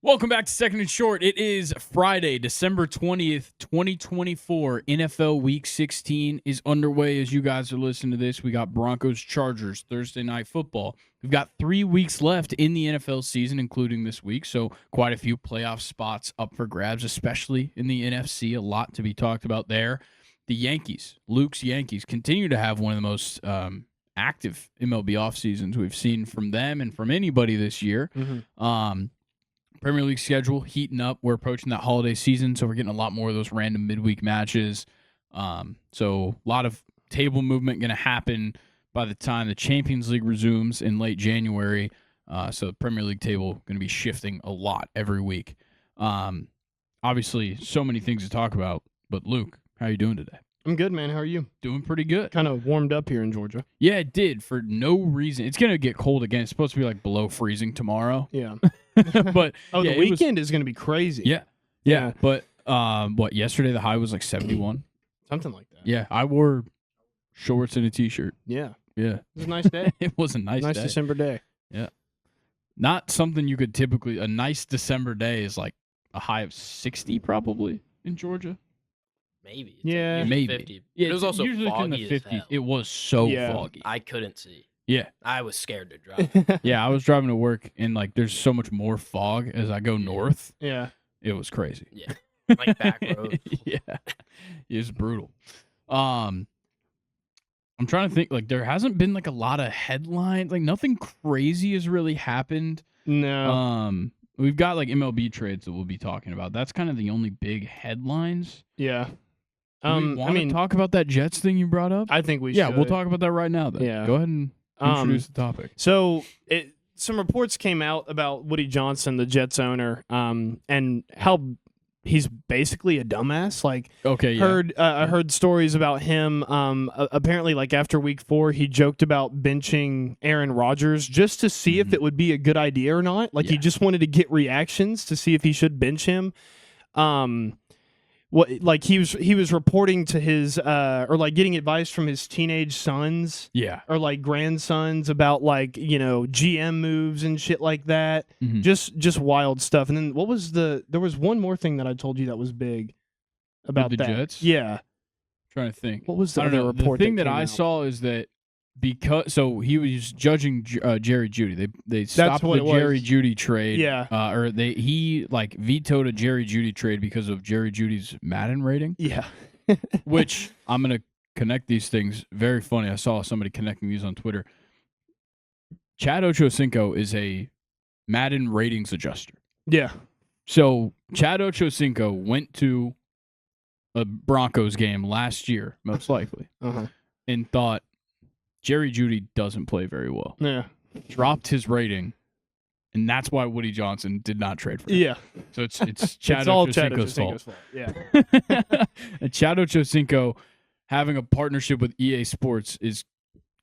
Welcome back to Second and Short. It is Friday, December 20th, 2024. NFL Week 16 is underway as you guys are listening to this. We got Broncos-Chargers Thursday Night Football. We've got 3 weeks left in the NFL season, including this week, so quite a few playoff spots up for grabs, especially in the NFC. A lot to be talked about there. The Yankees, Luke's Yankees, continue to have one of the most active MLB offseasons we've seen from them and from anybody this year. Premier League schedule heating up. We're approaching that holiday season, so we're getting a lot more of those random midweek matches. So a lot of table movement going to happen by the time the Champions League resumes in late January. So the Premier League table going to be shifting a lot every week. Obviously, so many things to talk about. But Luke, how are you doing today? I'm good, man. How are you? Doing pretty good. Kind of warmed up here in Georgia. Yeah, it did for no reason. It's going to get cold again. It's supposed to be like below freezing tomorrow. Yeah. But the weekend is going to be crazy. Yeah. But yesterday the high was like 71. Something like that. Yeah, I wore shorts and a t-shirt. Yeah. Yeah. It was a nice day. It was a nice day. December day. Yeah. Not something you could typically. A nice December day is like a high of 60 probably in Georgia. Maybe. It's Yeah. like Maybe. 50. Yeah, It was also usually in foggy the as 50s. hell. It was so Yeah. foggy. I couldn't see. Yeah. I was scared to drive. Yeah, I was driving to work and like there's so much more fog as I go north. Yeah. It was crazy. Yeah. Like back road. Yeah. It's brutal. I'm trying to think, like, there hasn't been like a lot of headlines. Like nothing crazy has really happened. No. We've got like MLB trades that we'll be talking about. That's kind of the only big headlines. Yeah. Do we want to talk about that Jets thing you brought up? I think we should. Yeah, we'll talk about that right now then. Yeah. Go ahead and introduce the topic. So some reports came out about Woody Johnson, the Jets owner, and how he's basically a dumbass. Like, Okay, yeah. I heard stories about him. Apparently, like after week 4, he joked about benching Aaron Rodgers just to see if it would be a good idea or not. Like he just wanted to get reactions to see if he should bench him. Like he was reporting to his or like getting advice from his teenage sons. Yeah. Or like grandsons about like, GM moves and shit like that. Mhm. Just wild stuff. And then there was one more thing that I told you that was big about the that. Jets? Yeah. Trying to think. What was the I don't other know. report? The thing that came I out? saw is that so he was judging Jerry Jeudy. They stopped what the it was. Jerry Jeudy trade. Yeah. Or he like vetoed a Jerry Jeudy trade because of Jerry Judy's Madden rating. Yeah. Which I'm gonna connect these things. Very funny. I saw somebody connecting these on Twitter. Chad Ochocinco is a Madden ratings adjuster. Yeah. So Chad Ochocinco went to a Broncos game last year, most likely, and thought Jerry Jeudy doesn't play very well. Yeah. Dropped his rating, and that's why Woody Johnson did not trade for him. Yeah. So it's Chad It's all Chad Ochocinco's Ochocinco's fault. Yeah. And Chad Ochocinco having a partnership with EA Sports is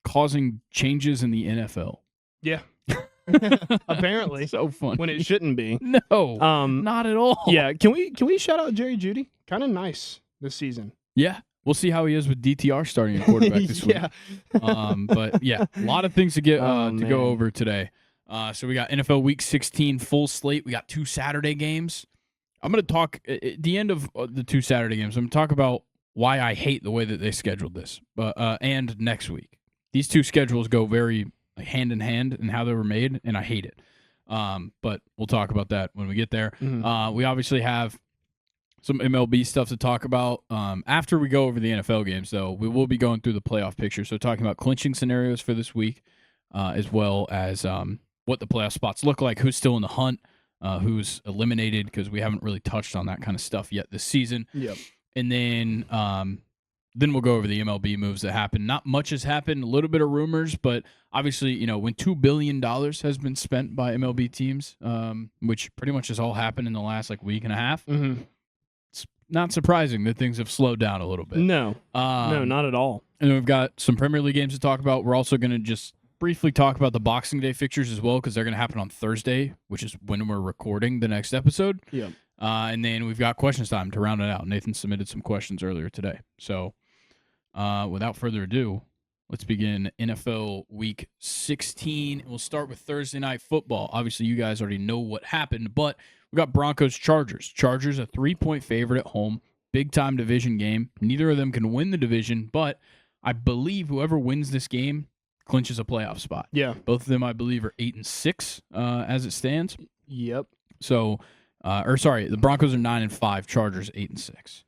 causing changes in the NFL. Yeah. Apparently. So funny. When it shouldn't be. No, not at all. Yeah. Can we shout out Jerry Jeudy? Kind of nice this season. Yeah. We'll see how he is with DTR starting at quarterback this week. Yeah. But yeah, a lot of things to get Oh, to man. go over today. So we got NFL Week 16 full slate. We got 2 Saturday games. I'm going to talk at the end of the 2 Saturday games. I'm going to talk about why I hate the way that they scheduled this. And next week, these 2 schedules go very hand in hand in how they were made, and I hate it. But we'll talk about that when we get there. We obviously have some MLB stuff to talk about. After we go over the NFL games, though, we will be going through the playoff picture. So talking about clinching scenarios for this week, as well as what the playoff spots look like, who's still in the hunt, who's eliminated, because we haven't really touched on that kind of stuff yet this season. Yep. And then we'll go over the MLB moves that happened. Not much has happened, a little bit of rumors, but obviously, when $2 billion has been spent by MLB teams, which pretty much has all happened in the last week and a half, it's not surprising that things have slowed down a little bit. No. No, not at all. And then we've got some Premier League games to talk about. We're also going to just briefly talk about the Boxing Day fixtures as well, because they're going to happen on Thursday, which is when we're recording the next episode. Yeah. And then we've got questions time to round it out. Nathan submitted some questions earlier today. So without further ado, let's begin NFL Week 16. We'll start with Thursday Night Football. Obviously, you guys already know what happened, but We got Broncos Chargers. Chargers a 3-point favorite at home. Big time division game. Neither of them can win the division, but I believe whoever wins this game clinches a playoff spot. Yeah. Both of them, I believe, are 8-6 as it stands. Yep. So, the Broncos are 9-5. Chargers 8-6.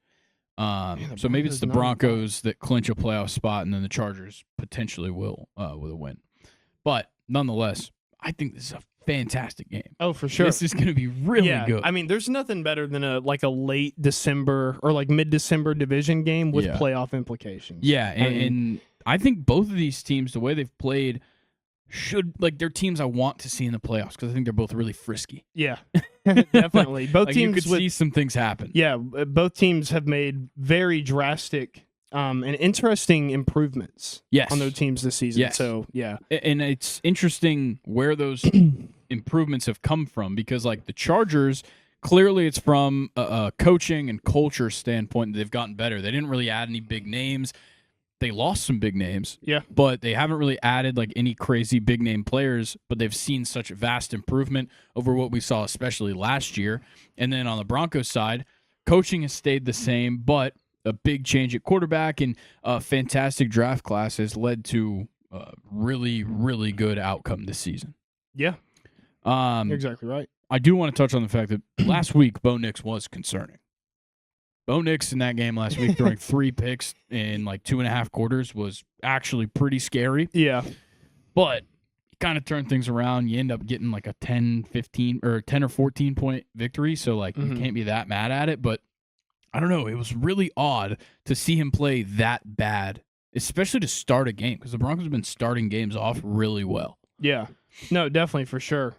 So maybe it's the Broncos that clinch a playoff spot, and then the Chargers potentially will with a win. But nonetheless, I think this is a fantastic game. Oh, for sure. This is going to be really good. I mean, there's nothing better than a late December or mid-December division game with playoff implications. Yeah, and I think both of these teams, the way they've played, they're teams I want to see in the playoffs because I think they're both really frisky. Yeah, definitely. Both teams you could see some things happen. Yeah, both teams have made very drastic and interesting improvements on their teams this season. Yes. So, yeah. And it's interesting where those improvements have come from because, like, the Chargers, clearly it's from a coaching and culture standpoint that they've gotten better. They didn't really add any big names. They lost some big names, but they haven't really added any crazy big name players, but they've seen such vast improvement over what we saw, especially last year. And then on the Broncos side, coaching has stayed the same, but a big change at quarterback and a fantastic draft class has led to a really, really good outcome this season. Yeah. You're exactly right. I do want to touch on the fact that last week, Bo Nix was concerning. Bo Nix in that game last week throwing 3 picks in 2.5 quarters was actually pretty scary. Yeah. But you kind of turn things around. You end up getting a 10 or 14 point victory. So you can't be that mad at it. But I don't know. It was really odd to see him play that bad, especially to start a game because the Broncos have been starting games off really well. Yeah. No, definitely for sure.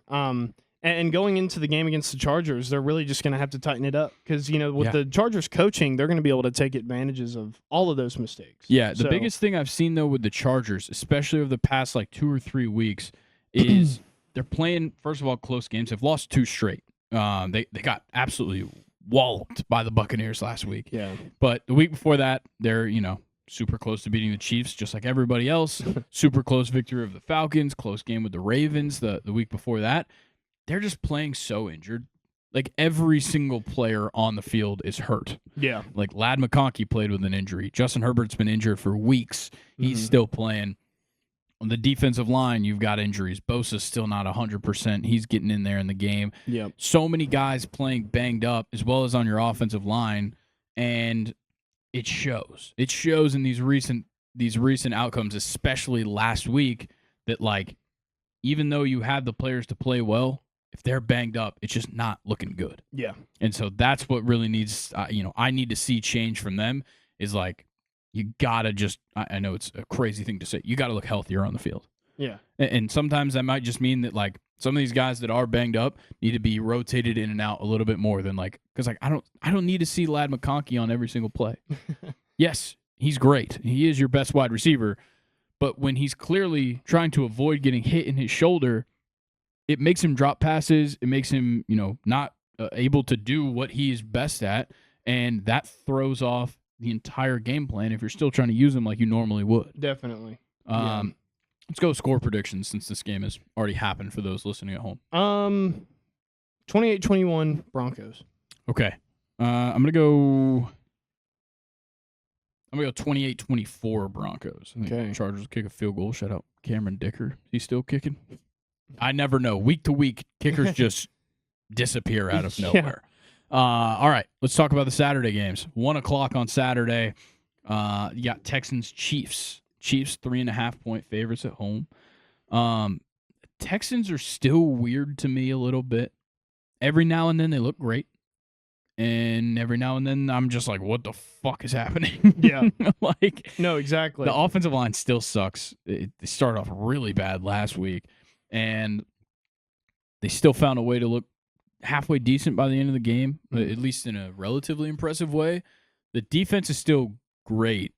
And going into the game against the Chargers, they're really just going to have to tighten it up because, with the Chargers coaching, they're going to be able to take advantages of all of those mistakes. Yeah, the biggest thing I've seen, though, with the Chargers, especially over the past 2 or 3 weeks, is they're playing, first of all, close games. They've lost 2 straight. They got absolutely walloped by the Buccaneers last week. Yeah. But the week before that, they're, super close to beating the Chiefs, just like everybody else. Super close victory of the Falcons, close game with the Ravens the week before that. They're just playing so injured. Every single player on the field is hurt. Yeah. Ladd McConkey played with an injury. Justin Herbert's been injured for weeks. He's still playing. On the defensive line, you've got injuries. Bosa's still not 100%. He's getting in there in the game. Yep. So many guys playing banged up, as well as on your offensive line, and it shows. It shows in these recent outcomes, especially last week, that even though you have the players to play well, if they're banged up, it's just not looking good. Yeah. And so that's what really needs, I need to see change from them is you got to just, I know it's a crazy thing to say, you got to look healthier on the field. Yeah. And sometimes that might just mean that some of these guys that are banged up need to be rotated in and out a little bit more than because I don't need to see Ladd McConkey on every single play. Yes, he's great. He is your best wide receiver. But when he's clearly trying to avoid getting hit in his shoulder, it makes him drop passes. It makes him, not able to do what he is best at. And that throws off the entire game plan if you're still trying to use him like you normally would. Definitely. Let's go score predictions since this game has already happened for those listening at home. 28-21 Broncos. Okay. I'm going to go 28-24 Broncos. I think Okay. Chargers will kick a field goal. Shout out Cameron Dicker. He's still kicking. I never know. Week to week, kickers just disappear out of nowhere. All right, let's talk about the Saturday games. 1:00 on Saturday. You got Texans Chiefs. Chiefs 3.5 point favorites at home. Texans are still weird to me a little bit. Every now and then they look great. And every now and then I'm just like, what the fuck is happening? Yeah. No, exactly. The offensive line still sucks. They started off really bad last week. And they still found a way to look halfway decent by the end of the game, at least in a relatively impressive way. The defense is still great,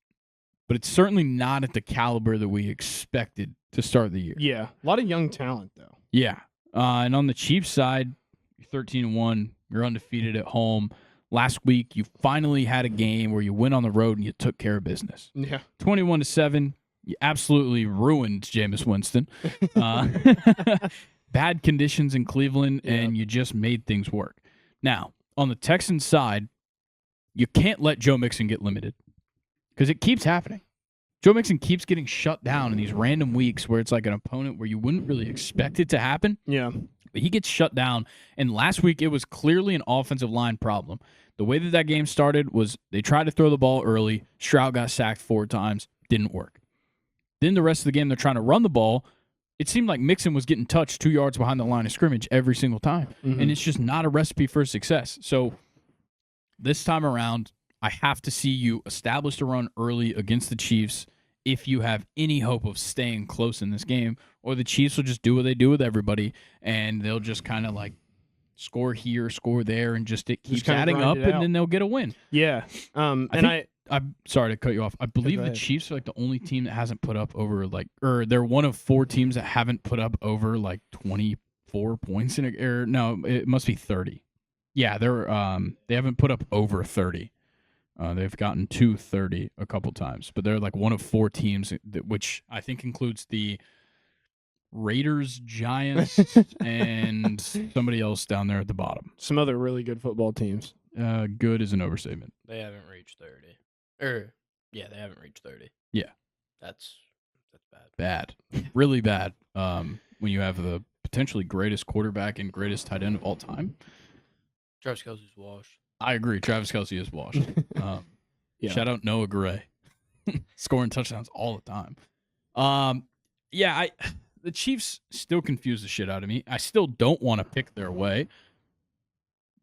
but it's certainly not at the caliber that we expected to start the year. Yeah. A lot of young talent, though. Yeah. And on the Chiefs side, you're 13-1. You're undefeated at home. Last week, you finally had a game where you went on the road and you took care of business. Yeah. 21-7. You absolutely ruined Jameis Winston. Bad conditions in Cleveland, and you just made things work. Now, on the Texans side, you can't let Joe Mixon get limited because it keeps happening. Joe Mixon keeps getting shut down in these random weeks where it's like an opponent where you wouldn't really expect it to happen. Yeah. But he gets shut down. And last week, it was clearly an offensive line problem. The way that game started was they tried to throw the ball early. Stroud got sacked 4 times. Didn't work. Then the rest of the game, they're trying to run the ball. It seemed like Mixon was getting touched 2 yards behind the line of scrimmage every single time. Mm-hmm. And it's just not a recipe for success. So this time around, I have to see you establish the run early against the Chiefs if you have any hope of staying close in this game, or the Chiefs will just do what they do with everybody, and they'll just kind of like score here, score there, and it keeps adding up, and then they'll get a win. Yeah. I'm sorry to cut you off. I believe the Chiefs are like the only team that hasn't put up over they're one of 4 teams that haven't put up over 24 points in no, it must be 30. Yeah, they haven't put up over 30. They've gotten to 30 a couple times, but they're like one of 4 teams, which I think includes the Raiders, Giants, and somebody else down there at the bottom. Some other really good football teams. Good is an overstatement. They haven't reached 30. They haven't reached 30. Yeah. That's bad. Bad. Really bad. When you have the potentially greatest quarterback and greatest tight end of all time. Travis Kelce's washed. I agree. Travis Kelce is washed. Yeah. Shout out Noah Gray. Scoring touchdowns all the time. The Chiefs still confuse the shit out of me. I still don't want to pick their way.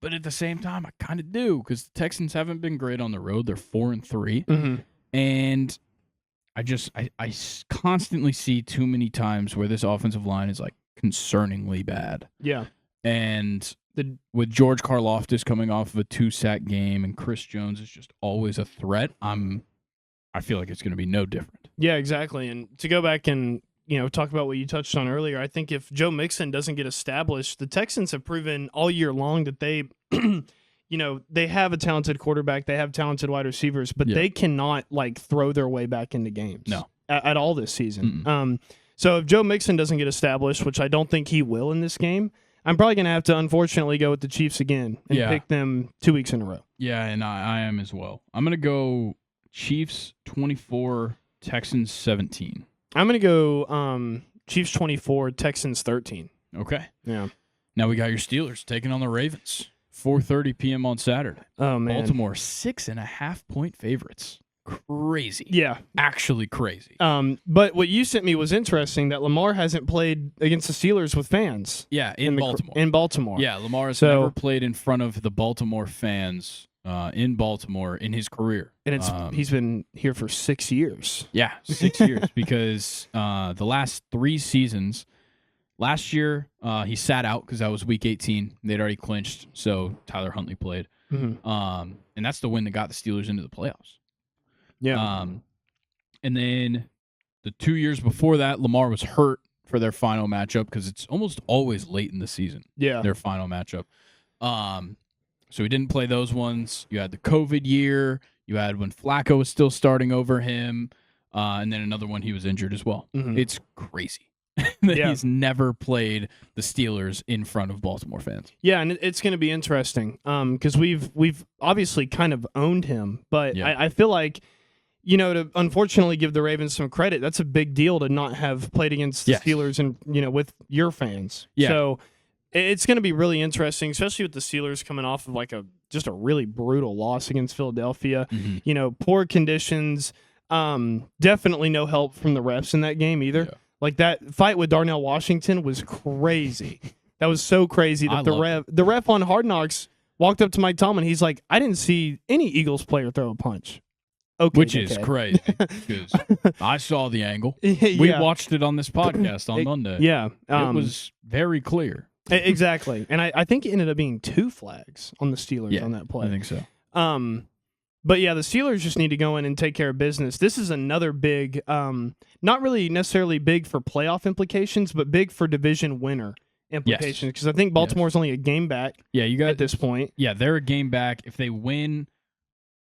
But at the same time, I kind of do because the Texans haven't been great on the road. They're 4-3. Mm-hmm. And I constantly see too many times where this offensive line is like concerningly bad. Yeah. And with George Karlaftis coming off of a 2-sack game and Chris Jones is just always a threat, I feel like it's going to be no different. Yeah, exactly. And to go back and talk about what you touched on earlier, I think if Joe Mixon doesn't get established, the Texans have proven all year long that they, they have a talented quarterback, they have talented wide receivers, but they cannot throw their way back into games. No, at all this season. Mm-mm. So if Joe Mixon doesn't get established, which I don't think he will in this game, I'm probably going to have to unfortunately go with the Chiefs again and pick them 2 weeks in a row. Yeah, and I am as well. I'm going to go Chiefs 24, Texans 17. I'm going to go Chiefs 24, Texans 13. Okay. Yeah. Now we got your Steelers taking on the Ravens. 4:30 p.m. on Saturday. Oh, man. Baltimore 6.5-point favorites. Crazy. Yeah. Actually crazy. But what you sent me was interesting that Lamar hasn't played against the Steelers with fans. Yeah, in Baltimore. In Baltimore. Yeah, Lamar has never played in front of the Baltimore fans in Baltimore in his career. And he's been here for 6 years. Yeah, 6 years because the last 3 seasons, last year he sat out because that was week 18. They'd already clinched, so Tyler Huntley played. Mm-hmm. And that's the win that got the Steelers into the playoffs. Yeah. And then the 2 years before that, Lamar was hurt for their final matchup because it's almost always late in the season. Yeah. Their final matchup. So he didn't play those ones. You had the COVID year. You had when Flacco was still starting over him. And then another one he was injured as well. Mm-hmm. It's crazy that he's never played the Steelers in front of Baltimore fans. Yeah, and it's going to be interesting because we've obviously kind of owned him. But I feel like, to unfortunately give the Ravens some credit, that's a big deal to not have played against the Steelers and, with your fans. Yeah. So it's going to be really interesting, especially with the Steelers coming off of just a really brutal loss against Philadelphia. Mm-hmm. Poor conditions, definitely no help from the refs in that game either. Yeah. That fight with Darnell Washington was crazy. That was so crazy that the ref on Hard Knocks walked up to Mike Tomlin. He's like, I didn't see any Eagles player throw a punch. Okay, which is crazy because I saw the angle. We watched it on this podcast on Monday. Yeah. It was very clear. Exactly. And I think it ended up being 2 flags on the Steelers on that play. I think so. But yeah, the Steelers just need to go in and take care of business. This is another big, not really necessarily big for playoff implications, but big for division winner implications. Because I think Baltimore's only a game back. Yeah, you got at this point. Yeah, they're a game back. If they win,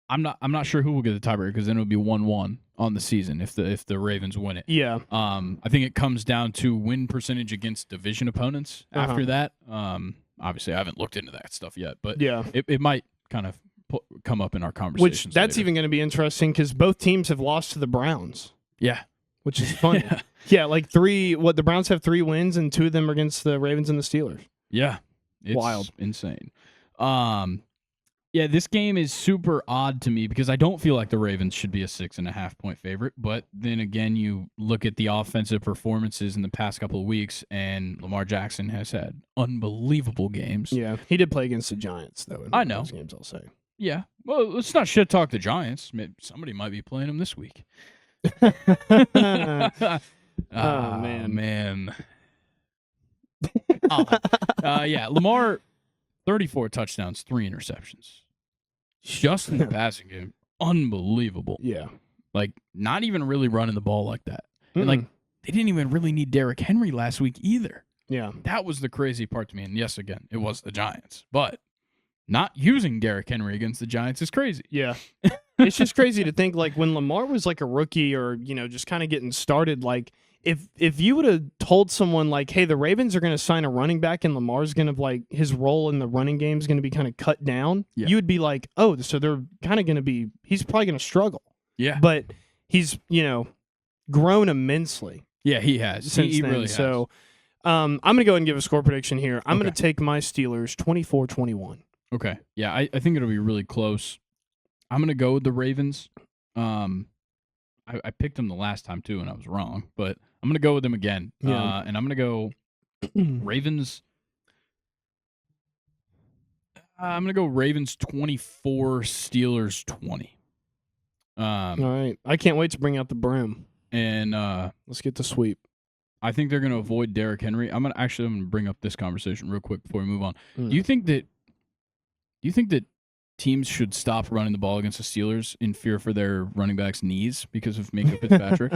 I'm not sure who will get the tiebreaker because then it'll be 1-1 on the season if the Ravens win it. Yeah. I think it comes down to win percentage against division opponents after that. obviously I haven't looked into that stuff yet, but Yeah. it might kind of come up in our conversations. Which that's later. even going to be interesting because both teams have lost to the Browns, Yeah. which is funny. Yeah, like the Browns have 3 wins and 2 of them are against the Ravens and the Steelers. Yeah. It's Wild. Insane. Yeah, this game is super odd to me because I don't feel like the Ravens should be a 6.5 point favorite. But then again, you look at the offensive performances in the past couple of weeks, and Lamar Jackson has had unbelievable games. Yeah, he did play against the Giants, though. In I know. those games, I'll say. Yeah. Well, let's not shit talk the Giants. Somebody might be playing them this week. Oh, man. Yeah, Lamar, 34 touchdowns, 3 interceptions. Just in the passing game. Unbelievable. Yeah. Like, not even really running the ball like that. And, like, they didn't even really need Derrick Henry last week either. Yeah. That was the crazy part to me. And yes, again, it was the Giants. But not using Derrick Henry against the Giants is crazy. Yeah. It's just crazy to think, like, when Lamar was, like, a rookie or, just kind of getting started, like, if you would have told someone, like, hey, the Ravens are going to sign a running back and Lamar's going to, like, his role in the running game is going to be kind of cut down, you would be like, oh, so they're kind of going to be – he's probably going to struggle. Yeah. But he's, grown immensely. Yeah, he has. Since he then. really has. So I'm going to go ahead and give a score prediction here. I'm going Okay. to take my Steelers 24-21. Okay. Yeah, I think it'll be really close. I'm going to go with the Ravens. I picked them the last time, too, and I was wrong. But I'm going to go with them again. Yeah. And I'm going to go Ravens. I'm going to go Ravens 24, Steelers 20. All right. I can't wait to bring out the broom. And Let's get the sweep. I think they're going to avoid Derrick Henry. I'm going to bring up this conversation real quick before we move on. Mm. Do you think that teams should stop running the ball against the Steelers in fear for their running backs' knees because of Minka Fitzpatrick?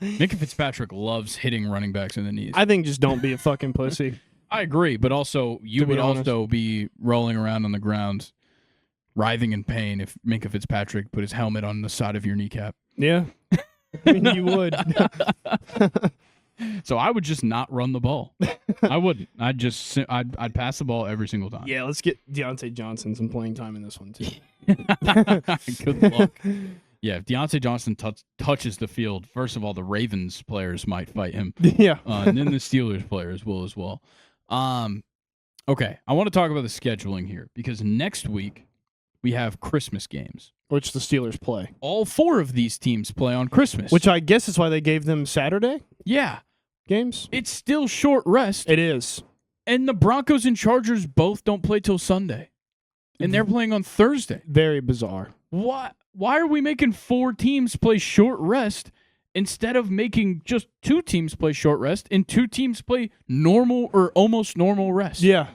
Minka Fitzpatrick loves hitting running backs in the knees. I think just don't be a fucking pussy. I agree, but also you would also be rolling around on the ground, writhing in pain if Minka Fitzpatrick put his helmet on the side of your kneecap. Yeah. I mean, you would. So I would just not run the ball. I wouldn't. I'd pass the ball every single time. Yeah, let's get Deontay Johnson some playing time in this one, too. Good luck. Yeah, if Deontay Johnson touches the field, first of all, the Ravens players might fight him. Yeah. And then the Steelers players will as well. Okay, I want to talk about the scheduling here because next week we have Christmas games. Which the Steelers play. All 4 of these teams play on Christmas. Which I guess is why they gave them Saturday yeah, games. it's still short rest. It is. And the Broncos and Chargers both don't play till Sunday. And they're playing on Thursday. Very bizarre. Why are we making 4 teams play short rest instead of making just 2 teams play short rest and 2 teams play normal or almost normal rest? Yeah.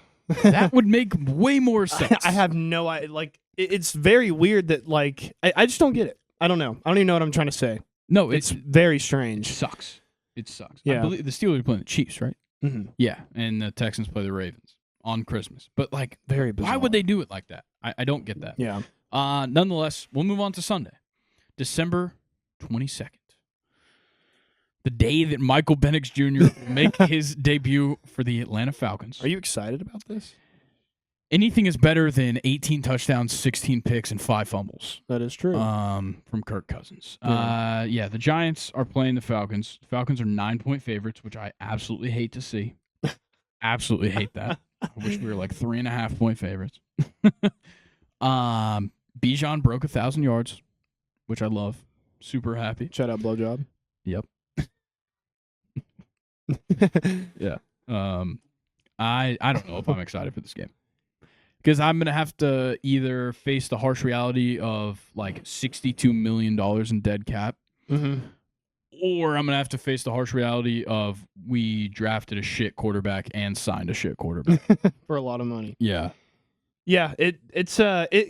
That would make way more sense. I have no idea. Like, it's very weird that, like, I just don't get it. I don't know. I don't even know what I'm trying to say. No, It's very it strange. sucks. It sucks. Yeah. I believe the Steelers are playing the Chiefs, right? Mm-hmm. Yeah, and the Texans play the Ravens on Christmas. But, like, Very bizarre. why would they do it like that? I don't get that. Yeah. Nonetheless, we'll move on to Sunday, December 22nd. The day that Michael Penix Jr. will make his debut for the Atlanta Falcons. Are you excited about this? Anything is better than 18 touchdowns, 16 picks, and 5 fumbles. That is true. From Kirk Cousins. Yeah. The Giants are playing the Falcons. The Falcons are 9-point favorites, which I absolutely hate to see. Absolutely hate that. I wish we were like 3.5-point favorites. Bijan broke 1,000 yards, which I love. Super happy. Shout out blowjob. Yep. Yeah. I don't know if I'm excited for this game. Because I'm going to have to either face the harsh reality of like $62 million in dead cap, Mm-hmm. or I'm going to have to face the harsh reality of we drafted a shit quarterback and signed a shit quarterback. For a lot of money. Yeah. Yeah, it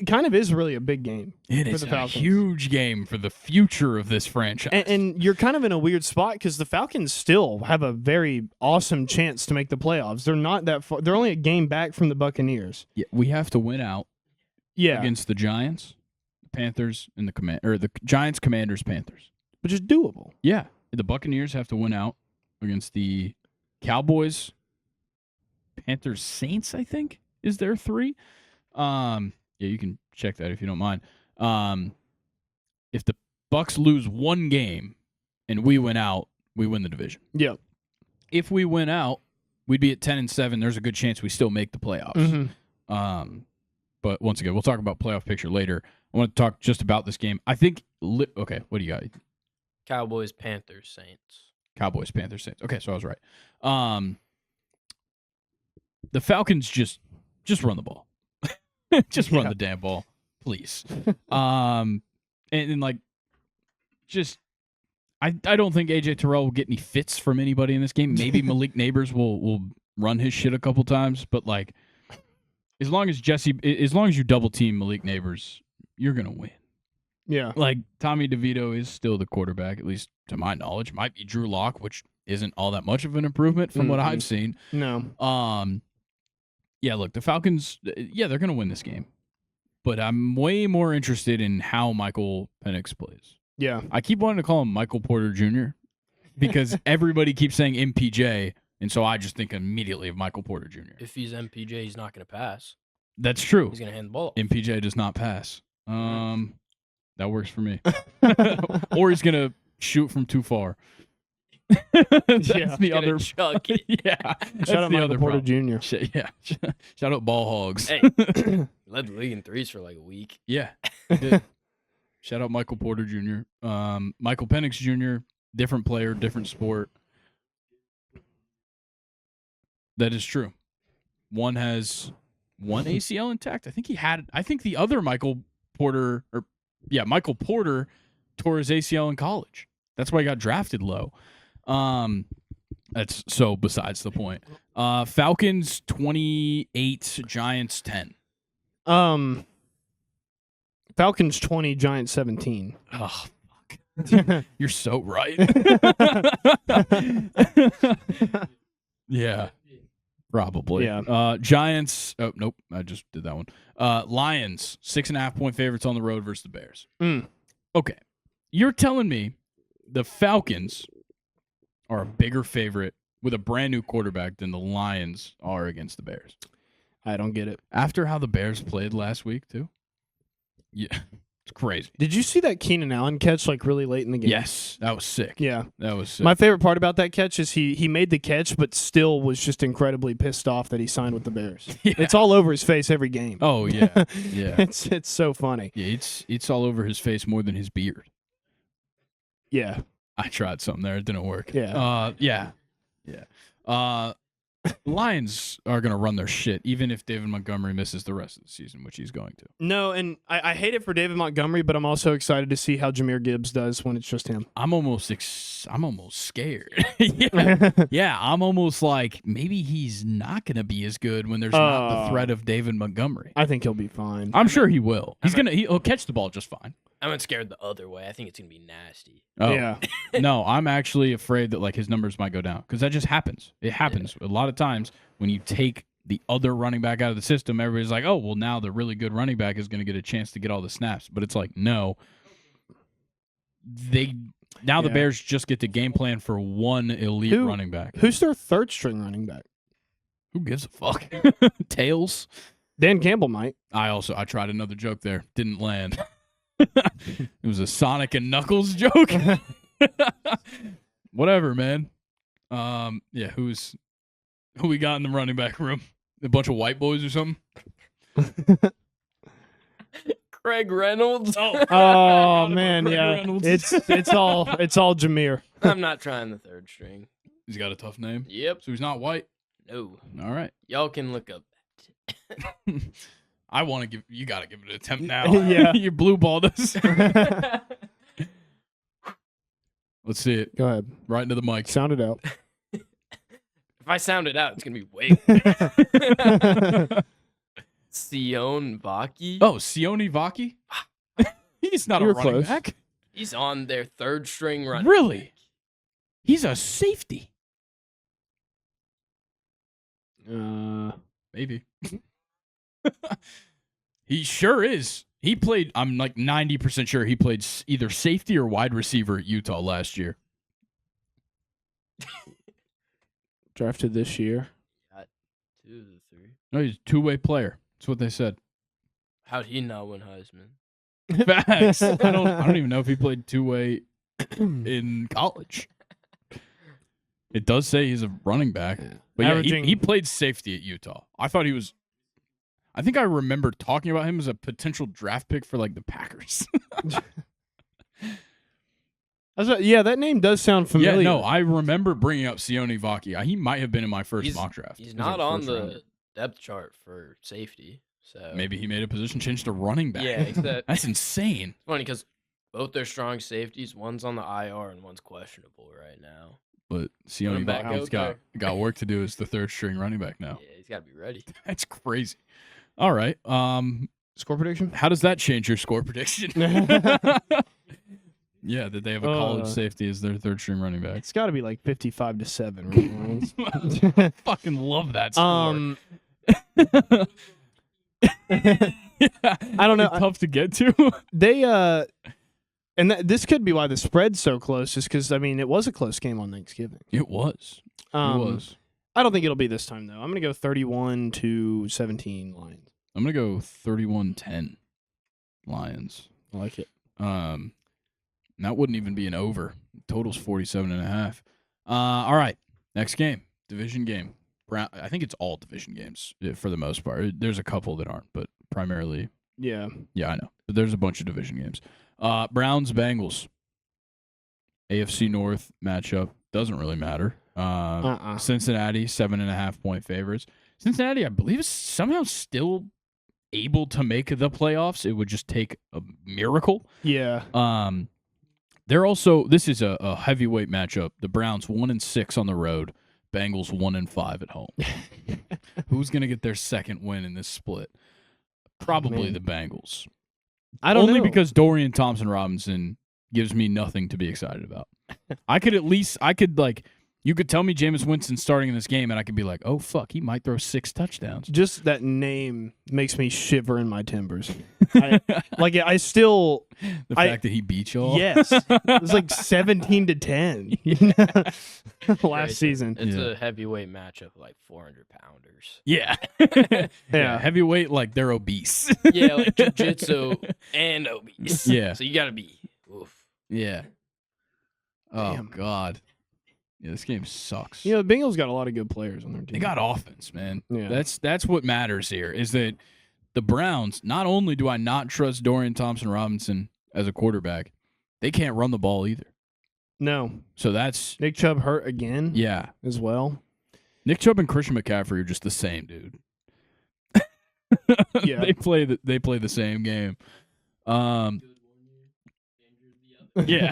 kind of is really a big game. It For is the a Falcons. huge game for the future of this franchise. And you're kind of in a weird spot because the Falcons still have a very awesome chance to make the playoffs. They're not that far. They're only a game back from the Buccaneers. Yeah, we have to win out Yeah, against the Giants, the Panthers, and the Giants, Commanders, Panthers. which is doable. Yeah, the Buccaneers have to win out against the Cowboys, Panthers Saints, I think, is their 3. Yeah, you can check that if you don't mind. If the Bucks lose one game and we win out, we win the division. Yeah. If we win out, we'd be at 10-7. There's a good chance we still make the playoffs. But once again, we'll talk about playoff picture later. I want to talk just about this game. I think. Okay, what do you got? Cowboys, Panthers, Saints. Cowboys, Panthers, Saints. Okay, so I was right. The Falcons just run the ball. Just run the damn ball, please. And like, just I don't think AJ Terrell will get any fits from anybody in this game. Maybe Malik Neighbors will run his shit a couple times, but like, as long as you double team Malik Neighbors, you're gonna win. Yeah. Like, Tommy DeVito is still the quarterback, at least to my knowledge. Might be Drew Lock, which isn't all that much of an improvement from what I've seen. No. Yeah, look, the Falcons, they're going to win this game. But I'm way more interested in how Michael Penix plays. Yeah. I keep wanting to call him Michael Porter Jr. because everybody keeps saying MPJ, and so I just think immediately of Michael Porter Jr. If he's MPJ, he's not going to pass. That's true. He's going to hand the ball off. MPJ does not pass. That works for me. Or he's going to shoot from too far. That's the other. Chuck it. Yeah. Shout out Michael Porter Jr. Shout out ball hogs. Hey, led the league in threes for like a week. Yeah. Shout out Michael Porter Jr. Michael Penix Jr., different player, different sport. That is true. One has one ACL intact. I think the other Michael Porter tore his ACL in college. That's why he got drafted low. That's so besides the point. Falcons 28, Giants 10. Falcons 20, Giants 17. Oh, fuck. You're so right. Yeah. Probably. Yeah. Giants. Oh, nope. I just did that one. Lions, 6.5-point favorites on the road versus the Bears. Okay. You're telling me the Falcons are a bigger favorite with a brand new quarterback than the Lions are against the Bears. I don't get it. After how the Bears played last week, too? Yeah. It's crazy. Did you see that Keenan Allen catch like really late in the game? Yes. That was sick. Yeah. That was sick. My favorite part about that catch is he made the catch, but still was just incredibly pissed off that he signed with the Bears. Yeah. It's all over his face every game. Oh, yeah. Yeah. It's so funny. Yeah, it's all over his face more than his beard. Yeah. I tried something there. It didn't work. Yeah. Yeah. Lions are going to run their shit, even if David Montgomery misses the rest of the season, which he's going to. No, and I hate it for David Montgomery, but I'm also excited to see how Jahmyr Gibbs does when it's just him. I'm almost scared. Yeah, I'm almost like maybe he's not going to be as good when there's not the threat of David Montgomery. I think he'll be fine. I'm sure he will. He'll catch the ball just fine. I'm not scared the other way. I think it's going to be nasty. Oh. Yeah. No, I'm actually afraid that like his numbers might go down because that just happens. It happens a lot of times when you take the other running back out of the system. Everybody's like, oh, well, now the really good running back is going to get a chance to get all the snaps. But it's like, no. The Bears just get to game plan for one elite running back. Who's their third string running back? Who gives a fuck? Tails? Dan Campbell might. I tried another joke there. Didn't land. It was a Sonic and Knuckles joke. Whatever, man. Yeah, who we got in the running back room? A bunch of white boys or something? Craig Reynolds. Oh man, yeah. Reynolds. It's all Jahmyr. I'm not trying the third string. He's got a tough name. Yep. So he's not white. No. All right. Y'all can look up that. I want to give you got to give it an attempt now. Yeah. You blue balled us. Let's see it. Go ahead. Right into the mic. Sound it out. If I sound it out, it's gonna be way better. Sion Vaki. Oh, Sione Vaki? He's not You a were running close. back. He's on their third string running. Really? He's a safety. Maybe. He sure is. He played, I'm like 90% sure he played either safety or wide receiver at Utah last year. Drafted this year. Got two. No, he's a two-way player. That's what they said. How'd he not win Heisman? Facts. I don't even know if he played two-way in college. It does say he's a running back. Yeah. But yeah, Averaging- he played safety at Utah. I think I remember talking about him as a potential draft pick for like the Packers. Yeah, that name does sound familiar. Yeah, no, I remember bringing up Sione Vaki. He might have been in my first mock draft. He's He was not our on first the rounder. depth chart for safety. So Maybe he made a position change to running back. Yeah, except That's insane. it's funny because both their strong safeties, one's on the IR and one's questionable right now. But Put Sione him back Vaki's out got work to do as the third string running back now. Yeah, he's got to be ready. That's crazy. All right. Score prediction? How does that change your score prediction? Yeah, that they have a college safety as their third string running back. It's got to be like 55-7. Right? Fucking love that score. I don't know. Tough to get to. They and this could be why the spread's so close, just because I mean it was a close game on Thanksgiving. It was. It was. I don't think it'll be this time though. I'm gonna go 31-17 Lions. I'm gonna go 31-10 Lions. I like it. That wouldn't even be an over. Total's 47.5. All right. Next game. Division game. I think it's all division games for the most part. There's a couple that aren't, but primarily. Yeah. Yeah, I know. But there's a bunch of division games. Browns, Bengals. AFC North matchup. Doesn't really matter. Cincinnati, 7.5-point favorites. Cincinnati, I believe, is somehow still able to make the playoffs. It would just take a miracle. Yeah. They're also, this is a heavyweight matchup. The Browns 1-6 on the road. Bengals 1-5 at home. Who's going to get their second win in this split? Probably the Bengals. I don't Only know. because Dorian Thompson-Robinson gives me nothing to be excited about. You could tell me Jameis Winston starting in this game, and I could be like, oh, fuck, he might throw 6 touchdowns. Just that name makes me shiver in my timbers. I still. The fact that he beat you all? Yes. It was like 17-10 last season. It's a heavyweight matchup, like 400-pounders. Yeah. Yeah. Heavyweight, like they're obese. Yeah, like jiu-jitsu and obese. Yeah. So you got to be. Oof. Yeah. Oh, Damn. God. Yeah, this game sucks. You know, the Bengals got a lot of good players on their team. They got offense, man. Yeah. That's what matters here, is that the Browns, not only do I not trust Dorian Thompson-Robinson as a quarterback, they can't run the ball either. No. So that's, Nick Chubb hurt again yeah. as well. Nick Chubb and Christian McCaffrey are just the same, dude. Yeah. They play the same game. Yeah,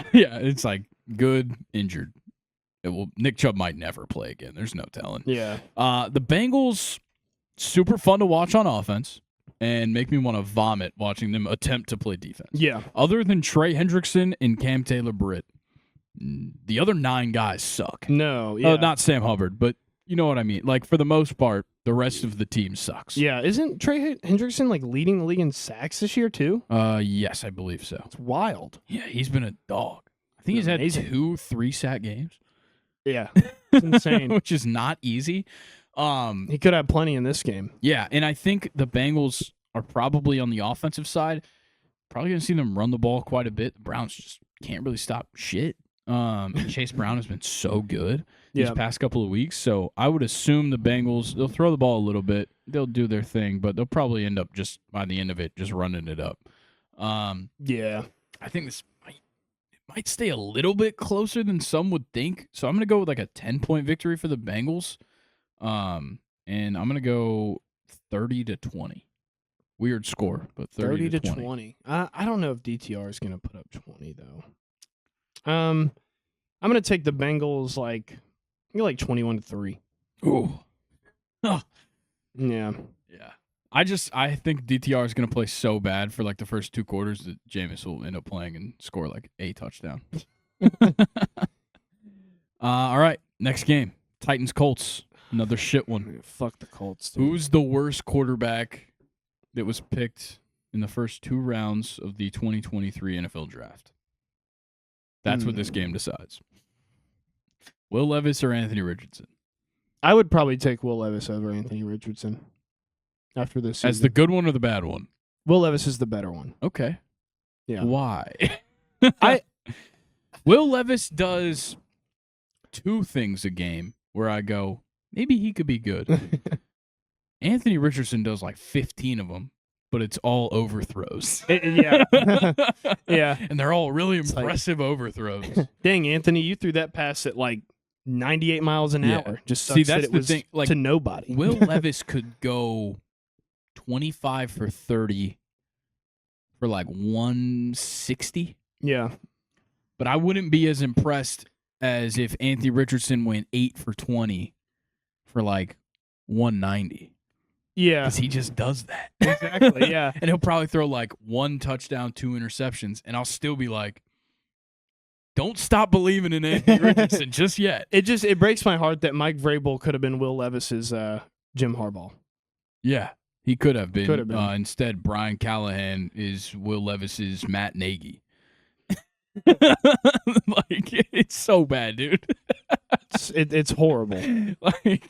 it's like good, injured. Nick Chubb might never play again. There's no telling. Yeah. The Bengals, super fun to watch on offense and make me want to vomit watching them attempt to play defense. Yeah. Other than Trey Hendrickson and Cam Taylor-Britt, the other 9 guys suck. No. Yeah. Not Sam Hubbard, but you know what I mean. Like, for the most part, the rest of the team sucks. Yeah. Isn't Trey Hendrickson like leading the league in sacks this year too? Yes, I believe so. It's wild. Yeah, he's been a dog. I think he's had Amazing. 2 3-sack games. Yeah. It's insane. Which is not easy. He could have plenty in this game. Yeah, and I think the Bengals are probably on the offensive side. Probably going to see them run the ball quite a bit. The Browns just can't really stop shit. Chase Brown has been so good these past couple of weeks, so I would assume the Bengals, they'll throw the ball a little bit. They'll do their thing, but they'll probably end up just, by the end of it, just running it up. Yeah. I think this might stay a little bit closer than some would think. So I'm going to go with like a 10-point victory for the Bengals. And I'm going to go 30-20. Weird score, but 30-20. I don't know if DTR is going to put up 20 though. I'm going to take the Bengals like 21-3. Ooh. Yeah. Yeah. I think DTR is going to play so bad for like the first 2 quarters that Jameis will end up playing and score like a touchdown. All right. Next game. Titans-Colts. Another shit one. Fuck the Colts. Dude. Who's the worst quarterback that was picked in the first 2 rounds of the 2023 NFL Draft? That's what this game decides. Will Levis or Anthony Richardson? I would probably take Will Levis over Anthony Richardson. after this season. As the good one or the bad one? Will Levis is the better one. Okay. Yeah. Why? I Will Levis does 2 things a game where I go, maybe he could be good. Anthony Richardson does like 15 of them, but it's all overthrows. Yeah. Yeah. And they're all really It's like- impressive overthrows. Dang, Anthony, you threw that pass at like 98 miles an Yeah. hour. Just See, sucks that's that it the was thing, like, to nobody. Will Levis could go 25 for 30 for like 160, Yeah. but I wouldn't be as impressed as if Anthony Richardson went 8 for 20 for like 190. Yeah. Because he just does that. Exactly. Yeah. And he'll probably throw like 1 touchdown, 2 interceptions, and I'll still be like, don't stop believing in Anthony Richardson just yet. It breaks my heart that Mike Vrabel could have been Will Levis's Jim Harbaugh. Yeah, he could have been. Could have been. Instead, Brian Callahan is Will Levis's Matt Nagy. Like, it's so bad, dude. It's horrible. Like,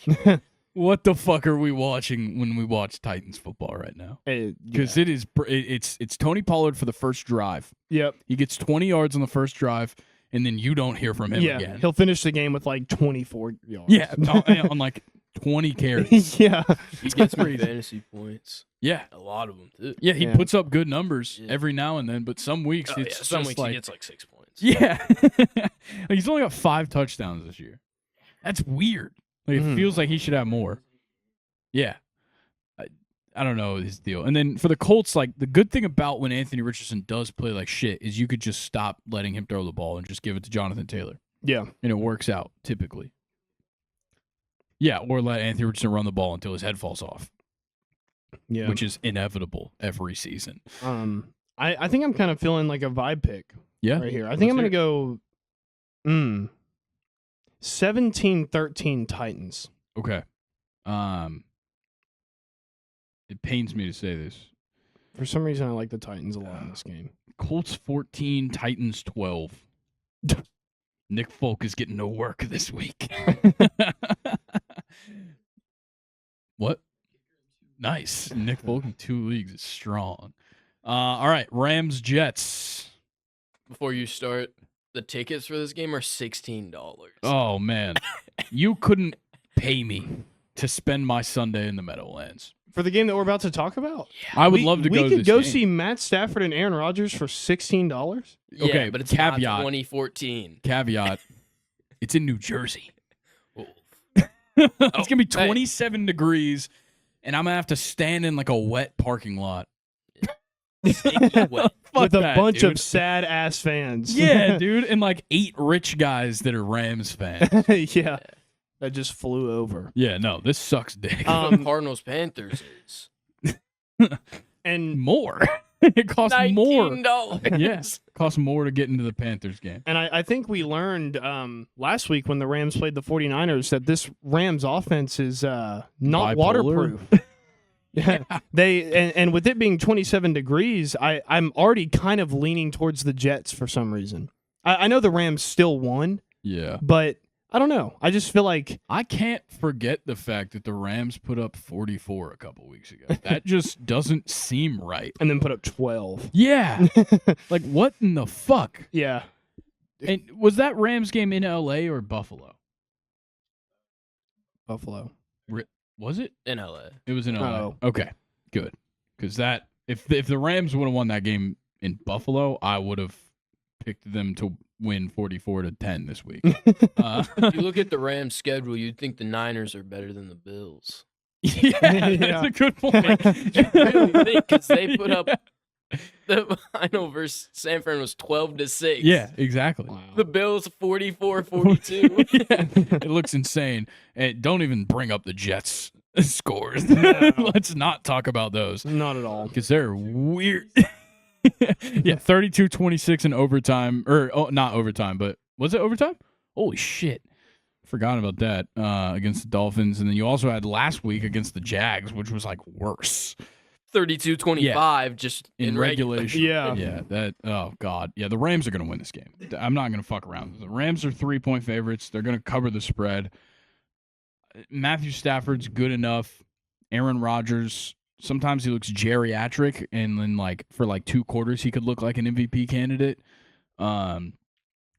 what the fuck are we watching when we watch Titans football right now? Because it's Tony Pollard for the first drive. Yep. He gets 20 yards on the first drive, and then you don't hear from him Yeah. again. He'll finish the game with like 24 yards. Yeah, on like 20 carries. Yeah. He gets some fantasy points. Yeah. A lot of them, too. Yeah, he Yeah. puts up good numbers Yeah. every now and then, but some weeks Oh, it's yeah. Some just weeks like, he gets like 6 points. yeah. Like, he's only got 5 touchdowns this year. That's weird. Like, it feels like he should have more. Yeah. I don't know his deal. And then for the Colts, like, the good thing about when Anthony Richardson does play like shit is you could just stop letting him throw the ball and just give it to Jonathan Taylor. Yeah. And it works out, typically. Yeah, or let Anthony Richardson run the ball until his head falls off, Yeah. which is inevitable every season. I think I'm kind of feeling like a vibe pick Yeah. right here. I think I'm going to go 17-13 Titans. Okay. It pains me to say this. For some reason, I like the Titans a lot in this game. Colts 14, Titans 12. Nick Folk is getting no work this week. What? Nice. Nick Folk in 2 leagues is strong. All right, Rams, Jets. Before you start, the tickets for this game are $16. Oh, man. You couldn't pay me to spend my Sunday in the Meadowlands. For the game that we're about to talk about? I would love to go to We could this go game. see Matt Stafford and Aaron Rodgers for $16? Yeah, Okay, but it's caveat. not 2014. Caveat, it's in New Jersey. Oh. It's going to be Hey. 27 degrees, and I'm going to have to stand in like a wet parking lot. Sticky wet. Fuck With a that, bunch dude. of sad-ass fans. Yeah, dude, and like 8 rich guys that are Rams fans. Yeah. That just flew over. Yeah, no, this sucks dick. Cardinals Panthers is And More. It costs more. $19. Yeah, costs more to get into the Panthers game. And I think we learned last week when the Rams played the 49ers that this Rams offense is not Bipolar? waterproof. Yeah. And with it being 27 degrees, I'm already kind of leaning towards the Jets for some reason. I know the Rams still won, Yeah. but I don't know. I just feel like I can't forget the fact that the Rams put up 44 a couple weeks ago. That just doesn't seem right. and then put up 12. Yeah. Like, what in the fuck? Yeah. And was that Rams game in L.A. or Buffalo? Buffalo. Was it? In LA. It was in L.A. Oh. Okay, good. Because that if the Rams would have won that game in Buffalo, I would have picked them to win 44-10 this week. If you look at the Rams schedule, you'd think the Niners are better than the Bills. Yeah, that's a good point. You really think, because they put up the final versus San Fran was 12-6. Yeah, exactly. Wow. The Bills 44-42. Yeah, it looks insane. And don't even bring up the Jets scores. Let's not talk about those Not at all. because they're weird. Yeah, 32-26 in overtime, or not overtime, but was it overtime? Holy shit. Forgot about that against the Dolphins. And then you also had last week against the Jags, which was like worse 32-25 just in regulation. Yeah. Yeah, that, oh, God. Yeah, the Rams are going to win this game. I'm not going to fuck around. The Rams are 3-point favorites. They're going to cover the spread. Matthew Stafford's good enough. Aaron Rodgers sometimes he looks geriatric, and then like for like 2 quarters he could look like an MVP candidate. I'm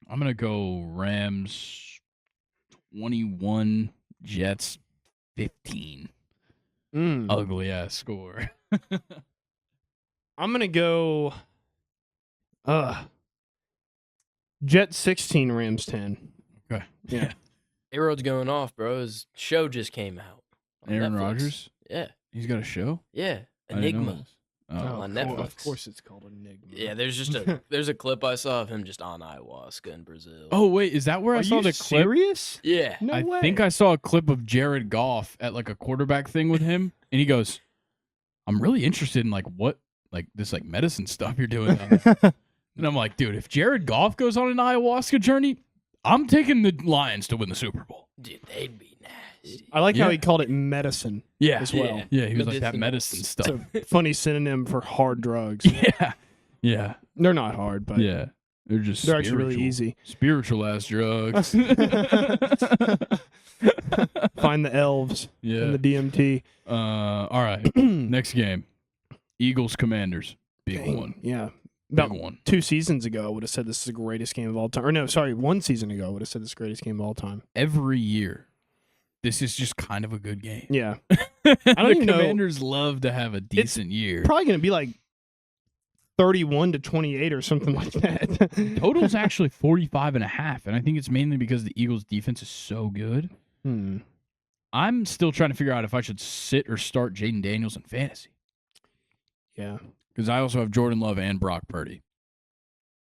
gonna go Rams 21, Jets 15. Ugly ass score. I'm gonna go. Jets 16, Rams 10. Okay. Yeah. A-Rod's going off, bro. His show just came out. On Aaron Netflix. Rodgers? Yeah. He's got a show? Yeah. I didn't know Enigma. this. Oh. on Of Netflix. course, it's called Enigma. Yeah, there's a clip I saw of him just on ayahuasca in Brazil. Oh, wait, is that where I Are saw you the clip? serious? Yeah. No I way. think I saw a clip of Jared Goff at like a quarterback thing with him, and he goes, "I'm really interested in like what like this like medicine stuff you're doing." And I'm like, dude, if Jared Goff goes on an ayahuasca journey, I'm taking the Lions to win the Super Bowl. Dude, they'd be nasty. I like how Yeah. he called it medicine. Yeah, As well. Yeah, he was like that Medicinals. medicine It's stuff. a funny synonym for hard drugs. Yeah, yeah, They're not hard, but yeah. They're just they're actually really spiritual. easy. Spiritual ass drugs. Find the elves Yeah. in the DMT. All right. Next game, Eagles Commanders. Big Dang, one. Yeah. Big About one. 2 seasons ago, I would have said this is the greatest game of all time. Or no, sorry, 1 season ago, I would have said this is the greatest game of all time. Every year, this is just kind of a good game. Yeah. I don't even know- Commanders love to have a decent year. Probably going to be like 31-28 or something like that. Total's actually 45.5, and I think it's mainly because the Eagles' defense is so good. I'm still trying to figure out if I should sit or start Jaden Daniels in fantasy. Yeah. Because I also have Jordan Love and Brock Purdy.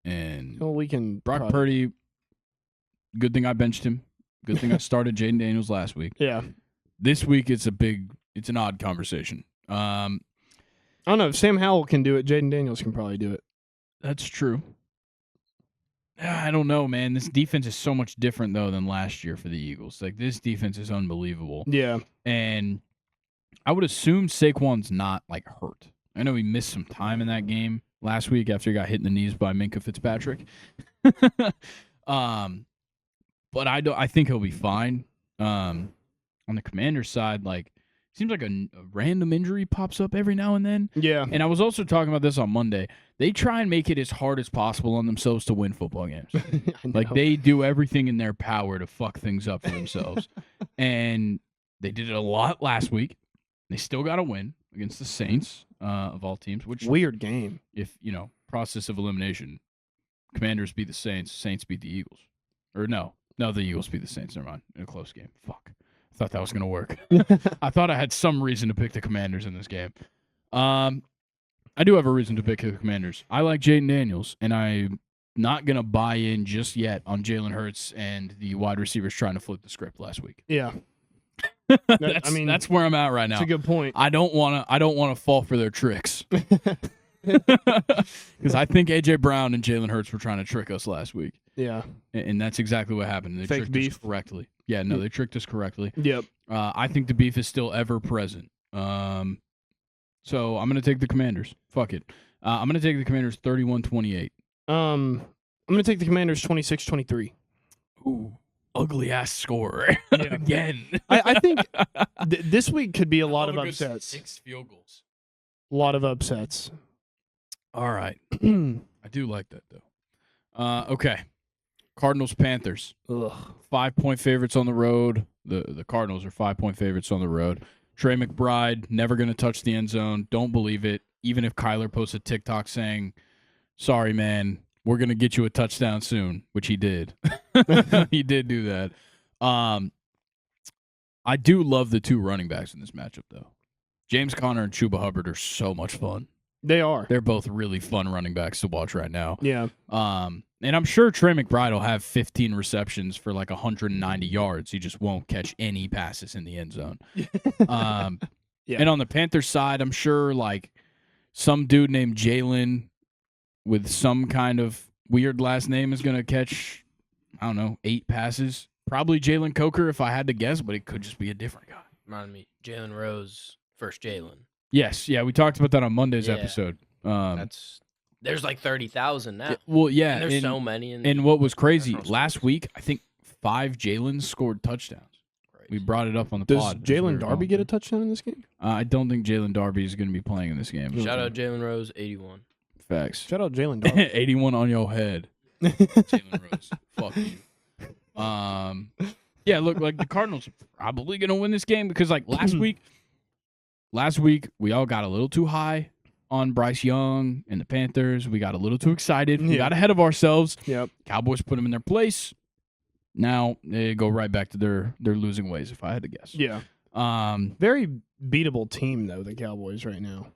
And Well, we can. Brock probably- Purdy, good thing I benched him. Good thing I started Jaden Daniels last week. Yeah. This week, it's an odd conversation. I don't know. If Sam Howell can do it, Jaden Daniels can probably do it. That's true. I don't know, man. This defense is so much different, though, than last year for the Eagles. Like, this defense is unbelievable. Yeah. And I would assume Saquon's not, like, hurt. I know he missed some time in that game last week after he got hit in the knees by Minkah Fitzpatrick. But I think he'll be fine. On the Commanders side, like, seems like a random injury pops up every now and then. Yeah. And I was also talking about this on Monday. They try and make it as hard as possible on themselves to win football games. Like, they do everything in their power to fuck things up for themselves. And they did it a lot last week. They still got to win against the Saints of all teams, which, Weird game. if, process of elimination, Commanders beat the Saints, Saints beat the Eagles. Or no, the Eagles beat the Saints. Never mind. In a close game. Fuck. I thought that was going to work. I thought I had some reason to pick the Commanders in this game. I do have a reason to pick the Commanders. I like Jaden Daniels, and I'm not going to buy in just yet on Jalen Hurts and the wide receivers trying to flip the script last week. Yeah. That's where I'm at right now. That's a good point. I don't want to fall for their tricks. Because I think A.J. Brown and Jalen Hurts were trying to trick us last week. Yeah. And that's exactly what happened. They Fake tricked beef. us correctly. Yeah, no, they tricked us correctly. Yep. I think the beef is still ever present. So I'm going to take the Commanders. Fuck it. I'm going to take the Commanders 31-28. I'm going to take the Commanders 26-23. Ooh, ugly ass score Yeah. again. I think this week could be a lot of Love a good upsets. 6 field goals. A lot of upsets. All right. I do like that, though. Okay. Cardinals, Panthers. Ugh. 5-point favorites on the road. The Cardinals are 5-point favorites on the road. Trey McBride, never going to touch the end zone. Don't believe it. Even if Kyler posts a TikTok saying, sorry, man, we're going to get you a touchdown soon, which he did. He did do that. I do love the 2 running backs in this matchup, though. James Conner and Chuba Hubbard are so much fun. They are. They're both really fun running backs to watch right now. Yeah. And I'm sure Trey McBride will have 15 receptions for like 190 yards. He just won't catch any passes in the end zone. Yeah. And on the Panthers side, I'm sure like some dude named Jalen with some kind of weird last name is going to catch, 8 passes. Probably Jalen Coker if I had to guess, but it could just be a different guy. Remind me, Jalen Rose, first Jalen. Yes, yeah, we talked about that on Monday's Yeah. episode. There's like 30,000 now. Yeah, And there's so many. And what was crazy, National last sports. week, I think 5 Jalens scored touchdowns. We brought it up on the Does pod. as we Jalen were Darby going get a through. touchdown in this game? I don't think Jalen Darby is going to be playing in this game. Shout out Jalen Rose, 81. Facts. Shout out Jalen Darby. 81 on your head, Jalen Rose. Fuck you. Yeah, look, like the Cardinals are probably going to win this game because, like, last week we all got a little too high on Bryce Young and the Panthers. We got a little too excited. We Yeah. got ahead of ourselves. Yep. Cowboys put them in their place. Now they go right back to their losing ways, if I had to guess. Yeah. Um, Very beatable team, though, the Cowboys right now.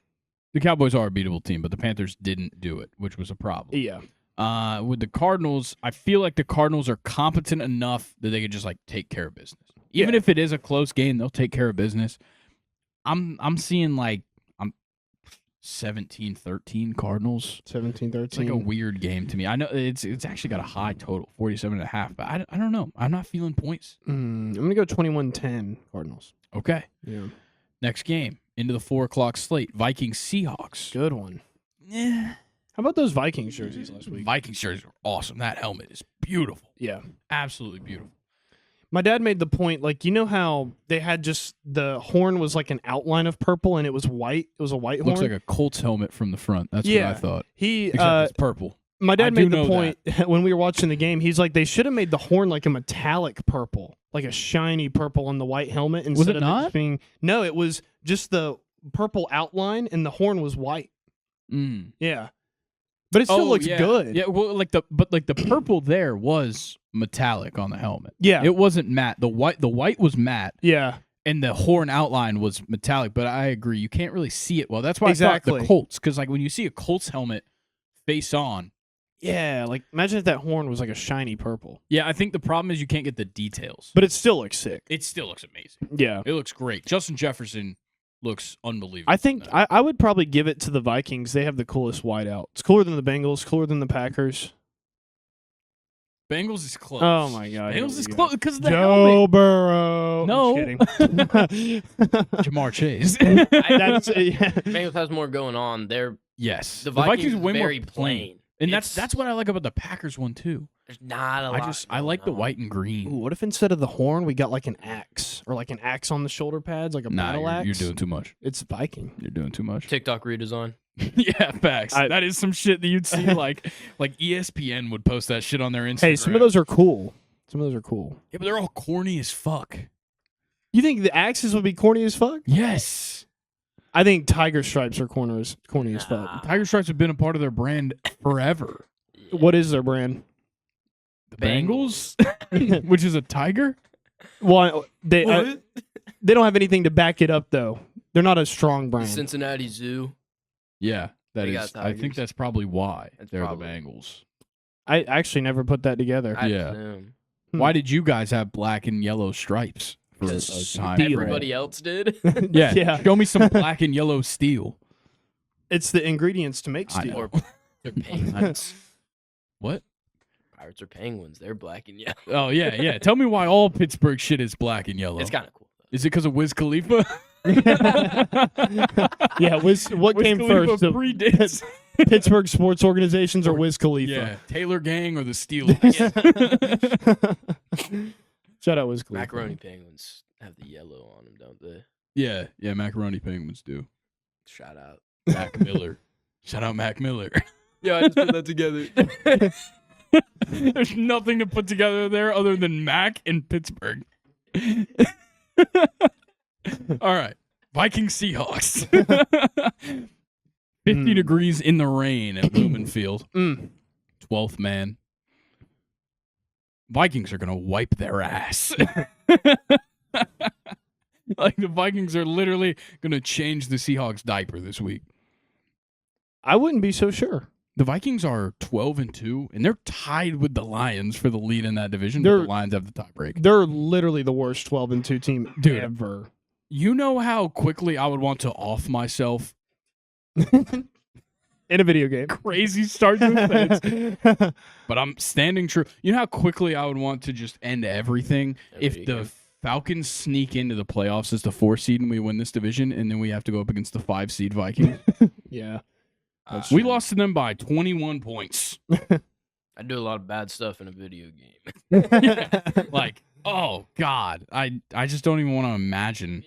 the Cowboys are a beatable team, but the Panthers didn't do it, which was a problem. Yeah. With the Cardinals, I feel like the Cardinals are competent enough that they could just like take care of business. Even if it is a close game, they'll take care of business. I'm seeing like 17-13 Cardinals. 17-13. It's like a weird game to me. I know it's actually got a high total, 47.5, but I don't know. I'm not feeling points. I'm going to go 21-10 Cardinals. Okay. Yeah. Next game, into the 4 o'clock slate, Vikings-Seahawks. Good one. Yeah. How about those Vikings jerseys last week? Vikings jerseys are awesome. That helmet is beautiful. Yeah. Absolutely beautiful. My dad made the point, like, you know how they had just the horn was like an outline of purple and it was white? It was a white horn? Looks like a Colts helmet from the front. That's Yeah. what I thought. He, Except it's purple. my I dad do made the know point when we were watching the game. He's like, they should have made the horn like a metallic purple, like a shiny purple on the white helmet instead it of not? just being. No, it was just the purple outline and the horn was white. Mm. Yeah, but it still looks yeah. good. Yeah, well, the purple there was metallic on the helmet. Yeah, It wasn't matte. The white was matte, yeah, and the horn outline was metallic. But I agree, you can't really see it well. That's why I Exactly. thought the Colts, because like when you see a Colts helmet face on, yeah. Like imagine if that horn was like a shiny purple. yeah, I think the problem is you can't get the details. But it still looks sick. It still looks amazing. Yeah. It looks great. Justin Jefferson looks unbelievable. I think I would probably give it to the Vikings. They have the coolest whiteout. It's cooler than the Bengals, cooler than the Packers. Bengals is close. Oh my god. here Bengals we is go. close because of the Joe helmet. Burrow. No. I'm just kidding. Jamar Chase. That's yeah. Bengals has more going on. Yes. The Vikings win more very plain. And It's- that's what I like about the Packers one too. There's not a lot. I like the going on. white and Ooh, green. what if instead of the horn we got like an axe or like an axe on the shoulder pads, like a Nah, battle axe? you're doing too much. It's Viking. You're doing too much. TikTok redesign. Yeah, facts. I- That is some shit that you'd see like ESPN would post that shit on their Instagram. Hey, some of those are cool. Some of those are cool. Yeah, but they're all corny as fuck. You think the axes would be corny as fuck? Yes. I think tiger stripes are corny as fuck. Nah. Tiger Stripes have been a part of their brand forever. What is their brand? The Bengals, which is a tiger. Well, they don't have anything to back it up though. They're not a strong brand. Cincinnati Zoo. Yeah, that They is. got I think tigers. that's probably why That's they're probably- the Bengals. I actually never put that together. I Yeah. assume. Why did you guys have black and yellow stripes for a Because time? everybody else did. Yeah. Yeah. Show me some black and yellow steel. It's the ingredients to make I steel. know. Or they're penguins. What? Pirates are penguins. They're black and yellow. Oh yeah, yeah. Tell me why all Pittsburgh shit is black and yellow. It's kind of cool. Is it because of Wiz Khalifa? Yeah, what Wiz came Khalifa first? The predates. Pittsburgh sports organizations or Wiz Khalifa? Yeah, Taylor Gang or the Steelers. Shout out Wiz Khalifa. Macaroni penguins have the yellow on them, don't they? yeah, macaroni penguins do. Shout out. Mac Miller. Shout out Mac Miller. Yeah, I just put that together. There's nothing to put together there other than Mac and Pittsburgh. All right. Vikings Seahawks. 50 degrees in the rain at Lumen Field. 12th man. Vikings are going to wipe their ass. Like the Vikings are literally going to change the Seahawks diaper this week. I wouldn't be so sure. The Vikings are 12-2, and they're tied with the Lions for the lead in that division. But They're- the Lions have the tiebreak. They're literally the worst 12-2 team Dude. ever. You know how quickly I would want to off myself? In a video game. Crazy start to offense. But I'm standing true. You know how quickly I would want to just end everything if Video the game. Falcons sneak into the playoffs as the 4 seed and we win this division, and then we have to go up against the 5 seed Vikings. Yeah. We lost to them by 21 points. I do a lot of bad stuff in a video game. Like Oh God, I just don't even want to imagine.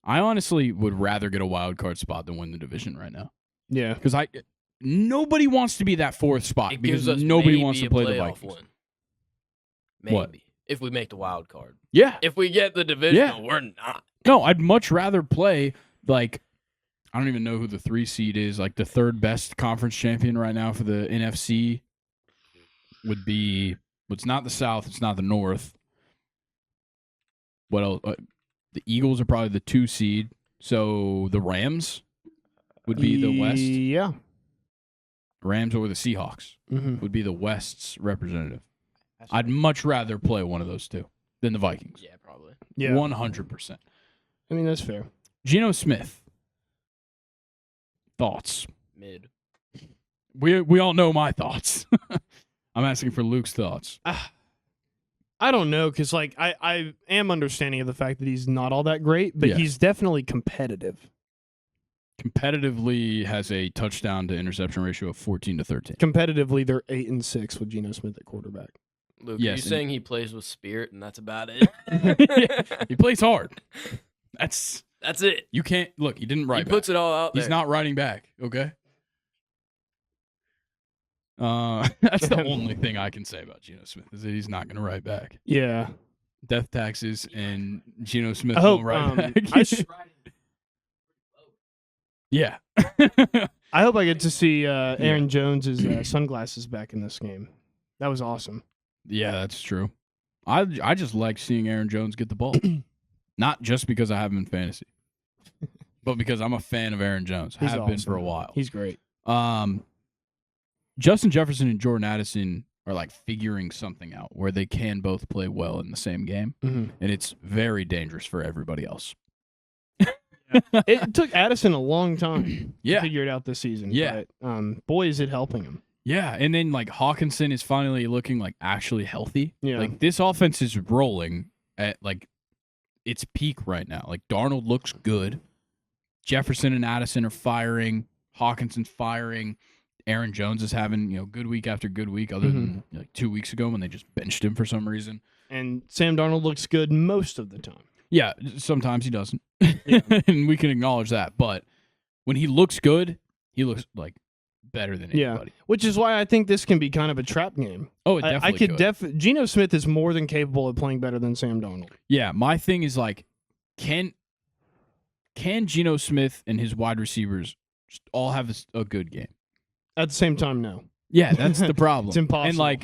I honestly would rather get a wild card spot than win the division right now Yeah. because nobody wants to be that fourth spot It because gives us nobody maybe wants to a play the playoff Vikings. win. Maybe. What? If we make the wild card. Yeah, If we get the divisional, we're not. no, I'd much rather play like I don't even know who the 3 seed is. Like the third best conference champion right now for the NFC would be. It's not the South. It's not the North. What else? The Eagles are probably the 2 seed. So the Rams would be the West. Yeah. Rams or the Seahawks Mm-hmm. would be the West's representative. I'd much rather play one of those two than the Vikings. Yeah, probably. Yeah. 100%. I mean, that's fair. Geno Smith. Thoughts? Mid. We all know my thoughts. I'm asking for Luke's thoughts. I don't know, because like I am understanding of the fact that he's not all that great, but Yeah. he's definitely competitive. Competitively has a touchdown to interception ratio of 14-13. Competitively, they're 8-6 with Geno Smith at quarterback. Luke, Yes, are you and- saying he plays with spirit and that's about it? He plays hard. That's it. you can't look. He didn't write. He puts back. it all out there. He's not writing back. Okay. That's the only thing I can say about Geno Smith is that he's not going to write back. Yeah. Death taxes and Geno Smith I hope. won't write back. Yeah. I hope I get to see Aaron Jones's sunglasses back in this game. That was awesome. Yeah, that's true. I just like seeing Aaron Jones get the ball. Not just because I have him in fantasy, but because I'm a fan of Aaron Jones. He's Have been awesome. for a while. He's great. Justin Jefferson and Jordan Addison are like figuring something out where they can both play well in the same game, Mhm. and it's very dangerous for everybody else. It took Addison a long time Yeah. to figure it out this season. Yeah. But boy, is it helping him. Yeah, and then like Hawkinson is finally looking like actually healthy. Yeah. Like this offense is rolling at like its peak right now. Like Darnold looks good. Jefferson and Addison are firing. Hawkinson's firing. Aaron Jones is having, good week after good week, other than like 2 weeks ago when they just benched him for some reason. And Sam Darnold looks good most of the time. Yeah, sometimes he doesn't. And we can acknowledge that. But when he looks good, he looks like better than Yeah. anybody. Which is why I think this can be kind of a trap game. Oh, it I definitely could Geno Smith is more than capable of playing better than Sam Darnold. Yeah, my thing is like, can Geno Smith and his wide receivers just all have a good game? At the same time, no. Yeah, that's the problem. It's impossible. And like,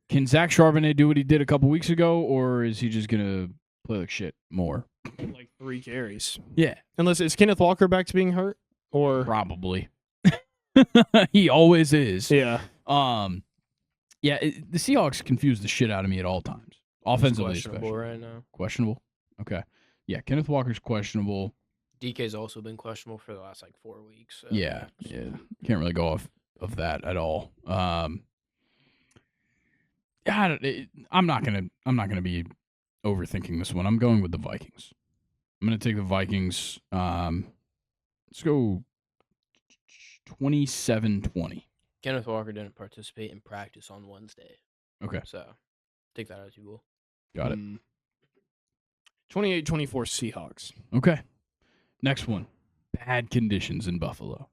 can Zach Charbonnet do what he did a couple weeks ago, or is he just gonna play like shit more? like 3 carries. Yeah, Unless is Kenneth Walker back to being hurt? Or probably. He always is. yeah. Yeah, the Seahawks confuse the shit out of me at all times. Offensively, questionable especially. right now. Questionable. Okay. Yeah, Kenneth Walker's questionable. DK's also been questionable for the last 4 weeks. So. Yeah. Can't really go off of that at all. I'm not gonna be overthinking this one. I'm going with the Vikings. I'm gonna take the Vikings. Let's go 27-20. Kenneth Walker didn't participate in practice on Wednesday. Okay, So take that as you will. got it. 28-24 Seahawks. Okay. Next one. Bad conditions in Buffalo.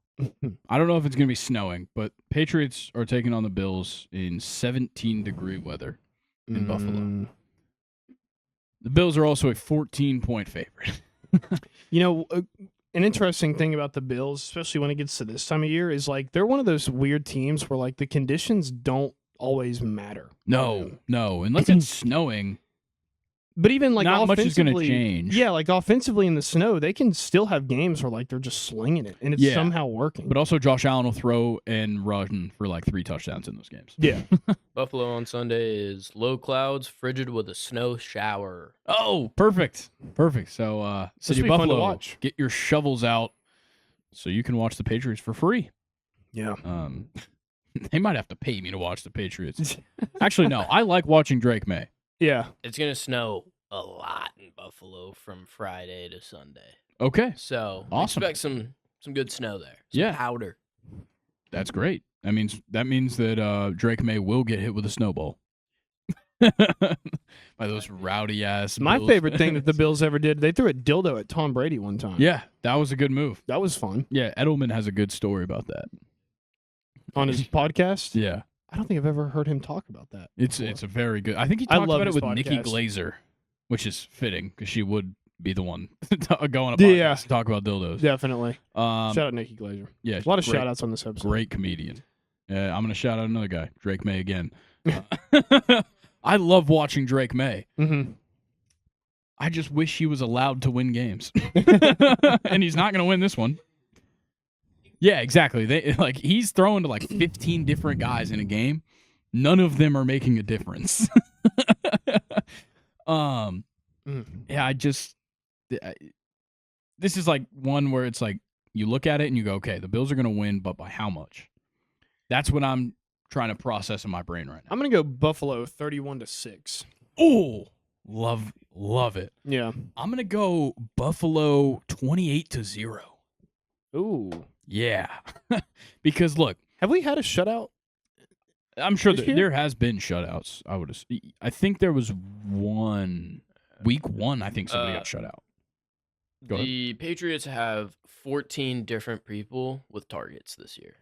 I don't know if it's going to be snowing, but Patriots are taking on the Bills in 17-degree weather in Buffalo. The Bills are also a 14-point favorite. An interesting thing about the Bills, especially when it gets to this time of year, is they're one of those weird teams where the conditions don't always matter. No, unless it's snowing. But even not much is going to offensively- change. Yeah, offensively in the snow, they can still have games where they're just slinging it and it's Yeah. somehow working. But also Josh Allen will throw and run for 3 touchdowns in those games. yeah. Buffalo on Sunday is low clouds, frigid with a snow shower. Oh, perfect. So, City be fun to Buffalo, watch. get your shovels out so you can watch the Patriots for free. Yeah. They might have to pay me to watch the Patriots. Actually, no. I like watching Drake May. Yeah. It's going to snow a lot in Buffalo from Friday to Sunday. Okay, So Awesome. expect some good snow there. Some Yeah. powder. that's great. That means that Drake May will get hit with a snowball. By those rowdy ass. My Bills favorite thing that the fans. Bills ever did, they threw a dildo at Tom Brady one time. Yeah, that was a good move. That was fun. Yeah, Edelman has a good story about that. On his podcast? Yeah, I don't think I've ever heard him talk about that. it's before. a very good. I think he I talked love about it his with Nikki podcast. Glazer, which is fitting because she would be the one go on a podcast Yeah. to talk about dildos. Definitely. Um, Shout out Nikki Glazer. yeah, A lot of great, shout outs on this episode. Great comedian. I'm gonna shout out another guy, Drake May again. I love watching Drake May. Mm-hmm. I just wish he was allowed to win games, and he's not gonna win this one. Yeah, exactly. He's throwing to like 15 different guys in a game. None of them are making a difference. Yeah, this is like one where it's like you look at it and you go, okay, the Bills are going to win, but by how much? That's what I'm trying to process in my brain right now. I'm gonna go Buffalo 31-6. Oh, love it. Yeah. I'm going to go Buffalo 28-0. Ooh. Yeah. Because look, Have we had a shutout? I'm sure This that year? there has been shutouts. I think there was one week 1. I think somebody got shut out. Go ahead. The Patriots have 14 different people with targets this year.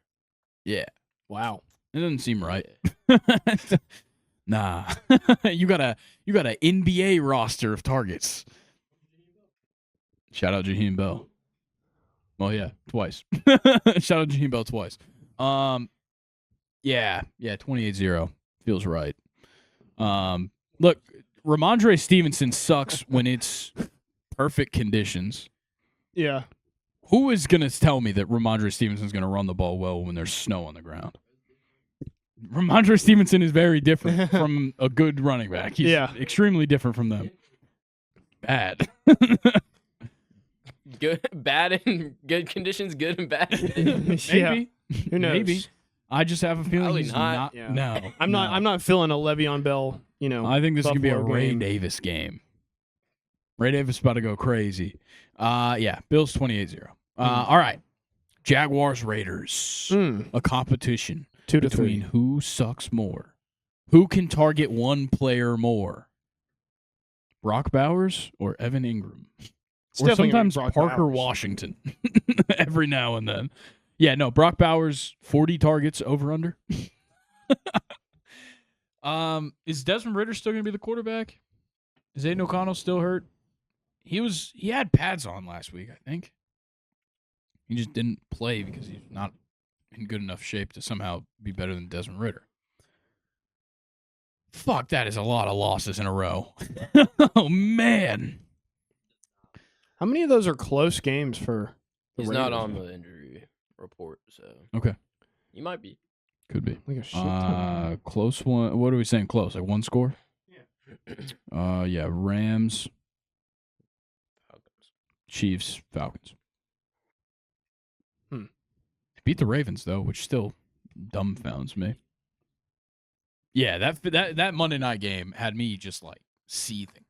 Yeah, Wow. it doesn't seem right. Nah, you got a NBA roster of targets. Shout out Jaheim Bell. Well, yeah, twice. Shout out Jaheim Bell twice. Yeah, 28-0 feels right. Look, Ramondre Stevenson sucks when it's perfect conditions. Yeah. Who is going to tell me that Ramondre Stevenson's going to run the ball well when there's snow on the ground? Ramondre Stevenson is very different from a good running back. He's extremely different from them. Bad. Good, bad, and good conditions. Good and bad. Maybe. Who knows? Maybe. I just have a feeling Probably he's not. not. Yeah. No, I'm not feeling a Le'Veon Bell, I think this is gonna be a Buffalo Ray game. Davis game. Ray Davis is about to go crazy. Yeah, Bills 28-0. All right. Jaguars Raiders. A competition 2-3. between who sucks more. Who can target one player more? Brock Bowers or Evan Ingram? It's Or definitely gonna be sometimes Brock Parker Bowers. Washington. Every now and then. Yeah, no, Brock Bowers, 40 targets over under. Is Desmond Ridder still going to be the quarterback? Is Aiden O'Connell still hurt? He had pads on last week, I think. He just didn't play because he's not in good enough shape to somehow be better than Desmond Ridder. Fuck, that is a lot of losses in a row. Oh, man. How many of those are close games for the He's not Raiders? on the injury report, so Okay. he might be. Could be. Like a shit ton. Close one. What are we saying? Close, like one score? Yeah, Rams, Chiefs, Falcons. Beat the Ravens though, which still dumbfounds me. Yeah, that Monday night game had me just like seething.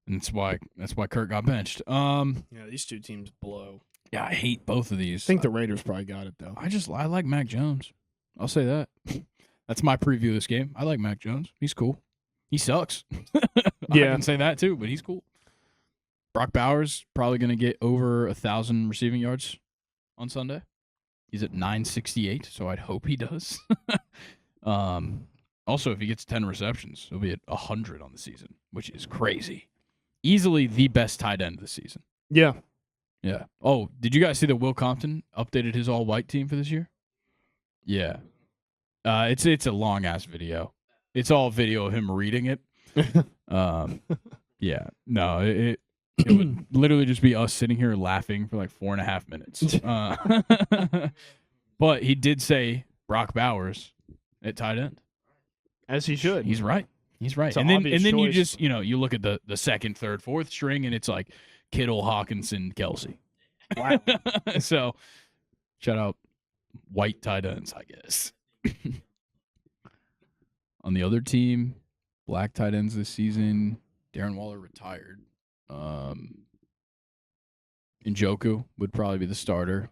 And that's why Kurt got benched. Yeah, these two teams blow. Yeah, I hate both of these. I think the Raiders probably got it though. I like Mac Jones. I'll say that. That's my preview of this game. I like Mac Jones. He's cool. He sucks. I Yeah. can say that too, but he's cool. Brock Bowers probably going to get over 1,000 receiving yards on Sunday. He's at 968, so I'd hope he does. Also, if he gets 10 receptions, he'll be at 100 on the season, which is crazy. Easily the best tight end of the season. Yeah. Yeah. Oh, did you guys see that Will Compton updated his all-white team for this year? Yeah. It's a long-ass video. It's all video of him reading it. Yeah. No, it would literally just be us sitting here laughing for like 4.5 minutes. But he did say Brock Bowers at tight end. As he should. He's right. He's right. It's an And then obvious you choice. just, you look at the second, third, fourth string, and it's like Kittle, Hawkinson, Kelsey. Wow. So, shout out white tight ends, I guess. On the other team, black tight ends this season, Darren Waller retired. Njoku would probably be the starter.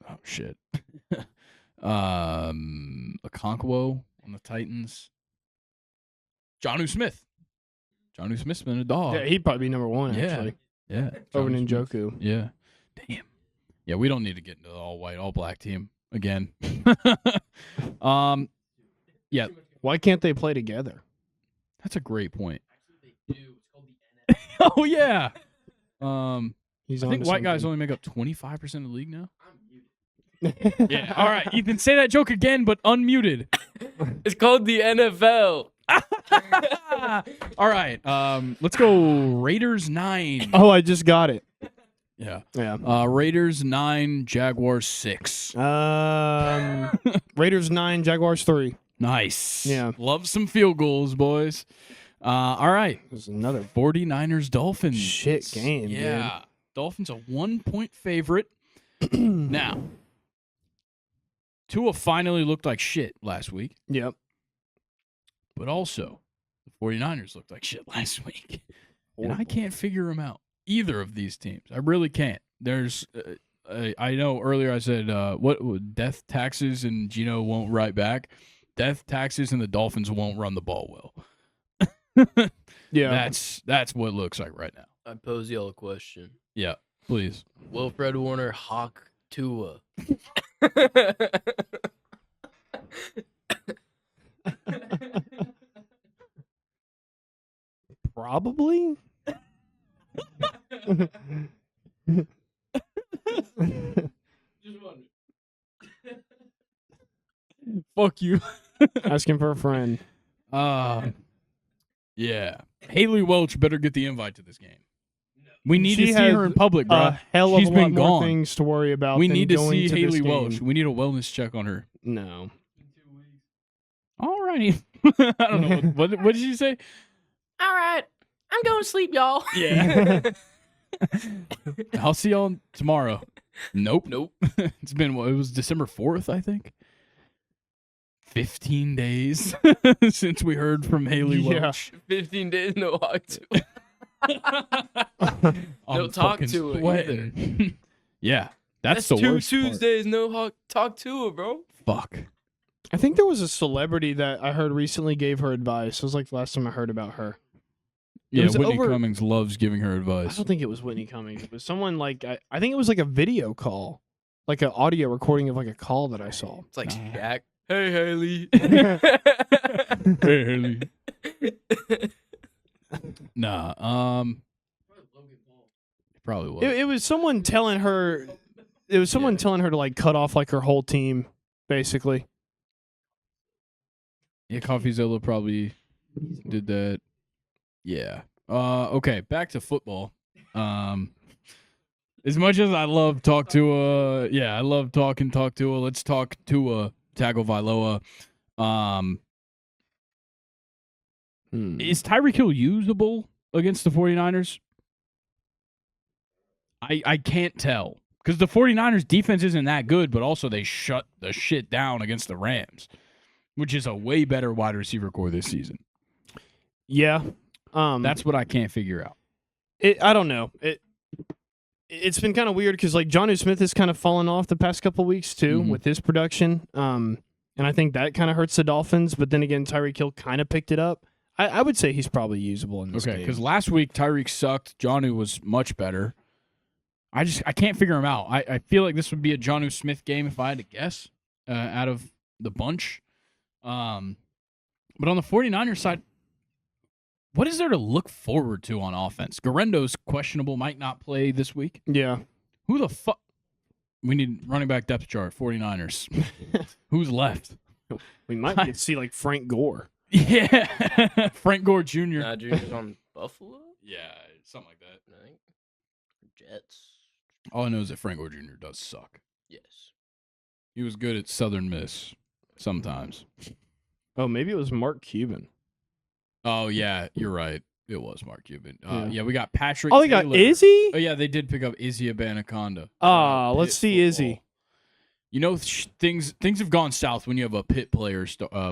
Oh, shit. Okonkwo on the Titans. Jonnu Smith. Jonnu Smith's been a dog. Yeah, he'd probably be number one, Yeah. actually. Yeah. Over Jonnu Smith. Njoku. Yeah. Damn. Yeah, we don't need to get into the all-white, all-black team again. Yeah. Why can't they play together? That's a great point. Oh, yeah. He's I think onto white guys something. only make up 25% of the league now. Yeah. All right, Ethan, say that joke again, but unmuted. It's called the NFL. All right. Let's go Raiders 9. Oh, I just got it. Yeah. Yeah. Raiders 9, Jaguars 6. Raiders 9, Jaguars 3. Nice. Yeah. Love some field goals, boys. All right. There's another 49ers, Dolphins. shit game, Yeah. Dolphins a 1-point favorite. Now, Tua finally looked like shit last week, dude. Yep. but also the 49ers looked like shit last week. And I can't figure them out. Either of these teams. I really can't. There's, I know earlier I said, what death, taxes, and Gino won't write back. Death, taxes, and the Dolphins won't run the ball well. Yeah. That's what it looks like right now. I pose y'all a question. Yeah, please. Will Fred Warner hawk Tua? Probably. Fuck you. Asking for a friend. Yeah. Haley Welch better get the invite to this game. We need She to see has her in public, bro. A hell of She's a been lot more gone. things to worry about. We than need to going see to this Haley game. Welch. We need a wellness check on her. No. All righty. I don't know. What did you say? All right, I'm going to sleep, y'all. Yeah. I'll see y'all tomorrow. Nope. Nope. It's been, it was December 4th, I think. 15 days since we heard from Haley Yeah. Welch. 15 days, no hawk Tua. I'm talk fucking to her sweating. Yeah. That's the two worst part. Tuesdays, no hawk talk Tua, bro. Fuck. I think there was a celebrity that I heard recently gave her advice. It was like the last time I heard about her. Yeah, was Whitney over- Cummings loves giving her I advice. don't think it was Whitney Cummings. It was someone like I think it was like a video call, like an audio recording of like a call that I saw. It's like Nah. Shaq. Hey, Haley. Hey, Haley. Nah. Probably was. It was someone telling her. It was someone telling her to like cut off like her whole team, basically. Yeah, CoffeeZilla probably did that. Yeah. Okay, back to football. As much as I love talk Tua, I love talking talk Tua. Let's talk Tua Tagovailoa. Is Tyreek Hill usable against the 49ers? I can't tell. Because the 49ers defense isn't that good, but also they shut the shit down against the Rams, which is a way better wide receiver core this season. Yeah. That's what I can't figure out. I don't know. It's been kind of weird because like Jonnu Smith has kind of fallen off the past couple weeks too Mhm. with his production. And I think that kind of hurts the Dolphins. But then again, Tyreek Hill kind of picked it up. I would say he's probably usable in this Okay, game. because last week Tyreek sucked. Jonnu was much better. I can't figure him out. I feel like this would be a Jonnu Smith game if I had to guess out of the bunch. But on the 49ers side, what is there to look forward to on offense? Garendo's questionable, might not play this week. Yeah. Who the fuck? We need running back depth chart, 49ers. Who's left? We might get to see like Frank Gore. Yeah. Frank Gore Jr. Nah, Junior's on Buffalo, Yeah, something like that. I think. Jets. All I know is that Frank Gore Jr. does suck. Yes. He was good at Southern Miss sometimes. Oh, maybe it was Mark Cuban. Oh, yeah, you're right. It was Mark Cuban. Yeah. Yeah, we got Patrick Oh, they got Taylor. Izzy? Oh, yeah, they did pick up Izzy Abanaconda. Let's see Izzy. You know, things have gone south when you have a Pitt player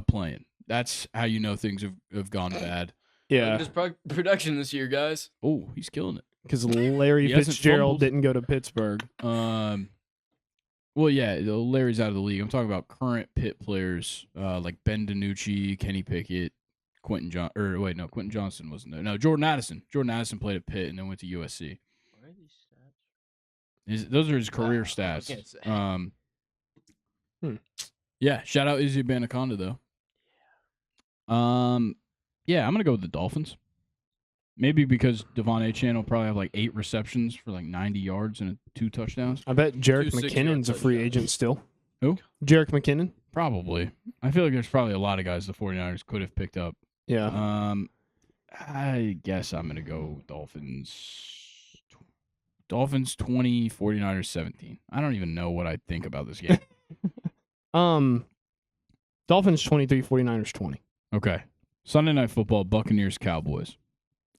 playing. That's how you know things have gone bad. Yeah. Just production this year, guys. Oh, he's killing it. Because Larry He hasn't Fitzgerald fumbled. didn't go to Pittsburgh. Well, yeah, Larry's out of the league. I'm talking about current Pitt players like Ben DiNucci, Kenny Pickett, Quentin Johnson wasn't there. No, Jordan Addison. Jordan Addison played at Pitt and then went to USC. Where are these stats? Those are his career I was stats. gonna say. Yeah, shout out Izzy Banaconda though. Yeah, I'm gonna go with the Dolphins. Maybe because Devon Achane will probably have like 8 receptions for like 90 yards and 2 touchdowns. I bet Jerick 2 McKinnon's a 6-yard free touchdowns. agent still. Who? Jerick McKinnon. Probably. I feel like there's probably a lot of guys the 49ers could have picked up. Yeah. I guess I'm gonna go Dolphins. Dolphins 20, 49ers 17. I don't even know what I think about this game. Dolphins 23, 49ers 20. Okay. Sunday Night Football, Buccaneers, Cowboys.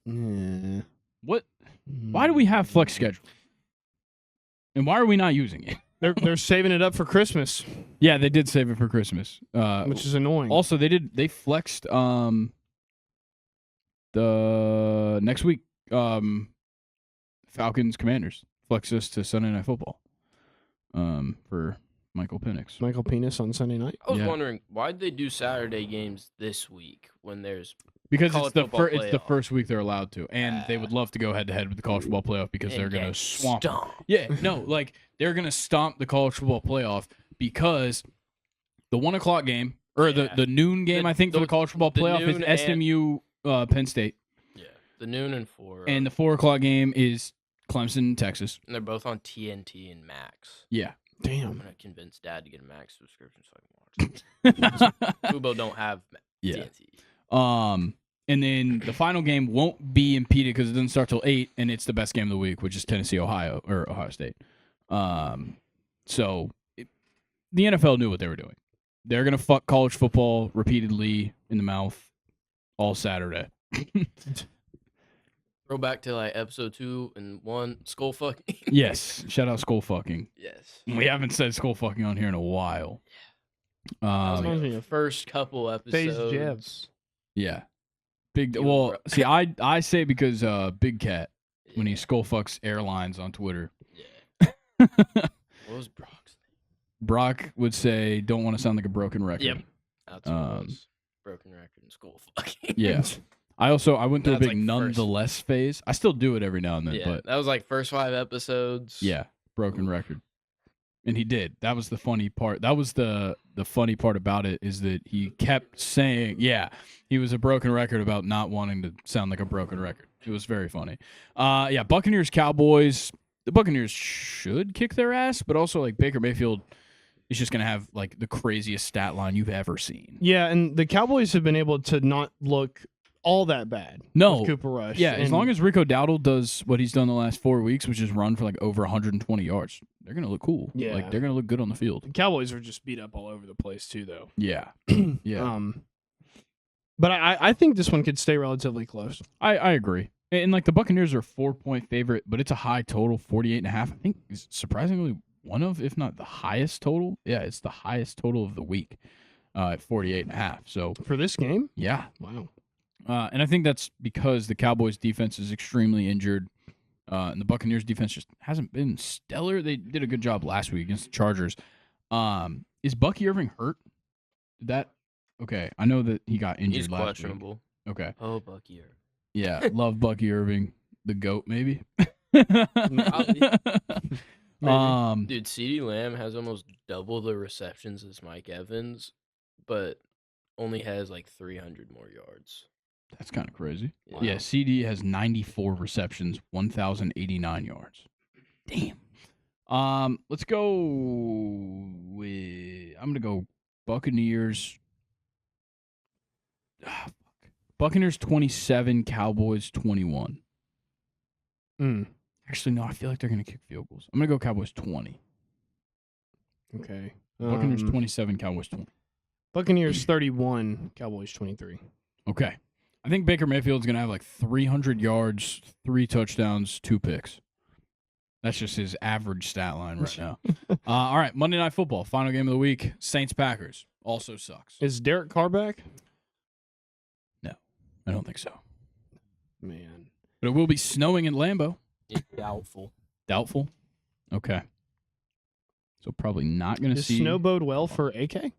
Yeah. What? Why do we have flex schedule? And why are we not using it? They're saving it up for Christmas, Yeah, they did save it for Christmas. which is annoying. Also, they flexed the next week Falcons Commanders flex us to Sunday Night Football for Michael Penix. Michael Penis on Sunday night. I was Yeah. wondering why'd they do Saturday games this week when there's Because College it's the football it's the playoff. first week they're allowed to, and they would love to go head to head with the college football playoff because they're and gonna get swamp. stomped. Yeah, no, like they're gonna stomp the college football playoff because the 1 o'clock game or Yeah. the noon game I think for the college football the playoff is noon and- SMU Penn State, Yeah, the noon and 4, and the 4 o'clock game is Clemson Texas. and they're both on TNT and Max. Yeah. I'm Damn. gonna convince Dad to get a Max subscription so I can watch. Fubo don't have Yeah. TNT. And then the final game won't be impeded because it doesn't start till 8, and it's the best game of the week, which is Tennessee, Ohio State. So the NFL knew what they were doing. They're gonna fuck college football repeatedly in the mouth all Saturday. Go back to like episode 2 and 1, skull fucking. Yes, shout out skull fucking. Yes. We haven't said skull fucking on here in a while. That was Reminds like me the of first couple Phase episodes. Jebs. Yeah, big. Yo, Well, bro. see, I say because Big Cat when he Yeah. skull fucks airlines on Twitter. Yeah. What was Brock's name? Brock would say, "Don't want to sound like a broken record." Yep. That's what it Um, was. Broken record and skull fucking. Yeah. I went through a That's big like nonetheless phase. I still do it every now and then, Yeah, but that was like first 5 episodes. yeah, broken record. And he did. That was the funny part. That was the funny part about it is that he kept saying, yeah, he was a broken record about not wanting to sound like a broken record. It was very funny. Yeah, Buccaneers, Cowboys. The Buccaneers should kick their ass, but also like Baker Mayfield is just going to have like the craziest stat line you've ever seen. Yeah, and the Cowboys have been able to not look all that bad. No. with Cooper Rush. Yeah, as And long as Rico Dowdle does what he's done the last 4 weeks, which is run for like over 120 yards, they're gonna look cool. Yeah. Like they're gonna look good on the field. the Cowboys are just beat up all over the place too, though. Yeah, yeah. But I think this one could stay relatively close. I agree. And like the Buccaneers are a 4-point favorite, but it's a high total, 48.5. I think is surprisingly one of, if not the highest total. Yeah, it's the highest total of the week at 48.5. So For this game? yeah, Wow. and I think that's because the Cowboys defense is extremely injured. And the Buccaneers defense just hasn't been stellar. They did a good job last week against the Chargers. Is Bucky Irving hurt? Okay, I know that he got injured He's last questionable. week. Okay. Oh, Bucky. Irving. Yeah, love Bucky Irving, the GOAT, maybe. Maybe. Dude, CeeDee Lamb has almost double the receptions as Mike Evans, but only has like 300 more yards. That's kind of crazy. Wow. Yeah, CD has 94 receptions, 1,089 yards. Damn. Let's go with. I'm gonna go Buccaneers. Fuck. Buccaneers 27, Cowboys 21. Actually, no. I feel like they're gonna kick field goals. I'm gonna go Cowboys 20. Okay. Buccaneers 27, Cowboys 20. Buccaneers 31, Cowboys 23. Okay. I think Baker Mayfield's going to have like 300 yards, 3 touchdowns, 2 picks. That's just his average stat line right now. All right, Monday Night Football, final game of the week, Saints-Packers. Also sucks. Is Derek Carr back? No, I don't think so. Man. But it will be snowing in Lambeau. Doubtful. Doubtful? Okay. So probably not going to Does see. snow bode well for AK?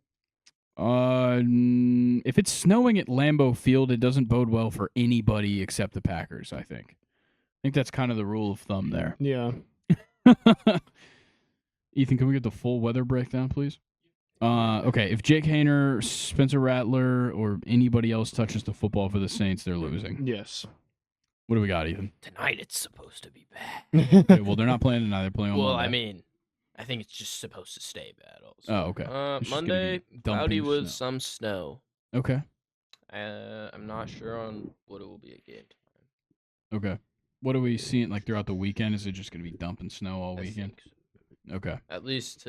If it's snowing at Lambeau Field, it doesn't bode well for anybody except the Packers, I think. I think that's kind of the rule of thumb there. Yeah. Ethan, can we get the full weather breakdown, please? Okay, if Jake Haener, Spencer Rattler, or anybody else touches the football for the Saints, they're losing. Yes. What do we got, Ethan? Tonight it's supposed to be bad. Okay, well, they're not playing tonight. They're playing on Well, Monday. I mean, I think it's just supposed to stay bad also. Oh, okay. It's just gonna Monday, be dumping cloudy with snow. some snow. Okay. I'm not sure on what it will be at game time. Okay. What are we seeing like throughout the weekend? Is it just going to be dumping snow all I weekend? think so. Okay. At least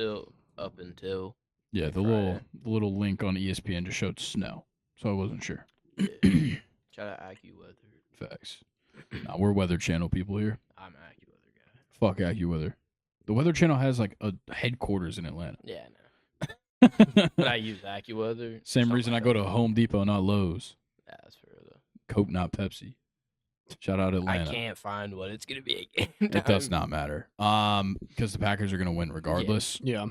up until. Yeah, the little link on ESPN just showed snow, so I wasn't sure. Yeah. Shout out AccuWeather. Facts. Nah, we're Weather Channel people here. I'm an AccuWeather guy. Fuck AccuWeather. The Weather Channel has like a headquarters in Atlanta. Yeah, I know. But I use AccuWeather. Same reason I go to Home Depot, not Lowe's. Yeah, that's fair though. Coke, not Pepsi. Shout out Atlanta. I can't find what it's gonna be at game time. It does not matter. Because the Packers are going to win regardless. Yeah.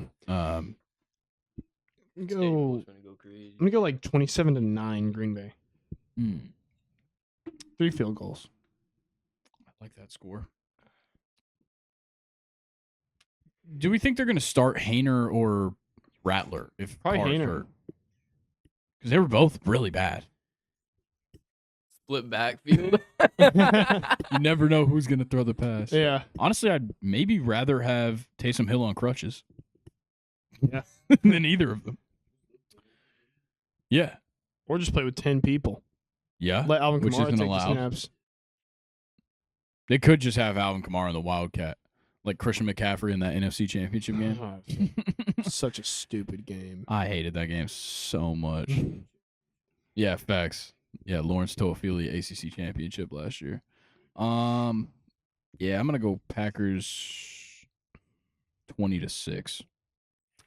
Staples gonna go crazy. I'm gonna go like 27-9 Green Bay. 3 field goals. I like that score. Do we think they're going to start Haener or Rattler if Probably Carr's Haener. hurt? Because they were both really bad. Split backfield. You never know who's going to throw the pass. Yeah. Honestly, I'd maybe rather have Taysom Hill on crutches. Yeah. Than either of them. Yeah. Or just play with 10 people. Yeah. Let Alvin Which Kamara isn't take allowed. the snaps. They could just have Alvin Kamara in the Wildcat. Like Christian McCaffrey in that NFC Championship game. Such a stupid game. I hated that game so much. Yeah, facts. Yeah, Lawrence Toafili ACC Championship last year. Yeah, I'm gonna go Packers 20-6.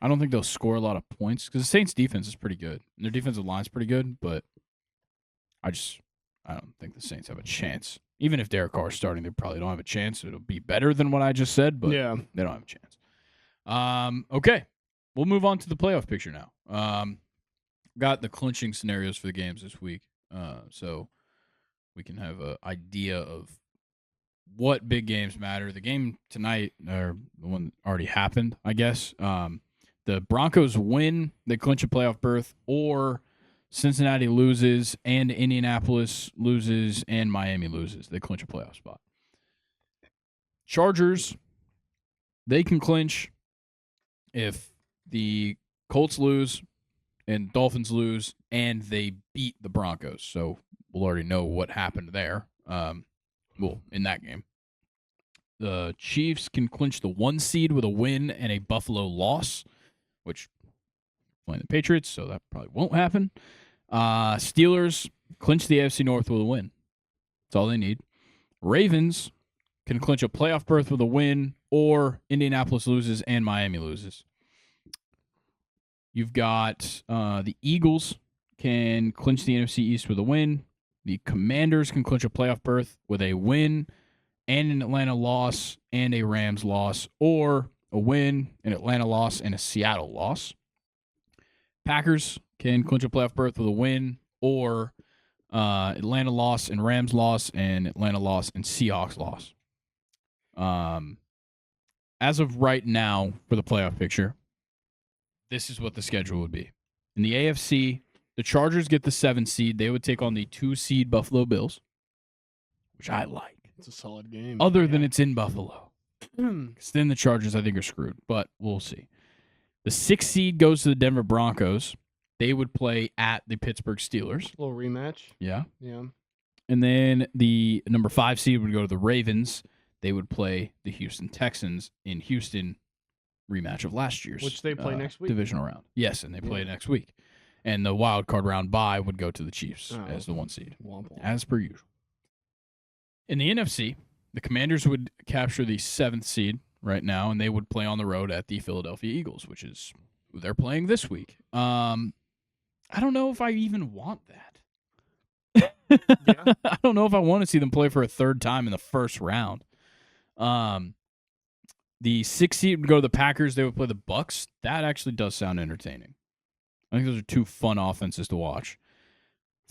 I don't think they'll score a lot of points because the Saints' defense is pretty good. And their defensive line's pretty good, but I don't think the Saints have a chance. Even if Derek Carr's starting, they probably don't have a chance. It'll be better than what I just said, but Yeah. they don't have a chance. Okay, we'll move on to the playoff picture now. Got the clinching scenarios for the games this week, so we can have an idea of what big games matter. The game tonight, or the one that already happened, I guess. The Broncos win, they clinch a playoff berth, or Cincinnati loses and Indianapolis loses and Miami loses. They clinch a playoff spot. Chargers, they can clinch if the Colts lose and Dolphins lose and they beat the Broncos. So we'll already know what happened there. In that game. The Chiefs can clinch the 1 seed with a win and a Buffalo loss, which playing the Patriots, so that probably won't happen. Steelers clinch the AFC North with a win. That's all they need. Ravens can clinch a playoff berth with a win, or Indianapolis loses and Miami loses. You've got the Eagles can clinch the NFC East with a win. The Commanders can clinch a playoff berth with a win and an Atlanta loss and a Rams loss, or a win, an Atlanta loss, and a Seattle loss. Packers can clinch a playoff berth with a win, or Atlanta loss and Rams loss, and Atlanta loss and Seahawks loss. As of right now, for the playoff picture, this is what the schedule would be. In the AFC, the Chargers get the 7 seed. They would take on the 2 seed Buffalo Bills, which I like. It's a solid game. Other than it's in Buffalo. Because then the Chargers, I think, are screwed. But we'll see. The 6 seed goes to the Denver Broncos. They would play at the Pittsburgh Steelers. Little rematch. Yeah. Yeah. And then the number 5 seed would go to the Ravens. They would play the Houston Texans in Houston, rematch of last year's. Which they play next week. Divisional round. Yes, and they play next week. And the wild card round bye would go to the Chiefs as the 1 seed, Womp womp. as per usual. In the NFC, the Commanders would capture the 7th seed right now, and they would play on the road at the Philadelphia Eagles, which is who they're playing this week. I don't know if I even want that. Yeah. I don't know if I want to see them play for a 3rd time in the first round. The The 6 seed would go to the Packers. They would play the Bucks. That actually does sound entertaining. I think those are two fun offenses to watch.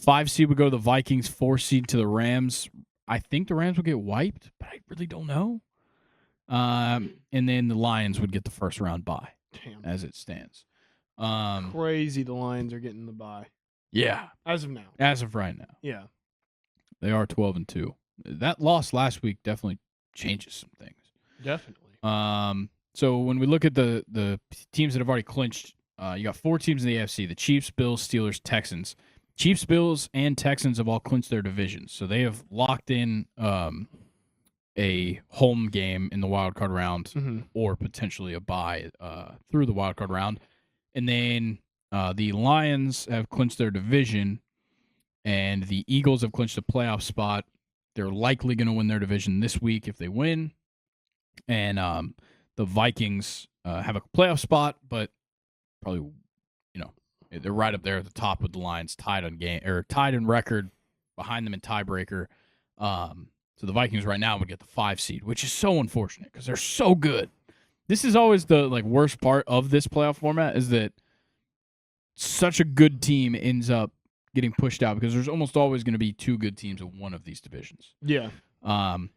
5 seed would go to the Vikings. 4 seed to the Rams. I think the Rams would get wiped, but I really don't know. And then the Lions would get the first round bye. Damn. As it stands. Crazy the Lions are getting the bye. Yeah. As of now. As of right now. Yeah. They are 12-2. That loss last week definitely changes some things. Definitely. So when we look at the teams that have already clinched, you got 4 teams in the AFC: the Chiefs, Bills, Steelers, Texans. Chiefs, Bills, and Texans have all clinched their divisions, so they have locked in a home game in the wild card round, or potentially a bye through the wild card round. And then the Lions have clinched their division, and the Eagles have clinched a playoff spot. They're likely going to win their division this week if they win. And the Vikings have a playoff spot, but probably, they're right up there at the top with the Lions, tied in record, behind them in tiebreaker. So the Vikings right now would get the 5 seed, which is so unfortunate because they're so good. This is always the worst part of this playoff format, is that such a good team ends up getting pushed out because there's almost always going to be 2 good teams in one of these divisions. Yeah.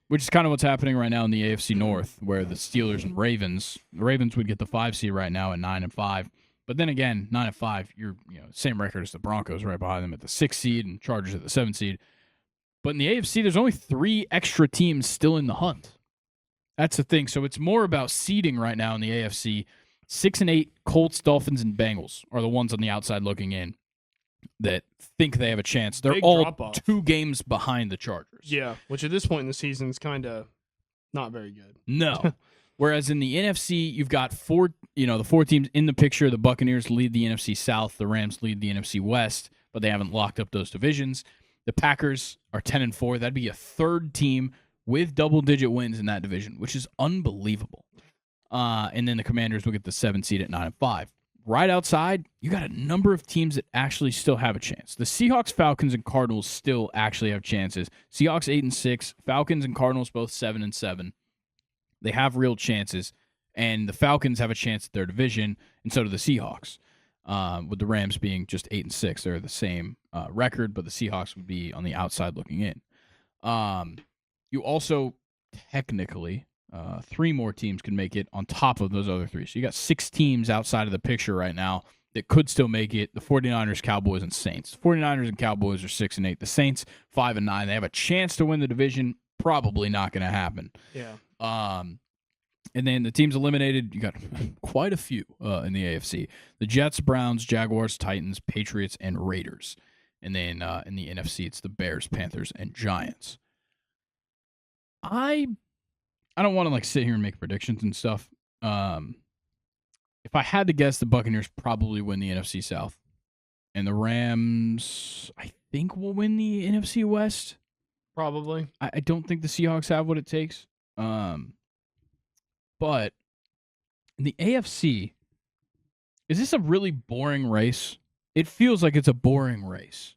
Which is kind of what's happening right now in the AFC North, where the Steelers and the Ravens would get the 5 seed right now at 9-5. But then again, 9-5, you're same record as the Broncos right behind them at the 6 seed and Chargers at the 7 seed. But in the AFC, there's only 3 extra teams still in the hunt. That's the thing. So it's more about seeding right now in the AFC. 6-8, Colts, Dolphins, and Bengals are the ones on the outside looking in that think they have a chance. They're Big all drop-off. 2 games behind the Chargers. Yeah, which at this point in the season is kind of not very good. No. Whereas in the NFC, you've got the 4 teams in the picture. The Buccaneers lead the NFC South. The Rams lead the NFC West, but they haven't locked up those divisions. The Packers are 10-4. That'd be a 3rd team with double-digit wins in that division, which is unbelievable. And then the Commanders will get the 7 seed at 9-5. Right outside, you got a number of teams that actually still have a chance. The Seahawks, Falcons, and Cardinals still actually have chances. Seahawks 8-6, Falcons and Cardinals both 7-7. They have real chances, and the Falcons have a chance at their division, and so do the Seahawks. With the Rams being just 8-6, they're the same record, but the Seahawks would be on the outside looking in. You also technically 3 more teams can make it on top of those other 3. So you got 6 teams outside of the picture right now that could still make it. The 49ers, Cowboys, and Saints. The 49ers and Cowboys are 6-8. The Saints 5-9. They have a chance to win the division. Probably not going to happen. Yeah. And then the teams eliminated, you got quite a few in the AFC. The Jets, Browns, Jaguars, Titans, Patriots, and Raiders. And then in the NFC, it's the Bears, Panthers, and Giants. I don't want to sit here and make predictions and stuff. If I had to guess, the Buccaneers probably win the NFC South. And the Rams, I think, will win the NFC West. Probably. I don't think the Seahawks have what it takes. But in the AFC, is this a really boring race? It feels like it's a boring race.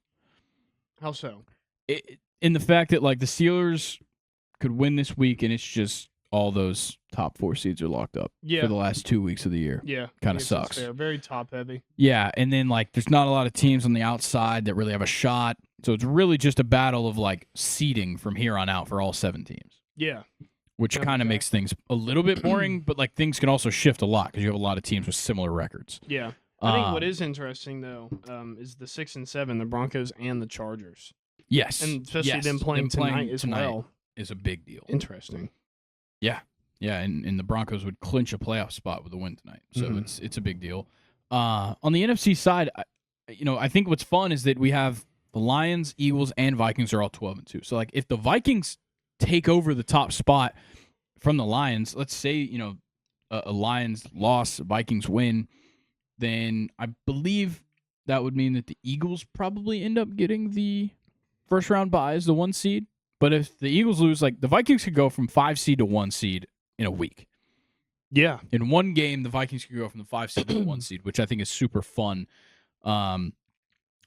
How so? In the fact that, the Steelers could win this week, and it's just all those top 4 seeds are locked up for the last 2 weeks of the year. Yeah. Kind of sucks. Very top heavy. Yeah, and then, there's not a lot of teams on the outside that really have a shot. So it's really just a battle of, seeding from here on out for all 7 teams. Yeah. Which kind of makes things a little bit boring, but things can also shift a lot because you have a lot of teams with similar records. Yeah. I think what is interesting, though, is the 6 and 7, the Broncos and the Chargers. Yes. And especially them playing tonight as well. Is a big deal. Interesting. Yeah. Yeah, and the Broncos would clinch a playoff spot with a win tonight. So it's a big deal. On the NFC side, I think what's fun is that we have the Lions, Eagles, and Vikings are all 12-2. So, if the Vikings take over the top spot from the Lions, let's say, a Lions loss, Vikings win, then I believe that would mean that the Eagles probably end up getting the first round bye as the 1 seed. But if the Eagles lose, the Vikings could go from 5 seed to 1 seed in a week. Yeah. In one game, the Vikings could go from the 5 seed to the 1 seed, which I think is super fun.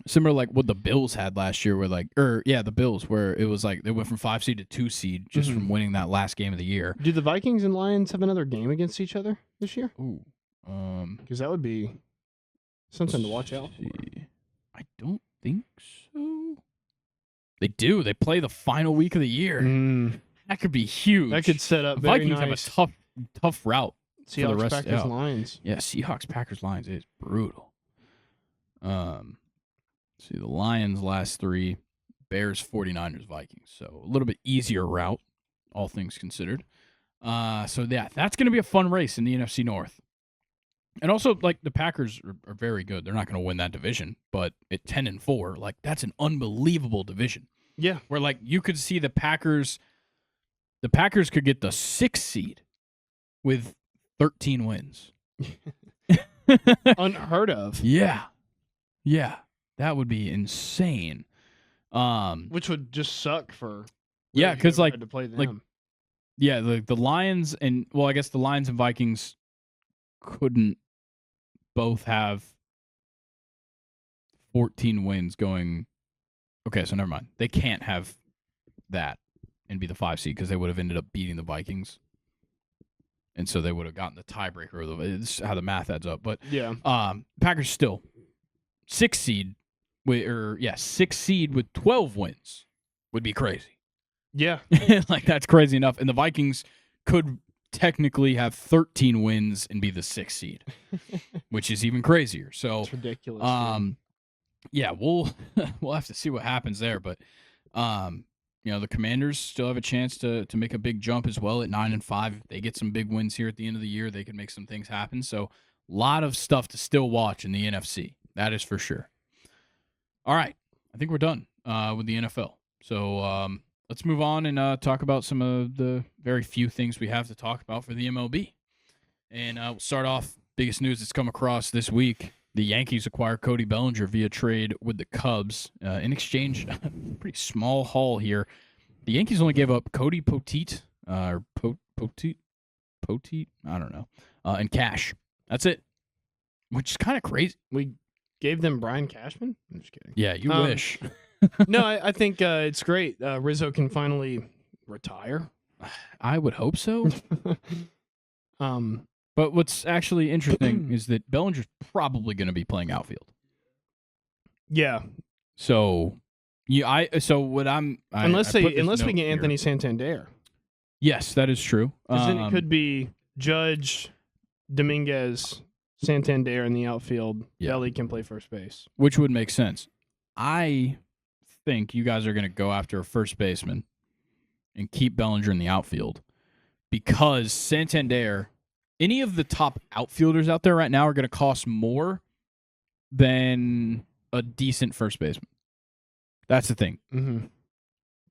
Similar like what the Bills had last year, the Bills, where it was like they went from 5 seed to 2 seed just from winning that last game of the year. Do the Vikings and Lions have another game against each other this year? Ooh, because that would be something to watch out for. I don't think so. They do. They play the final week of the year. That could be huge. That could set up. The Vikings have a tough route. Seahawks, for the rest, Packers, Lions. Yeah, Seahawks, Packers, Lions is brutal. See the Lions last 3, Bears, 49ers, Vikings. So a little bit easier route, all things considered. So yeah, that's going to be a fun race in the NFC North. And also, like, the Packers are very good. They're not going to win that division, but at 10-4, like, that's an unbelievable division. Yeah, where like you could see the Packers could get the 6th seed with 13 wins. Unheard of. Yeah. That would be insane. Which would just suck for because like to play them. The Lions and I guess the Lions and Vikings couldn't both have 14 wins going. Okay, so never mind. They can't have that and be the 5 seed because they would have ended up beating the Vikings. And so they would have gotten the tiebreaker. It's how the math adds up. But Packers still 6 seed with 6 seed with 12 wins would be crazy. Yeah. Like that's crazy enough. And the Vikings could technically have 13 wins and be the 6th seed, which is even crazier. So it's ridiculous. We'll have to see what happens there. But the Commanders still have a chance to make a big jump as well at 9-5. If they get some big wins here at the end of the year, they can make some things happen. So a lot of stuff to still watch in the NFC. That is for sure. All right. I think we're done with the NFL. So let's move on and talk about some of the very few things we have to talk about for the MLB. And we'll start off, biggest news that's come across this week. The Yankees acquire Cody Bellinger via trade with the Cubs. In exchange, pretty small haul here. The Yankees only gave up Cody Poteet, I don't know, and cash. That's it, which is kind of crazy. We gave them Brian Cashman? I'm just kidding. Yeah, you wish. No, I think it's great. Rizzo can finally retire. I would hope so. But what's actually interesting is that Bellinger's probably going to be playing outfield. Yeah. So, unless we get Anthony Santander. Yes, that is true. Because then it could be Judge, Dominguez, Santander in the outfield. Yeah. Belli can play first base, which would make sense. I think you guys are going to go after a first baseman and keep Bellinger in the outfield because Santander. Any of the top outfielders out there right now are going to cost more than a decent first baseman. That's the thing. Mm-hmm.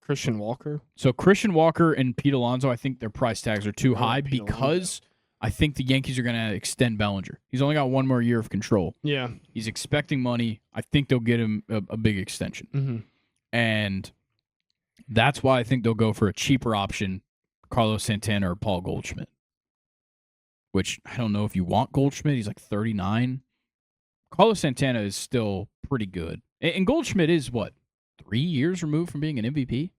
Christian Walker. So Christian Walker and Pete Alonso, I think their price tags are too high because I think the Yankees are going to extend Bellinger. He's only got 1 more year of control. Yeah. He's expecting money. I think they'll get him a big extension. Mm-hmm. And that's why I think they'll go for a cheaper option, Carlos Santana or Paul Goldschmidt. Which I don't know if you want Goldschmidt. He's like 39. Carlos Santana is still pretty good. And Goldschmidt is, 3 years removed from being an MVP?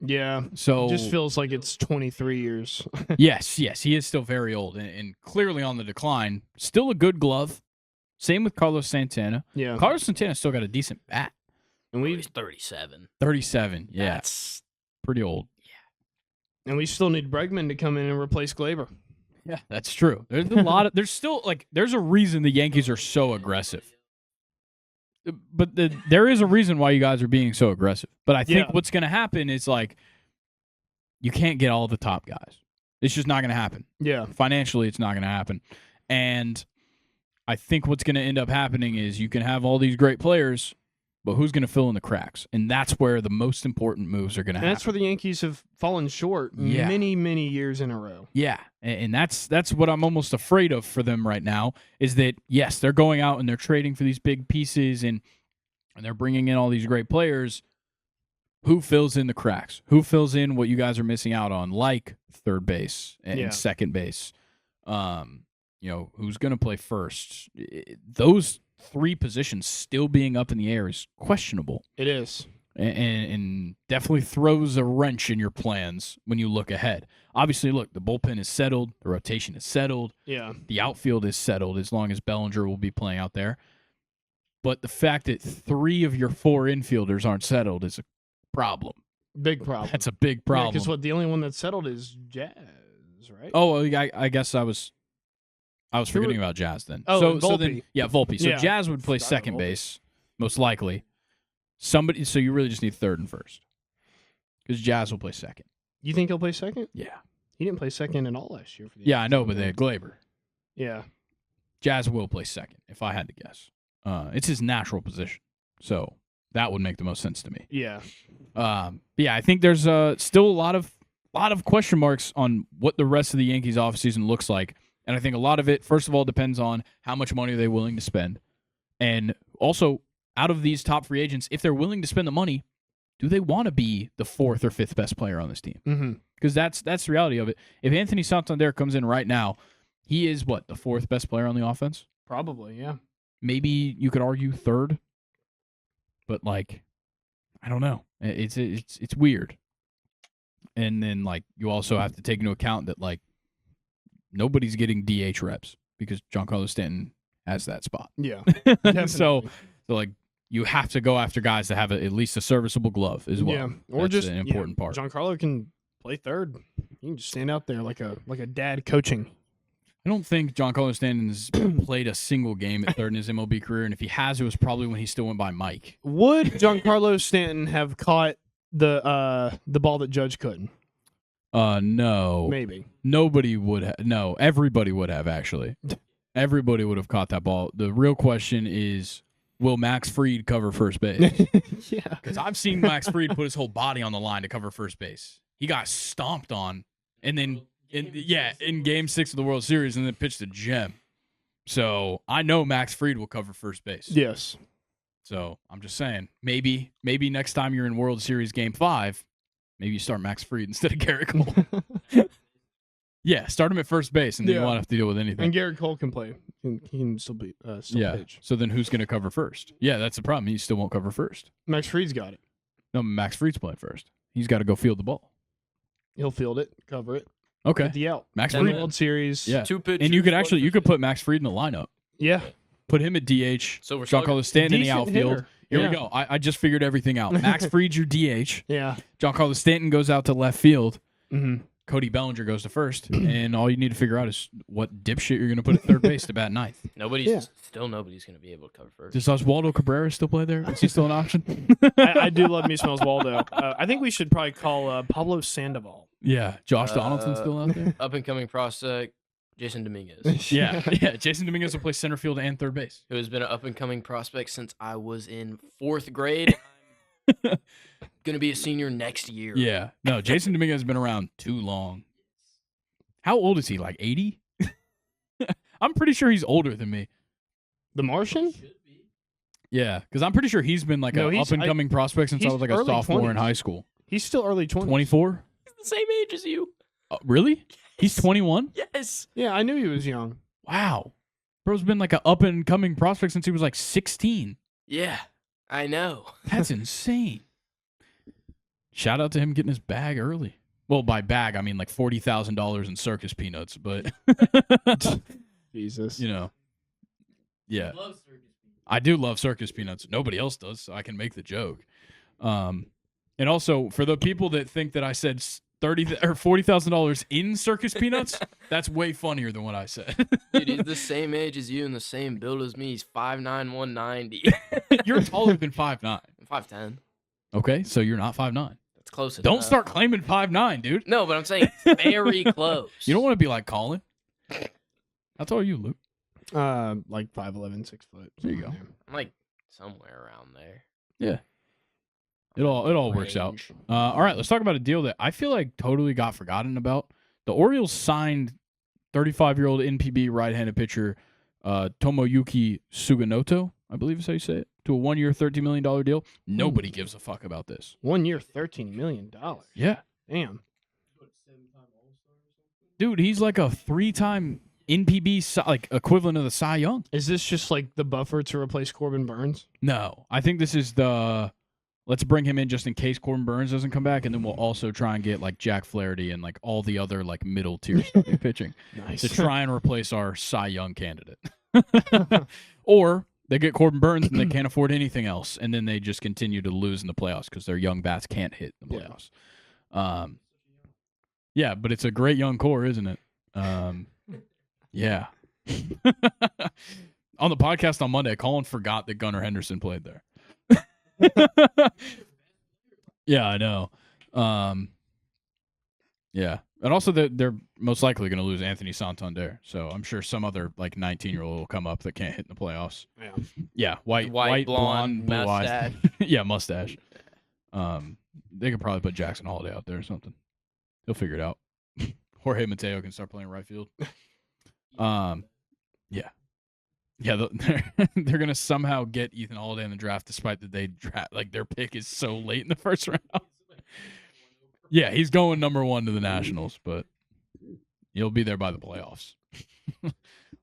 Yeah. So it just feels like it's 23 years. yes. He is still very old and clearly on the decline. Still a good glove. Same with Carlos Santana. Yeah. Carlos Santana still got a decent bat. And he's 37. 37, yeah. That's pretty old. Yeah. And we still need Bregman to come in and replace Glaber. Yeah, that's true. There's a lot of. There's still there's a reason the Yankees are so aggressive. But there is a reason why you guys are being so aggressive. But I think what's going to happen is you can't get all the top guys. It's just not going to happen. Yeah, financially, it's not going to happen. And I think what's going to end up happening is you can have all these great players, but who's going to fill in the cracks? And that's where the most important moves are going to happen. That's where the Yankees have fallen short many, many years in a row. Yeah, and that's what I'm almost afraid of for them right now is that, yes, they're going out and they're trading for these big pieces and they're bringing in all these great players. Who fills in the cracks? Who fills in what you guys are missing out on, like third base and second base? who's going to play first. Those three positions still being up in the air is questionable. It is. And definitely throws a wrench in your plans when you look ahead. Obviously, look, the bullpen is settled. The rotation is settled. Yeah. The outfield is settled as long as Bellinger will be playing out there. But the fact that 3 of your 4 infielders aren't settled is a problem. Big problem. That's a big problem. Because the only one that's settled is Jazz, right? Oh, I guess I was forgetting about Jazz then. Oh, so then, Volpe. So Yeah. Jazz would play Forgot second Volpe. base, most likely. So you really just need third and first. Because Jazz will play second. You think he'll play second? Yeah. He didn't play second at all last year for the Yeah, I know, but they had Glaber. Yeah. Jazz will play second, if I had to guess. It's his natural position. So that would make the most sense to me. Yeah. I think there's still a lot of question marks on what the rest of the Yankees offseason looks like. And I think a lot of it, first of all, depends on how much money are they willing to spend. And also, out of these top free agents, if they're willing to spend the money, do they want to be the 4th or 5th best player on this team? Mm-hmm. Because that's the reality of it. If Anthony Santander comes in right now, he is the 4th best player on the offense? Probably, yeah. Maybe you could argue 3rd. But I don't know. It's weird. And then you also have to take into account that nobody's getting DH reps because Giancarlo Stanton has that spot. Yeah. so you have to go after guys that have at least a serviceable glove as well. Yeah. Or That's just an important part. Giancarlo can play third. He can just stand out there like a dad coaching. I don't think Giancarlo Stanton's played a single game at third in his MLB career, and if he has, it was probably when he still went by Mike. Would Giancarlo Stanton have caught the ball that Judge couldn't? No. Maybe. Nobody would have. No, everybody would have, actually. Everybody would have caught that ball. The real question is, will Max Fried cover first base? Yeah. Because I've seen Max Fried put his whole body on the line to cover first base. He got stomped on, and then in Game 6 of the World Series, and then pitched a gem. So I know Max Fried will cover first base. Yes. So I'm just saying, maybe next time you're in World Series Game 5, maybe you start Max Fried instead of Garrett Cole. Yeah, start him at first base, and then you won't have to deal with anything. And Garrett Cole can play. He can still pitch. So then who's going to cover first? Yeah, that's the problem. He still won't cover first. Max Fried's got it. No, Max Fried's playing first. He's got to go field the ball. He'll field it, cover it. Okay. Get the out. Max Then Fried. World Series. Yeah. 2 pitches. And you could put Max Fried in the lineup. Yeah. Put him at DH. Silver Slugger. Giancarlo Stanton in the Decent outfield. hitter. Here Yeah. we go. I just figured everything out. Max Fried's your DH. Yeah. Giancarlo Stanton goes out to left field. Mm-hmm. Cody Bellinger goes to first. And all you need to figure out is what dipshit you're going to put at third base to bat ninth. Nobody's going to be able to cover first. Does Oswaldo Cabrera still play there? Is he still an option? I do love me smells Waldo. I think we should probably call Pablo Sandoval. Yeah. Josh Donaldson's still out there? Up and coming prospect, Jason Dominguez, Yeah. Jason Dominguez will play center field and third base. who has been an up and coming prospect since I was in 4th grade. Gonna be a senior next year. Yeah. No, Jason Dominguez has been around too long. How old is he? 80? I'm pretty sure he's older than me. The Martian? Yeah, because I'm pretty sure he's been an he's- up-and-coming prospect since I he's was a early sophomore in 20s. high school. He's still early 20s. 24? He's the same age as you. Really? He's 21? Yes. Yeah, I knew he was young. Wow. Bro's been an up-and-coming prospect since he was 16. Yeah, I know. That's insane. Shout out to him getting his bag early. Well, by bag, I mean $40,000 in circus peanuts, but Jesus. Yeah. I do love circus peanuts. Nobody else does, so I can make the joke. And also, for the people that think that I said $40,000 in circus peanuts, that's way funnier than what I said. Dude, he's the same age as you and the same build as me. He's 5'9", 190. You're taller than 5'9". I'm 5'10". Okay, so you're not 5'9". That's close enough. Don't start claiming 5'9", dude. No, but I'm saying it's very close. You don't want to be like Colin. How tall are you, Luke? 5'11", 6 foot. There you go. I'm somewhere around there. Yeah. It all works out. Range. All right, let's talk about a deal that I feel like totally got forgotten about. The Orioles signed 35-year-old NPB right-handed pitcher Tomoyuki Sugimoto, I believe is how you say it, to a 1-year, $13 million deal. Nobody gives a fuck about this. 1 year, $13 million. Yeah. Damn. Dude, he's like a 3-time NPB like equivalent of the Cy Young. Is this just like the buffer to replace Corbin Burns? No, I think this is the let's bring him in just in case Corbin Burns doesn't come back, and then we'll also try and get like Jack Flaherty and like all the other like middle tier starting pitching Nice. to try and replace our Cy Young candidate. Or they get Corbin Burns and they can't afford anything else, and then they just continue to lose in the playoffs because their young bats can't hit in the playoffs. Yeah, but it's a great young core, isn't it? Yeah. On the podcast on Monday, Colin forgot that Gunnar Henderson played there. Yeah, I know. Yeah. And also they're most likely going to lose Anthony Santander. So I'm sure some other like 19-year-old will come up that can't hit in the playoffs. Yeah. Yeah, white blonde, blue mustache. eyes. Yeah, mustache. They could probably put Jackson Holiday out there or something. He'll figure it out. Jorge Mateo can start playing right field. Yeah. Yeah, they're gonna somehow get Ethan Holiday in the draft, despite that they draft like their pick is so late in the first round. Yeah, he's going number 1 to the Nationals, but he'll be there by the playoffs.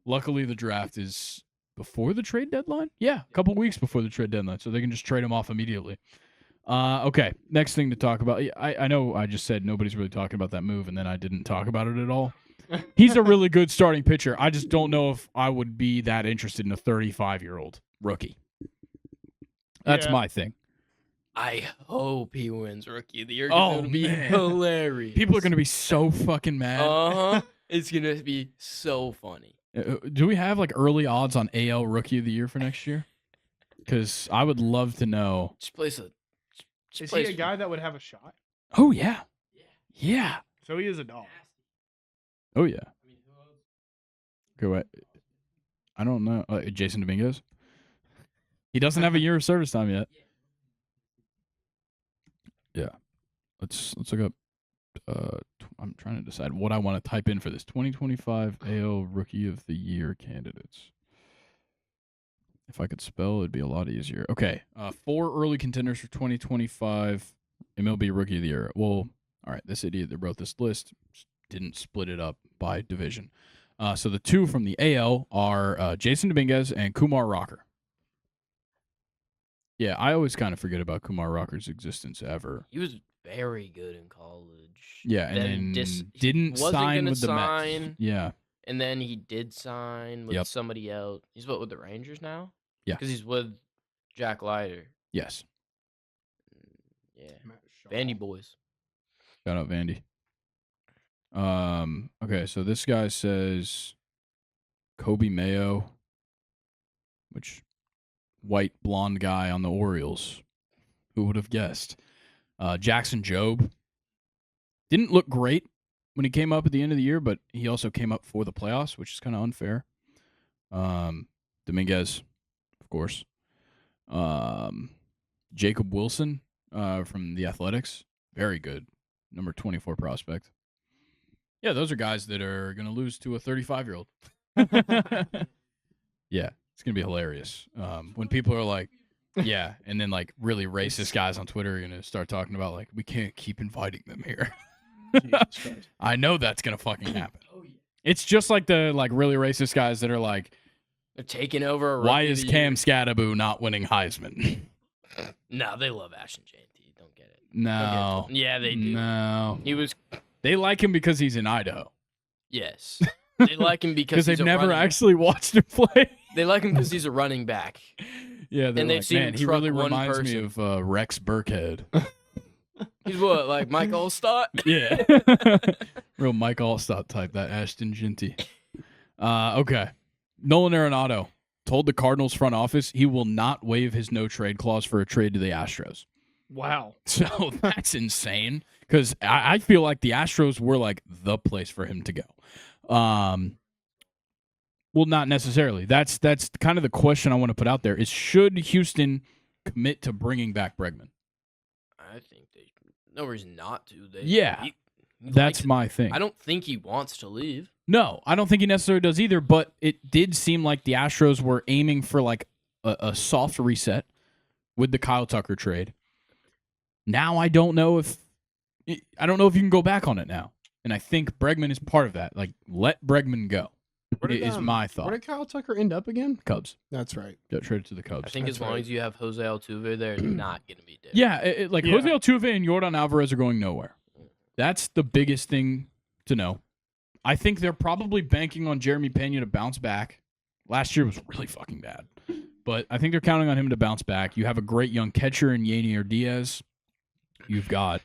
Luckily, the draft is before the trade deadline. Yeah, a couple weeks before the trade deadline, so they can just trade him off immediately. Okay, next thing to talk about. I know I just said nobody's really talking about that move, and then I didn't talk about it at all. He's a really good starting pitcher. I just don't know if I would be that interested in a 35-year-old rookie. That's my thing. I hope he wins Rookie of the Year. Oh, It'll be man. hilarious. People are going to be so fucking mad. It's going to be so funny. Do we have like early odds on AL Rookie of the Year for next year? Because I would love to know. Is he a guy that would have a shot? Oh, yeah. Yeah. So he is a dog. Oh, yeah. Okay, wait. I don't know. Jason Dominguez? He doesn't have a year of service time yet. Yeah. Let's look up. I'm trying to decide what I want to type in for this 2025 AL Rookie of the Year candidates. If I could spell, it'd be a lot easier. Okay. 4 early contenders for 2025 MLB Rookie of the Year. Well, all right. This idiot that wrote this list didn't split it up by division. So the 2 from the AL are Jason Dominguez and Kumar Rocker. Yeah, I always kind of forget about Kumar Rocker's existence ever. He was very good in college. Yeah, and then didn't sign with the Mets. Yeah. And then he did sign with somebody else. He's with the Rangers now? Yeah. Because he's with Jack Leiter. Yes. Yeah. Vandy boys. Shout out Vandy. Okay, so this guy says Kobe Mayo, which white blonde guy on the Orioles. Who would have guessed? Jackson Jobe didn't look great when he came up at the end of the year, but he also came up for the playoffs, which is kind of unfair. Dominguez, of course. Jacob Wilson from the Athletics, very good, number 24 prospect. Yeah, those are guys that are going to lose to a 35-year-old. Yeah, it's going to be hilarious. When people are like, yeah, and then like really racist guys on Twitter are going to start talking about like, we can't keep inviting them here. I know that's going to fucking happen. It's just like the like really racist guys that are like, they're taking over. Why is Cam Scattaboo not winning Heisman? No, they love Ashton Janty. Don't get it. No. Yeah, they do. No. He was. They like him because he's in Idaho. Yes. They like him because they've never actually watched him play. They like him because he's a running back. Yeah, and they've seen him he truck really one reminds person. me of Rex Burkhead. He's what, like Mike Allstott? Yeah. Real Mike Allstott type, that Ashton Jinty. Okay. Nolan Arenado told the Cardinals front office he will not waive his no-trade clause for a trade to the Astros. Wow. So that's insane because I feel like the Astros were like the place for him to go. Well, not necessarily. That's kind of the question I want to put out there is should Houston commit to bringing back Bregman? I think no reason not to. That's my thing. I don't think he wants to leave. No, I don't think he necessarily does either, but it did seem like the Astros were aiming for like a soft reset with the Kyle Tucker trade. Now I don't know if you can go back on it now. And I think Bregman is part of that. Like, let Bregman go. is my thought. Where did Kyle Tucker end up again? Cubs. That's right. Got traded to the Cubs. I think That's as long right. as you have Jose Altuve, they're not going to be different. Yeah, like Yeah. Jose Altuve and Yordan Alvarez are going nowhere. That's the biggest thing to know. I think they're probably banking on Jeremy Pena to bounce back. Last year was really fucking bad. But I think they're counting on him to bounce back. You have a great young catcher in Yanier Diaz. You've got,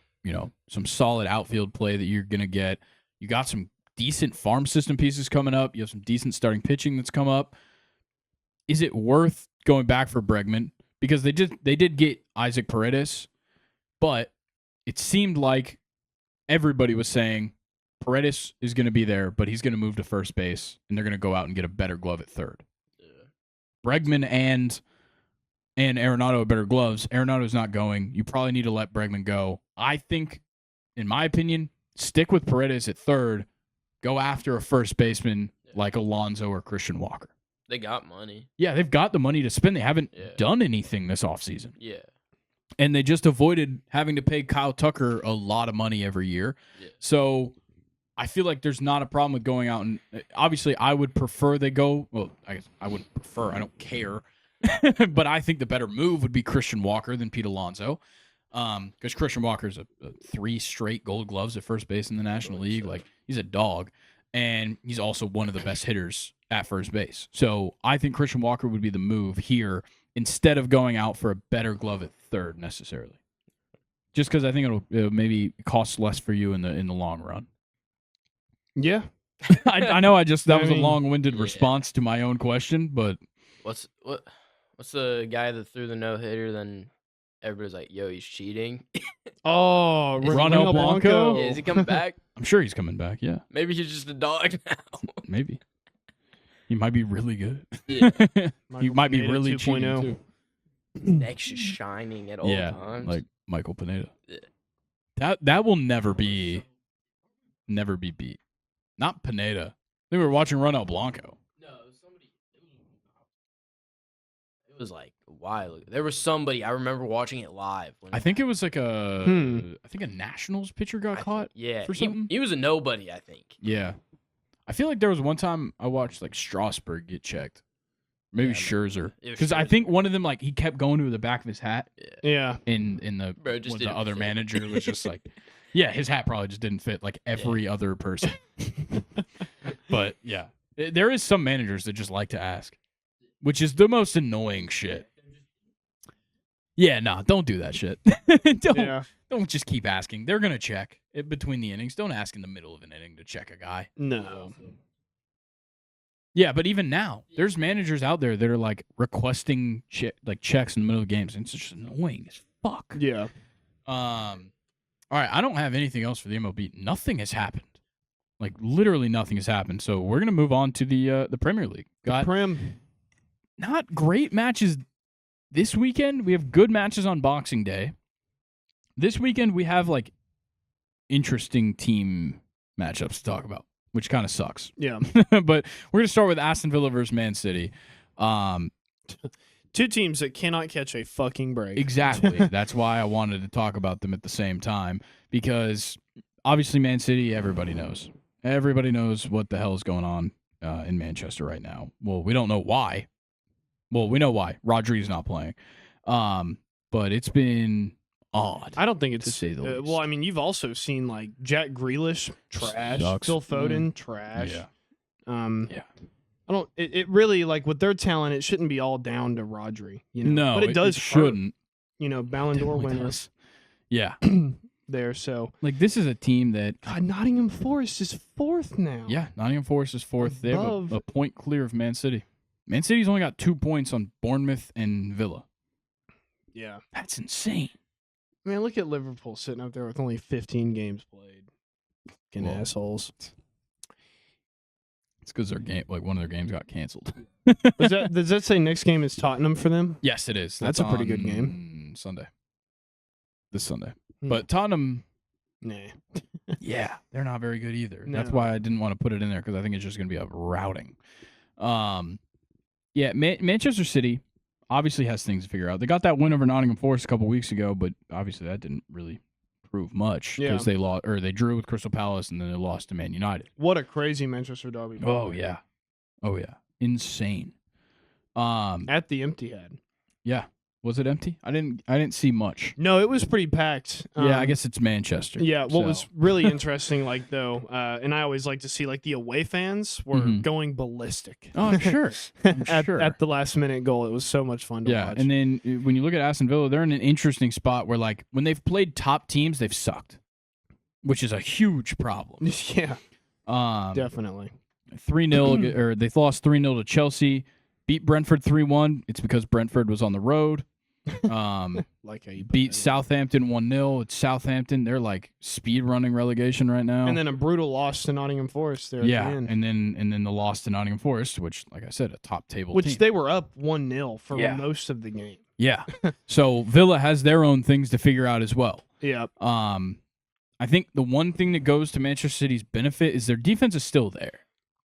some solid outfield play that you're going to get. You got some decent farm system pieces coming up. You have some decent starting pitching that's come up. Is it worth going back for Bregman? Because they did get Isaac Paredes, but it seemed like everybody was saying Paredes is going to be there, but he's going to move to first base, and they're going to go out and get a better glove at third. Yeah. Bregman and Arenado are better gloves. Arenado's not going. You probably need to let Bregman go. I think, in my opinion, stick with Paredes at third. Go after a first baseman like Alonso or Christian Walker. They got money. Yeah, they've got the money to spend. They haven't done anything this offseason. Yeah. And they just avoided having to pay Kyle Tucker a lot of money every year. Yeah. So I feel like there's not a problem with going out and obviously I would prefer they go. Well, I guess I wouldn't prefer. I don't care. But I think the better move would be Christian Walker than Pete Alonso. Because Christian Walker's a 3 straight gold gloves at first base in the National League. Like, he's a dog. And he's also one of the best hitters at first base. So I think Christian Walker would be the move here instead of going out for a better glove at third necessarily. Just because I think it'll maybe cost less for you in the long run. Yeah. I know that was a mean, long-winded response to my own question, but What's the guy that threw the no-hitter, then everybody's like, yo, he's cheating? Oh, Ronel Blanco? Yeah, is he coming back? I'm sure he's coming back, yeah. Maybe he's just a dog now. Maybe. He might be really good. Yeah. He might be Pineda really 2.0. cheating too. Neck's just shining at all times. Like Michael Pineda. Yeah. That will never be beat. Not Pineda. I think we were watching Ronel Blanco. No, it was somebody. It was like a while ago. There was somebody. I remember watching it live. I think it was like I think a Nationals pitcher got caught. Yeah, for something. He was a nobody, I think. Yeah. I feel like there was one time I watched like Strasburg get checked. Maybe Yeah, Scherzer. it was Because I Scherzer. think one of them, like, he kept going to the back of his hat. Yeah. In the Bro, just when the didn't other fit. manager was just like, yeah, his hat probably just didn't fit like every other person. But yeah, there is some managers that just like to ask, which is the most annoying shit. Yeah, no, don't do that shit. Don't just keep asking. They're gonna check it between the innings. Don't ask in the middle of an inning to check a guy. No. Yeah, but even now, there's managers out there that are like requesting checks in the middle of games, and it's just annoying as fuck. Yeah. All right, I don't have anything else for the MLB. Nothing has happened. Like, literally nothing has happened. So we're going to move on to the Premier League. Got not great matches this weekend. We have good matches on Boxing Day. This weekend, we have, like, interesting team matchups to talk about, which kind of sucks. Yeah. But we're going to start with Aston Villa versus Man City. Two teams that cannot catch a fucking break. Exactly. That's why I wanted to talk about them at the same time, because obviously Man City, everybody knows. Everybody knows what the hell is going on in Manchester right now. Well, we don't know why. Well, we know why. Rodri's not playing. But it's been odd. I don't think it's to say the least. well, I mean, you've also seen like Jack Grealish, trash. Sucks. Phil Foden, trash. Yeah. Yeah. I don't. It really, like, with their talent, it shouldn't be all down to Rodri. You know? No, but it does. shouldn't. Ballon d'Or Definitely winner does. Yeah. there. So, Like, this is a team that God, Nottingham Forest is fourth now. yeah, Nottingham Forest is fourth. They have Above. a point clear of Man City. Man City's only got 2 points on Bournemouth and Villa. Yeah. That's insane. Man, look at Liverpool sitting up there with only 15 games played. Fucking Well, assholes. It's because one of their games got canceled. Does that say next game is Tottenham for them? Yes, it is. That's a pretty good on game. Sunday. This Sunday. Hmm. But Tottenham, Nah. yeah, they're not very good either. That's No. why I didn't want to put it in there, because I think it's just going to be a routing. Yeah, Manchester City obviously has things to figure out. They got that win over Nottingham Forest a couple weeks ago, but obviously that didn't really prove much, because they drew with Crystal Palace and then they lost to Man United. What a crazy Manchester derby. Oh yeah, Oh yeah, insane. At the Etihad. Yeah. Was it empty? I didn't see much. No, it was pretty packed. Yeah, I guess it's Manchester. Yeah, what was so. really interesting, though, and I always like to see, the away fans were going ballistic. Oh, I'm sure. At the last minute goal, it was so much fun to watch. Yeah, and then when you look at Aston Villa, they're in an interesting spot where, when they've played top teams, they've sucked, which is a huge problem. Yeah, definitely. 3-0, or they lost 3-0 to Chelsea. Beat Brentford 3-1. It's because Brentford was on the road. Like how you beat Southampton 1-0. It's Southampton. They're speed running relegation right now. And then a brutal loss to Nottingham Forest there. Yeah, at the end. and then the loss to Nottingham Forest, which, like I said, a top table which team. They were up 1-0 for most of the game. Yeah. So Villa has their own things to figure out as well. Yeah. I think the one thing that goes to Manchester City's benefit is their defense is still there.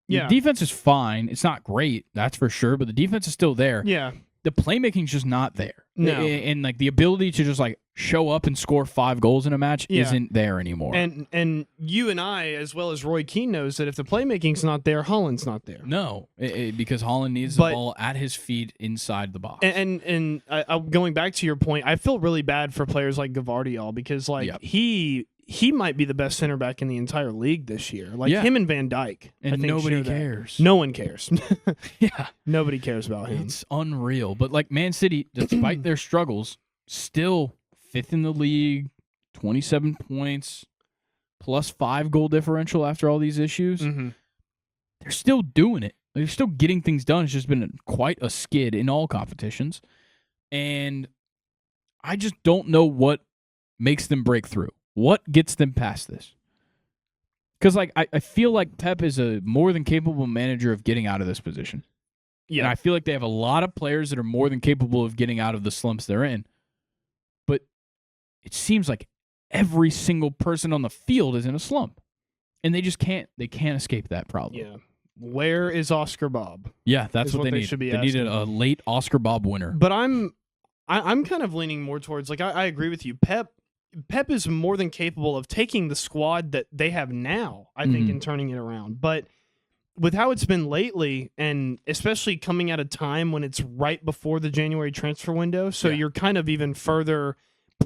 Yeah. The defense is fine. It's not great, that's for sure, but the defense is still there. Yeah. The playmaking's just not there. No. And the ability to just show up and score 5 goals in a match isn't there anymore. And you and I, as well as Roy Keane, knows that if the playmaking's not there, Holland's not there. No, because Holland needs the ball at his feet inside the box. And going back to your point, I feel really bad for players like Gvardiol because he might be the best center back in the entire league this year. Him and Van Dijk. And I think nobody cares. No one cares. Yeah. Nobody cares about him. It's unreal. But Man City, despite their struggles, still 5th in the league, 27 points, plus 5 goal differential after all these issues. Mm-hmm. They're still doing it. They're still getting things done. It's just been quite a skid in all competitions. And I just don't know what makes them break through. What gets them past this? Because I feel like Pep is a more than capable manager of getting out of this position. Yeah. And I feel like they have a lot of players that are more than capable of getting out of the slumps they're in. But it seems like every single person on the field is in a slump. And they just can't escape that problem. Yeah. Where is Oscar Bob? Yeah, that's what they need. Should be they needed a late Oscar Bob winner. But I'm kind of leaning more towards I agree with you. Pep is more than capable of taking the squad that they have now, I think, and turning it around. But with how it's been lately, and especially coming at a time when it's right before the January transfer window, so you're kind of even further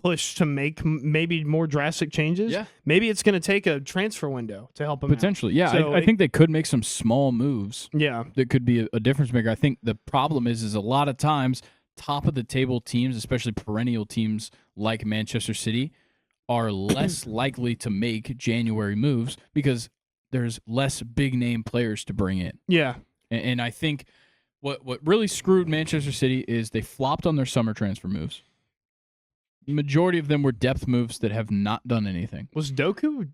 pushed to make maybe more drastic changes. Yeah. Maybe it's going to take a transfer window to help them potentially. out. Yeah, so I think they could make some small moves. Yeah, that could be a difference maker. I think the problem is a lot of times top of the table teams, especially perennial teams like Manchester City, are less likely to make January moves because there's less big name players to bring in. Yeah. And I think what really screwed Manchester City is they flopped on their summer transfer moves. The majority of them were depth moves that have not done anything. Was Doku?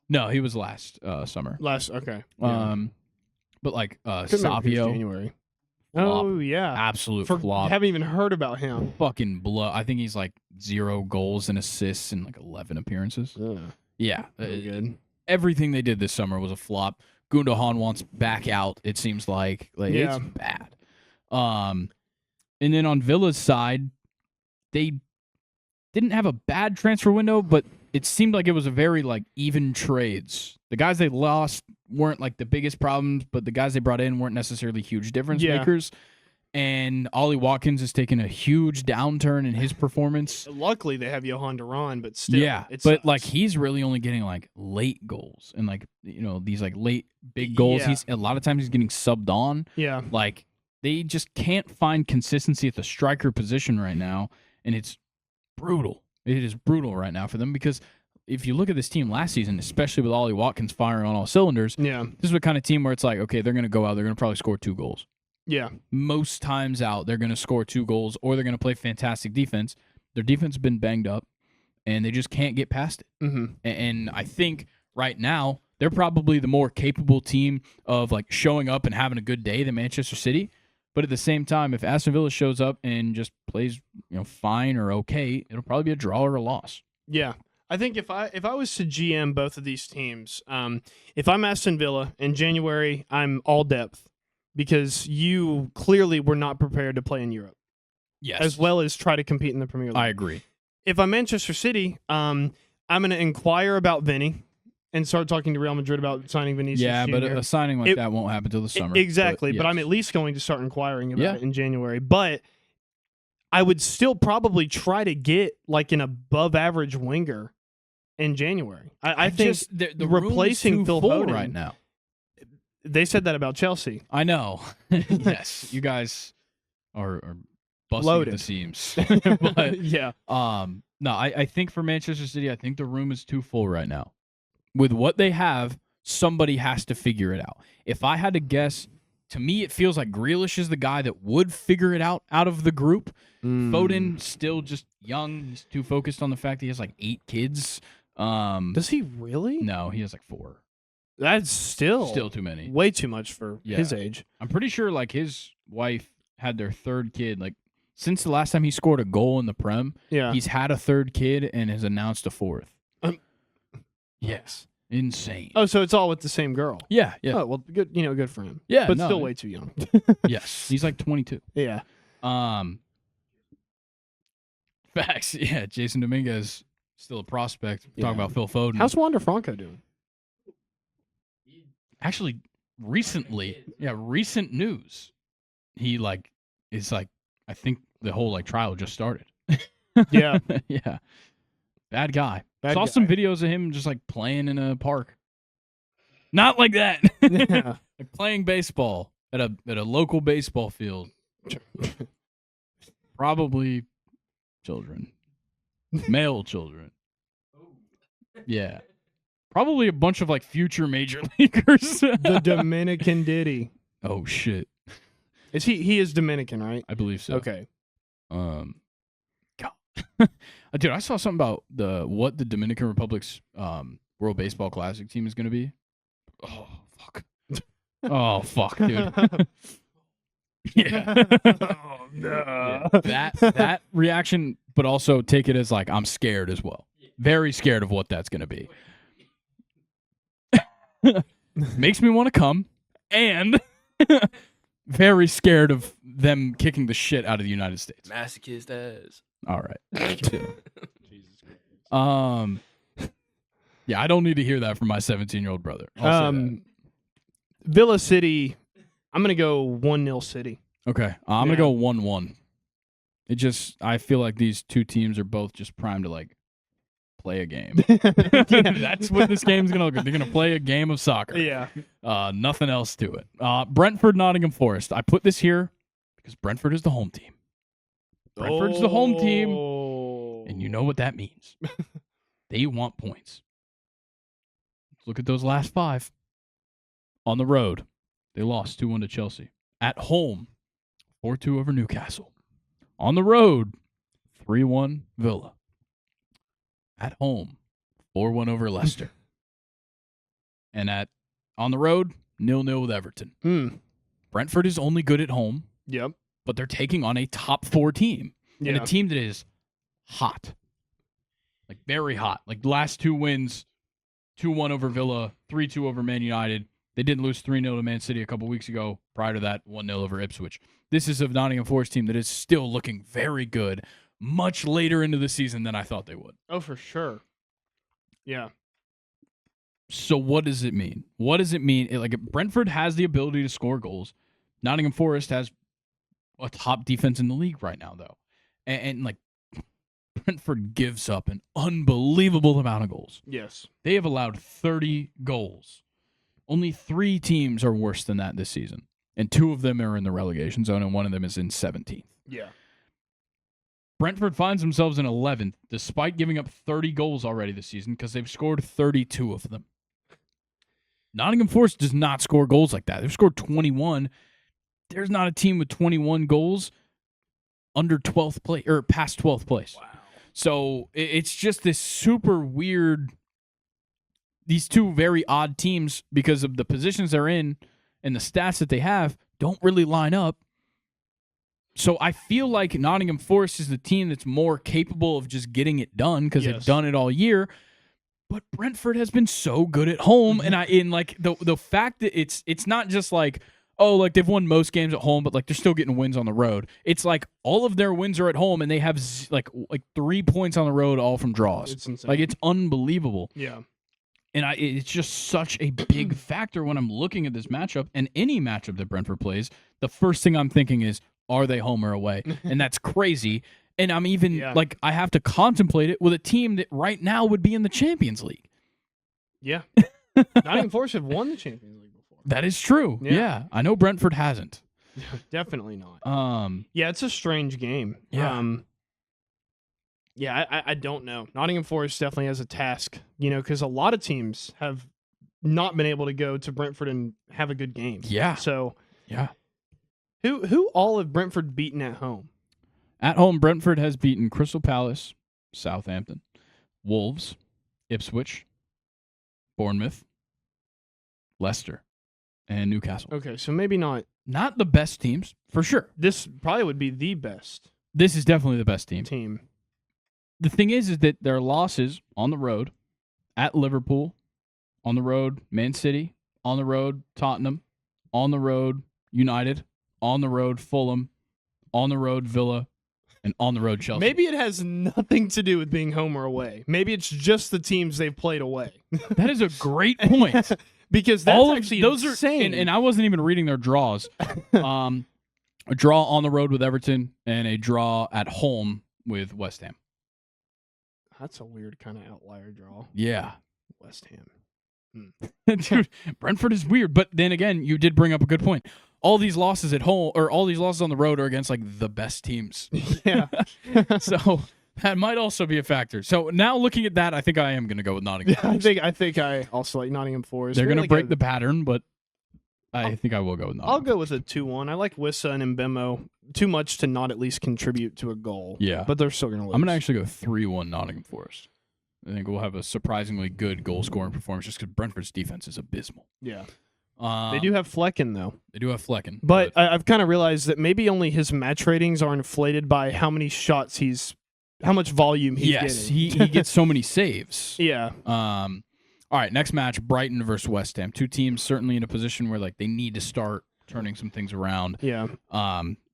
No, he was last summer. Okay. Yeah. But Savio. January. Flop. Oh, yeah. Absolute flop. Haven't even heard about him. Fucking blow. I think he's 0 goals and assists in 11 appearances. Yeah. Good. Everything they did this summer was a flop. Gundogan wants back out, it seems like. It's bad. And then on Villa's side, they didn't have a bad transfer window, but it seemed like it was a very even trades. The guys they lost weren't the biggest problems, but the guys they brought in weren't necessarily huge difference makers. And Ollie Watkins has taken a huge downturn in his performance. Luckily, they have Johan Duran, but still, but he's really only getting late goals and these late big goals. Yeah. A lot of times he's getting subbed on. Yeah, they just can't find consistency at the striker position right now, and it's brutal. It is brutal right now for them because if you look at this team last season, especially with Ollie Watkins firing on all cylinders, this is the kind of team where it's okay, they're going to go out, they're going to probably score 2 goals. Yeah. Most times out, they're going to score 2 goals or they're going to play fantastic defense. Their defense has been banged up, and they just can't get past it. Mm-hmm. And I think right now, they're probably the more capable team of showing up and having a good day than Manchester City. But at the same time, if Aston Villa shows up and just plays fine or okay, it'll probably be a draw or a loss. Yeah. I think if I was to GM both of these teams, if I'm Aston Villa in January, I'm all depth because you clearly were not prepared to play in Europe. Yes. As well as try to compete in the Premier League. I agree. If I'm Manchester City, I'm going to inquire about Vinny. and start talking to Real Madrid about signing Vinicius Yeah, Jr. but a signing like that won't happen till the summer. Exactly, but yes. I'm at least going to start inquiring about it in January. But I would still probably try to get like an above-average winger in January. I think the replacing Phil Foden right now. They said that about Chelsea. I know. Yes, you guys are busting Loaded. at the seams. But yeah. No, I think for Manchester City, I think the room is too full right now. With what they have, somebody has to figure it out. If I had to guess, to me, it feels like Grealish is the guy that would figure it out of the group. Foden, still just young. He's too focused on the fact that he has like 8 kids. Does he really? No, he has like 4. That's still too many. Way too much for his age. I'm pretty sure like his wife had their 3rd kid. Like since the last time he scored a goal in the Prem, he's had a 3rd kid and has announced a 4th. Yes, insane. Oh, so it's all with the same girl. Yeah. Oh, well, good. Good for him. Yeah, but still way too young. Yes, he's like 22. Yeah. Facts. Yeah, Jason Dominguez still a prospect. Talking about Phil Foden. How's Wander Franco doing? Actually, recent news. He is I think the whole trial just started. Yeah. Yeah. Bad guy. Bad Saw guy. some videos of him just playing in a park. Not like that. Yeah. Playing baseball at a local baseball field. Probably children. Male children. Yeah. Probably a bunch of future major leaguers. The Dominican Diddy. Oh shit. Is he is Dominican, right? I believe so. Okay. God. Dude, I saw something about what the Dominican Republic's World Baseball Classic team is going to be. Oh fuck. Oh fuck, dude. Yeah. Oh no. Yeah. That reaction, but also take it as I'm scared as well. Very scared of what that's going to be. Makes me want to come, and very scared of them kicking the shit out of the United States. Masochist ass. All right. Yeah, I don't need to hear that from my 17-year-old brother. I'll say that. Villa City, I'm going to go 1-0 City. Okay. I'm going to go 1-1. I feel like these two teams are both just primed to play a game. That's what this game's going to look like. They're going to play a game of soccer. Yeah. Nothing else to it. Brentford, Nottingham Forest. I put this here because Brentford is the home team. Brentford's the home team, and you know what that means. They want points. Let's look at those last 5. On the road, they lost 2-1 to Chelsea. At home, 4-2 over Newcastle. On the road, 3-1 Villa. At home, 4-1 over Leicester. And on the road, 0-0 with Everton. Brentford is only good at home. Yep. But they're taking on a top 4 team. Yeah. And a team that is hot. Very hot. The last 2 wins, 2-1 over Villa, 3-2 over Man United. They didn't lose 3-0 to Man City a couple weeks ago. Prior to that, 1-0 over Ipswich. This is a Nottingham Forest team that is still looking very good much later into the season than I thought they would. Oh, for sure. Yeah. So what does it mean? What does it mean? Brentford has the ability to score goals. Nottingham Forest has a top defense in the league right now, though. And Brentford gives up an unbelievable amount of goals. Yes. They have allowed 30 goals. Only 3 teams are worse than that this season. And 2 of them are in the relegation zone, and 1 of them is in 17th. Yeah. Brentford finds themselves in 11th, despite giving up 30 goals already this season, because they've scored 32 of them. Nottingham Forest does not score goals like that. They've scored 21. There's not a team with 21 goals under 12th place or past 12th place. Wow. So it's just this super weird. These 2 very odd teams, because of the positions they're in and the stats that they have, don't really line up. So I feel like Nottingham Forest is the team that's more capable of just getting it done because they've done it all year. But Brentford has been so good at home, and the fact that it's not just they've won most games at home, but they're still getting wins on the road. It's all of their wins are at home, and they have 3 points on the road, all from draws. It's insane. It's unbelievable. Yeah. And it's just such a big factor when I'm looking at this matchup, and any matchup that Brentford plays. The first thing I'm thinking is, are they home or away? And that's crazy. And I'm even I have to contemplate it with a team that right now would be in the Champions League. Yeah. Nottingham Forest have won the Champions League before. That is true. Yeah. I know Brentford hasn't. Definitely not. Yeah, it's a strange game. Yeah. I don't know. Nottingham Forest definitely has a task, because a lot of teams have not been able to go to Brentford and have a good game. Yeah. So, yeah. Who all have Brentford beaten at home? At home, Brentford has beaten Crystal Palace, Southampton, Wolves, Ipswich, Bournemouth, Leicester, and Newcastle. Okay, so maybe not the best teams, for sure. This probably would be the best. This is definitely the best team. The thing is that there are losses on the road, at Liverpool, on the road, Man City, on the road, Tottenham, on the road, United, on the road, Fulham, on the road, Villa, and on the road, Chelsea. Maybe it has nothing to do with being home or away. Maybe it's just the teams they've played away. That is a great point. Because that's actually those insane. And I wasn't even reading their draws. A draw on the road with Everton and a draw at home with West Ham. That's a weird kind of outlier draw. Yeah. West Ham. Dude, Brentford is weird. But then again, you did bring up a good point. All these losses at home, or all these losses on the road, are against the best teams. Yeah. So that might also be a factor. So now looking at that, I think I am going to go with Nottingham Forest. I think I also like Nottingham Forest. They're going to break the pattern, but I think I will go with Nottingham. I'll go with a 2-1. I like Wissa and Mbemo too much to not at least contribute to a goal. Yeah. But they're still going to lose. I'm going to actually go 3-1 Nottingham Forest. I think we'll have a surprisingly good goal-scoring performance just because Brentford's defense is abysmal. Yeah. They do have Flecken, though. They do have Flecken. But I've kind of realized that maybe only his match ratings are inflated by how many shots how much volume he's getting. Yes, he gets so many saves. Yeah. All right, next match, Brighton versus West Ham. Two teams certainly in a position where they need to start turning some things around. Yeah.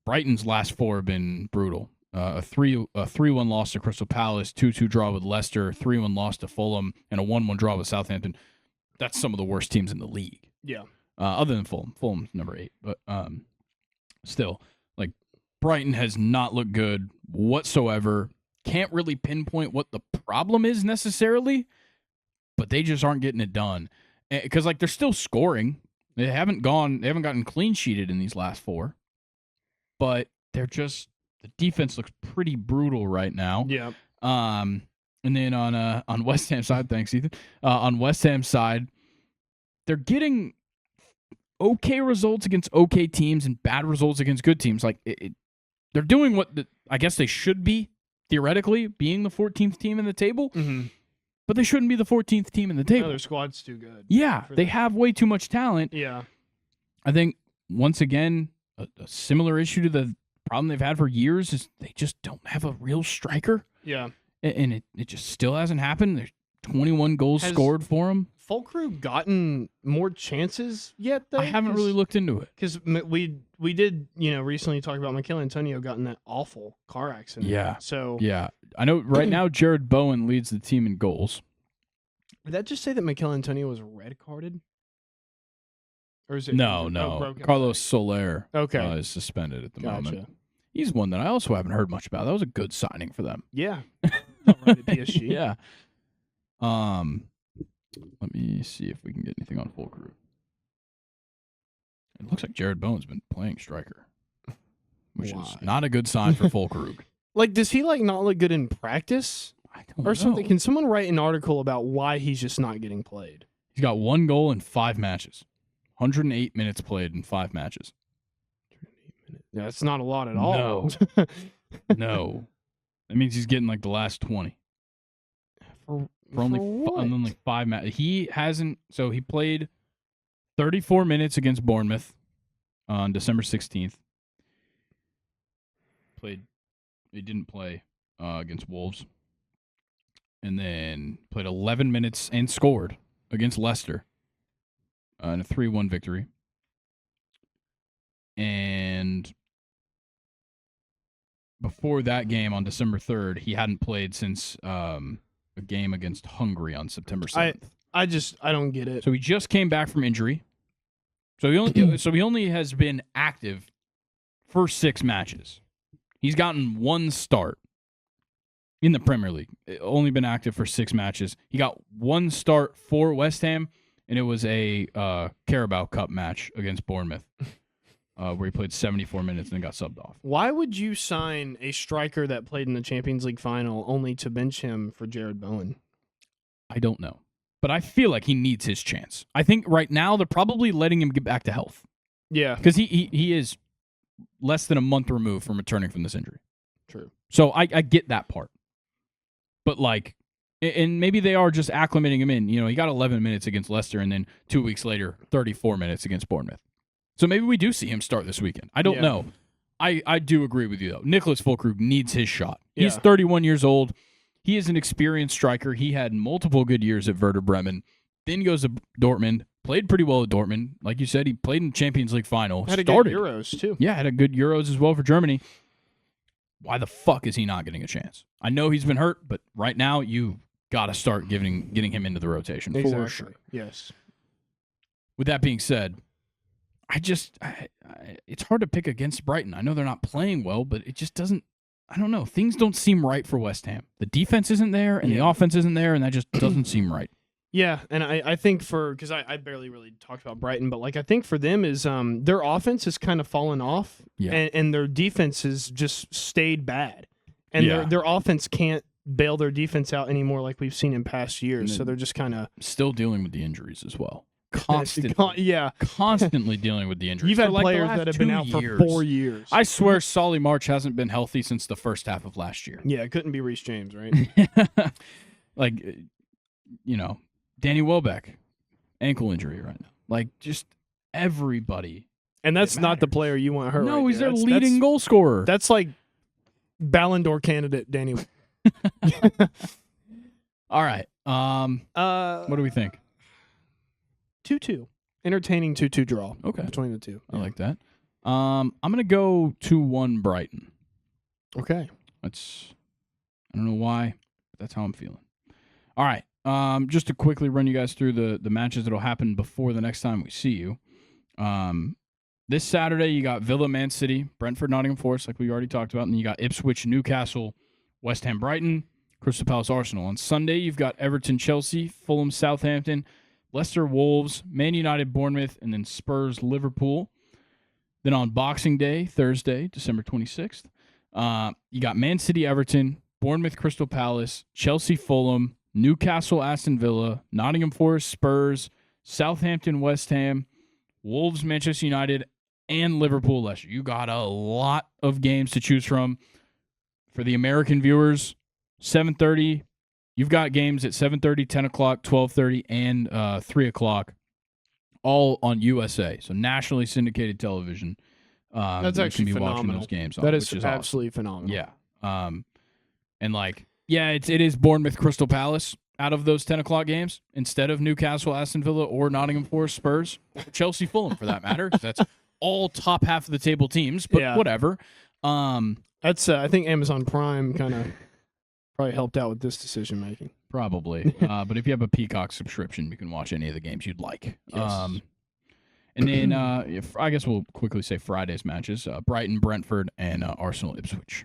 Brighton's last four have been brutal. A 3-1 loss to Crystal Palace, 2-2 draw with Leicester, 3-1 loss to Fulham, and a 1-1 draw with Southampton. That's some of the worst teams in the league. Yeah. Other than Fulham. Fulham's number 8. But still, Brighton has not looked good whatsoever. Can't really pinpoint what the problem is necessarily, but they just aren't getting it done. Because they're still scoring. They haven't gotten clean sheeted in these last 4. But they're just, the defense looks pretty brutal right now. Yeah. And then on West Ham side, thanks Ethan. On West Ham side, they're getting okay results against okay teams and bad results against good teams. They're doing what I guess they should be, theoretically, being the 14th team in the table. Mm-hmm. But they shouldn't be the 14th team in the table. No, their squad's too good. Yeah, they have way too much talent. Yeah. I think, once again, a similar issue to the problem they've had for years is they just don't have a real striker. Yeah. And it just still hasn't happened. There's 21 goals scored for them. Fulkrug gotten more chances yet, though? I haven't really looked into it. Because we did, recently talk about Mikel Antonio got in that awful car accident. Yeah. So yeah, I know right now Jared Bowen leads the team in goals. Did that just say that Mikel Antonio was red carded? Or is it no. Carlos Soler is suspended at the Gotcha. moment. He's one that I also haven't heard much about. That was a good signing for them. Yeah. Right at PSG. Yeah. Let me see if we can get anything on Fulkrug. It looks like Jared Bowen's been playing striker, which is not a good sign for Fulkrug. Does he not look good in practice? I don't or know. Something? Can someone write an article about why he's just not getting played? He's got 1 goal in 5 matches. 108 minutes played in 5 matches. Yeah, that's not a lot at all. No. That means he's getting the last 20. For only 5 matches. He hasn't. So he played 34 minutes against Bournemouth on December 16th. He didn't play against Wolves. And then played 11 minutes and scored against Leicester in a 3-1 victory. And before that game on December 3rd, he hadn't played since a game against Hungary on September 7th. I don't get it. So he just came back from injury. So he only has been active for 6 matches. He's gotten 1 start in the Premier League. Only been active for 6 matches. He got 1 start for West Ham, and it was a Carabao Cup match against Bournemouth, where he played 74 minutes and then got subbed off. Why would you sign a striker that played in the Champions League final only to bench him for Jared Bowen? I don't know. But I feel like he needs his chance. I think right now they're probably letting him get back to health. Yeah. Because he is less than a month removed from returning from this injury. True. So I get that part. But and maybe they are just acclimating him in. He got 11 minutes against Leicester and then 2 weeks later, 34 minutes against Bournemouth. So maybe we do see him start this weekend. I don't know. I do agree with you, though. Nicholas Füllkrug needs his shot. He's 31 years old. He is an experienced striker. He had multiple good years at Werder Bremen. Then goes to Dortmund. Played pretty well at Dortmund. Like you said, he played in the Champions League final. Had a good Euros, too. Yeah, had a good Euros as well for Germany. Why the fuck is he not getting a chance? I know he's been hurt, but right now you got to start getting him into the rotation for sure. Yes. With that being said, it's hard to pick against Brighton. I know they're not playing well, but it just doesn't. I don't know. Things don't seem right for West Ham. The defense isn't there, and the offense isn't there, and that just doesn't seem right. Yeah, and I think because I barely really talked about Brighton, but I think for them is their offense has kind of fallen off, and their defense has just stayed bad, and their offense can't bail their defense out anymore like we've seen in past years. So they're just kind of still dealing with the injuries as well. Constantly dealing with the injuries. You've had players that have been out for 4 years. I swear Solly March hasn't been healthy since the first half of last year. Yeah, it couldn't be Reece James, right? Danny Welbeck, ankle injury right now. Just everybody. And that's not the player you want hurt. No, right he's there. their leading goal scorer. That's like Ballon d'Or candidate Danny. All right. What do we think? 2-2. Entertaining 2-2 draw. Okay. Between the two. I like that. I'm going to go 2-1 Brighton. Okay. I don't know why, but that's how I'm feeling. All right. Just to quickly run you guys through the matches that will happen before the next time we see you. This Saturday, you got Villa, Man City, Brentford, Nottingham Forest, like we already talked about, and then you got Ipswich, Newcastle, West Ham, Brighton, Crystal Palace, Arsenal. On Sunday, you've got Everton, Chelsea, Fulham, Southampton, Leicester, Wolves, Man United, Bournemouth, and then Spurs, Liverpool. Then on Boxing Day, Thursday, December 26th, you got Man City, Everton, Bournemouth, Crystal Palace, Chelsea, Fulham, Newcastle, Aston Villa, Nottingham Forest, Spurs, Southampton, West Ham, Wolves, Manchester United, and Liverpool, Leicester. You got a lot of games to choose from. For the American viewers, 7:30. You've got games at 7:30, 10 o'clock, 12:30, and 3 o'clock, all on USA. So nationally syndicated television. That's actually phenomenal. Watching those games on, that is awesome. absolutely phenomenal. Yeah. It is Bournemouth, Crystal Palace out of those 10 o'clock games instead of Newcastle, Aston Villa, or Nottingham Forest, Spurs, Chelsea, Fulham, for that matter. That's all top half of the table teams, but whatever. That's I think Amazon Prime kind of probably helped out with this decision making. Probably. But if you have a Peacock subscription, you can watch any of the games you'd like. Yes. And then I guess we'll quickly say Friday's matches: Brighton, Brentford, and Arsenal, Ipswich.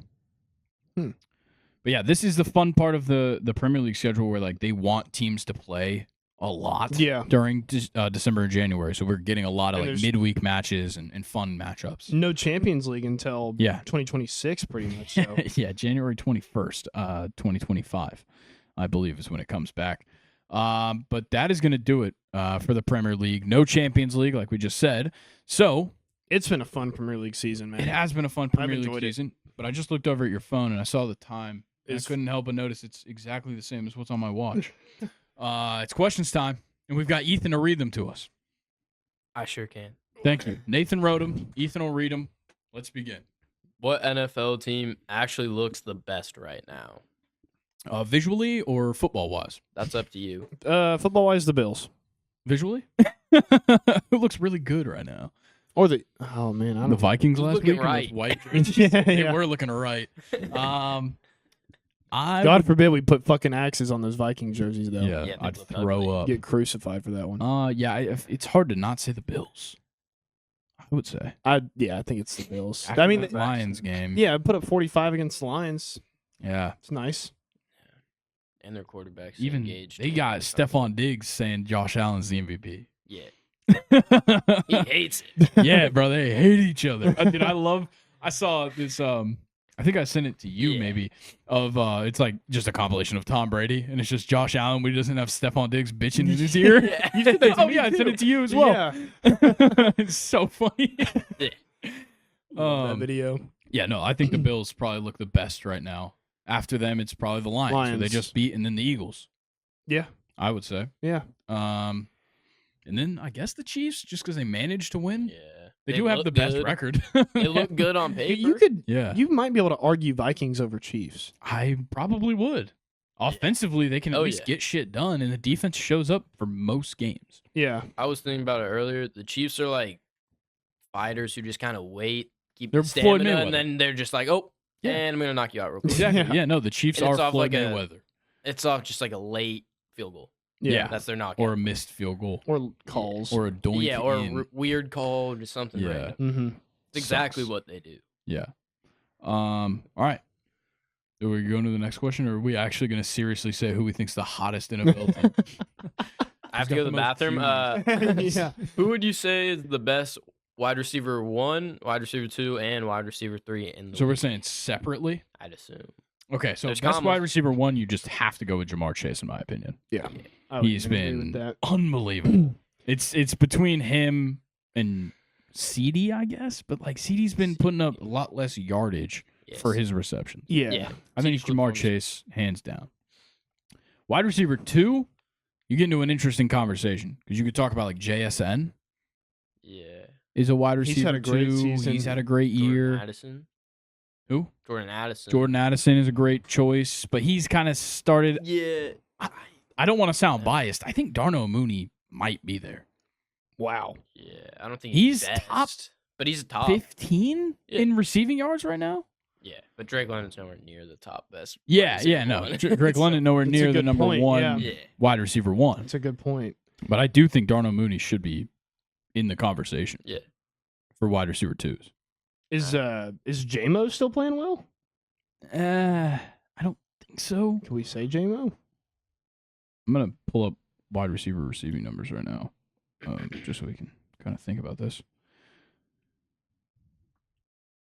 But yeah, this is the fun part of the Premier League schedule where they want teams to play a lot during December and January. So we're getting a lot of midweek matches and fun matchups. No Champions League until 2026 pretty much. So. Yeah, January 21st, 2025, I believe is when it comes back. But that is going to do it for the Premier League. No Champions League, like we just said. So it's been a fun Premier League season, man. It has been a fun Premier League season. But I just looked over at your phone and I saw the time. I couldn't help but notice it's exactly the same as what's on my watch. It's questions time, and we've got Ethan to read them to us. I sure can. Thank you. Nathan wrote them. Ethan will read them. Let's begin. What NFL team actually looks the best right now? Visually or football-wise? That's up to you. Football-wise, the Bills. Visually? Who looks really good right now? Or the I don't know. The Vikings last week? Right. White they were looking right. God forbid we put fucking axes on those Viking jerseys, though. Yeah, I'd throw up. Get crucified for that one. It's hard to not say the Bills. I would say. I think it's the Bills. After I mean, the Lions game. Yeah, put up 45 against the Lions. Yeah, it's nice. And their quarterbacks even engaged. They got Stephon Diggs saying Josh Allen's the MVP. Yeah. He hates it. Yeah, bro, they hate each other. Dude, I saw this I think I sent it to you maybe of it's like just a compilation of Tom Brady and it's just Josh Allen when he doesn't have Stephon Diggs bitching in his ear. You did that to me I too. sent it to you as well. Yeah. It's so funny. That video. Yeah, no, I think the Bills probably look the best right now. After them, it's probably the Lions. Who they just beat, and then the Eagles. Yeah, I would say. Yeah. And then I guess the Chiefs, just because they managed to win. Yeah. They do have the best record. They look good on paper. You might be able to argue Vikings over Chiefs. I probably would. Offensively, they can at least get shit done, and the defense shows up for most games. Yeah. I was thinking about it earlier. The Chiefs are like fighters who just kind of wait, keep They're the stamina, Floyd and then they're just like, and I'm going to knock you out real quick. Exactly. Yeah, no, the Chiefs And are it's off Floyd like Mayweather. It's off just like a late field goal. Yeah. That's their knockout. Or a missed field goal. Or calls. Or a doink Yeah, or in. a weird call, just something random. Mm-hmm. It's exactly Sucks. what they do. Yeah. All right. Are we going to the next question, or are we actually going to seriously say who we think's the hottest NFL team? I have to go to the bathroom. Yeah. Who would you say is the best wide receiver 1, wide receiver 2, and wide receiver 3 in the So we're league? saying separately? I'd assume. Okay, so There's best commas. wide receiver 1, you just have to go with Jamar Chase, in my opinion. Yeah. He's been unbelievable. It's between him and CD, I guess, but like CD's been putting up a lot less yardage for his receptions. Yeah. I think it's Jamar Chase, hands down. Wide receiver 2, you get into an interesting conversation because you could talk about like JSN. Yeah. Is a wide receiver He's had a great 2. season. He's had a great year. Addison. Who? Jordan Addison. Jordan Addison is a great choice, but he's kind of started. Yeah. I don't want to sound biased. I think Darnell Mooney might be there. Wow. Yeah. I don't think He's best, top but he's a top. 15 in receiving yards right now. Yeah, but Drake London's nowhere near the top best. Yeah, wide receiver no. one. Drake London nowhere That's a near the good number point, 1 yeah. wide receiver 1. That's a good point. But I do think Darnell Mooney should be in the conversation. Yeah. For wide receiver 2s. Is J-Mo still playing well? I don't think so. Can we say J-Mo? I'm gonna pull up wide receiver receiving numbers right now, just so we can kind of think about this.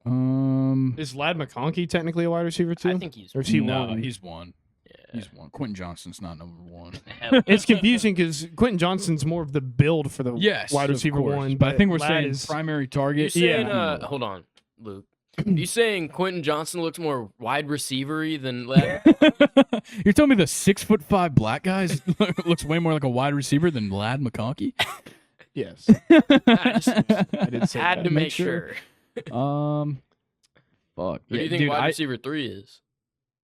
Is Ladd McConkey technically a wide receiver too? I think he's. Or is he no, one? he's one. Yeah. He's one. Quentin Johnston's not number 1. It's confusing because Quentin Johnston's more of the build for the wide of receiver course. 1. But I think we're Ladd saying is, primary You target. saying? Yeah. Hold on, Luke. You saying Quentin Johnston looks more wide receiver-y than Ladd? You're telling me the 6'5" black guy looks way more like a wide receiver than Ladd McConkey? Yes. I did say had that. to Make make sure. sure. Fuck. Who do you think dude, wide receiver 3 is?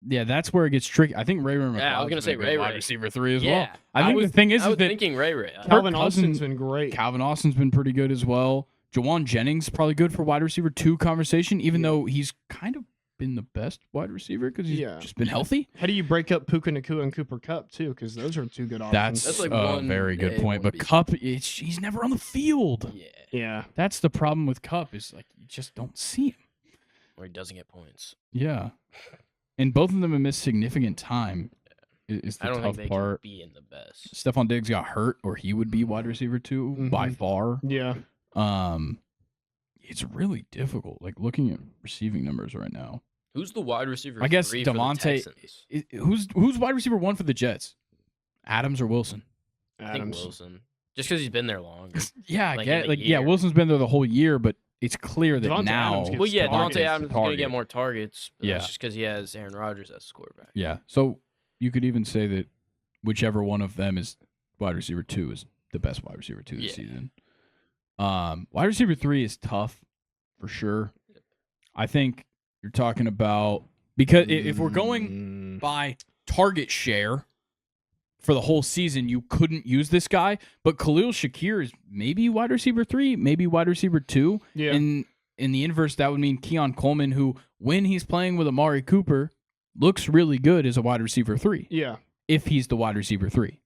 Yeah, that's where it gets tricky. I think Ray McCloud's Yeah, I was gonna say Ray wide Ray. receiver 3 as Yeah, well. I think the thing is I was that thinking Ray Ray. Calvin Kirk Austin's Cousins- been great. Calvin Austin's been pretty good as well. Jawan Jennings probably good for wide receiver 2 conversation, even though he's kind of been the best wide receiver because he's just been healthy. How do you break up Puka Nacua and Cooper Kupp too? Because those are 2 good options. That's like a one very good A, point. one But B. Cup, he's never on the field. Yeah, yeah. That's the problem with Cup is like you just don't see him. or he doesn't get points. Yeah, and both of them have missed significant time. Is the I don't tough think they part. can be in the best. Stephon Diggs got hurt, or he would be wide receiver 2 by far. Yeah. It's really difficult. Like looking at receiving numbers right now. Who's the wide receiver? I guess 3 for the Devontae. Texans? Who's wide receiver 1 for the Jets? Adams or Wilson? I think Wilson. Just because he's been there longer. Yeah, I Like, get in a yeah. year. Wilson's been there the whole year, but it's clear that Devontae now. Adams gets Well, yeah, targets. Devontae Adams is going to Target. get more targets. But Yeah. That's just because he has Aaron Rodgers as his quarterback. Yeah, so you could even say that whichever one of them is wide receiver 2 is the best wide receiver 2 this season. Wide receiver 3 is tough for sure. I think you're talking about because if we're going by target share for the whole season, you couldn't use this guy. But Khalil Shakir is maybe wide receiver 3, maybe wide receiver 2. Yeah. In the inverse, that would mean Keon Coleman, who when he's playing with Amari Cooper, looks really good as a wide receiver 3. Yeah. If he's the wide receiver 3.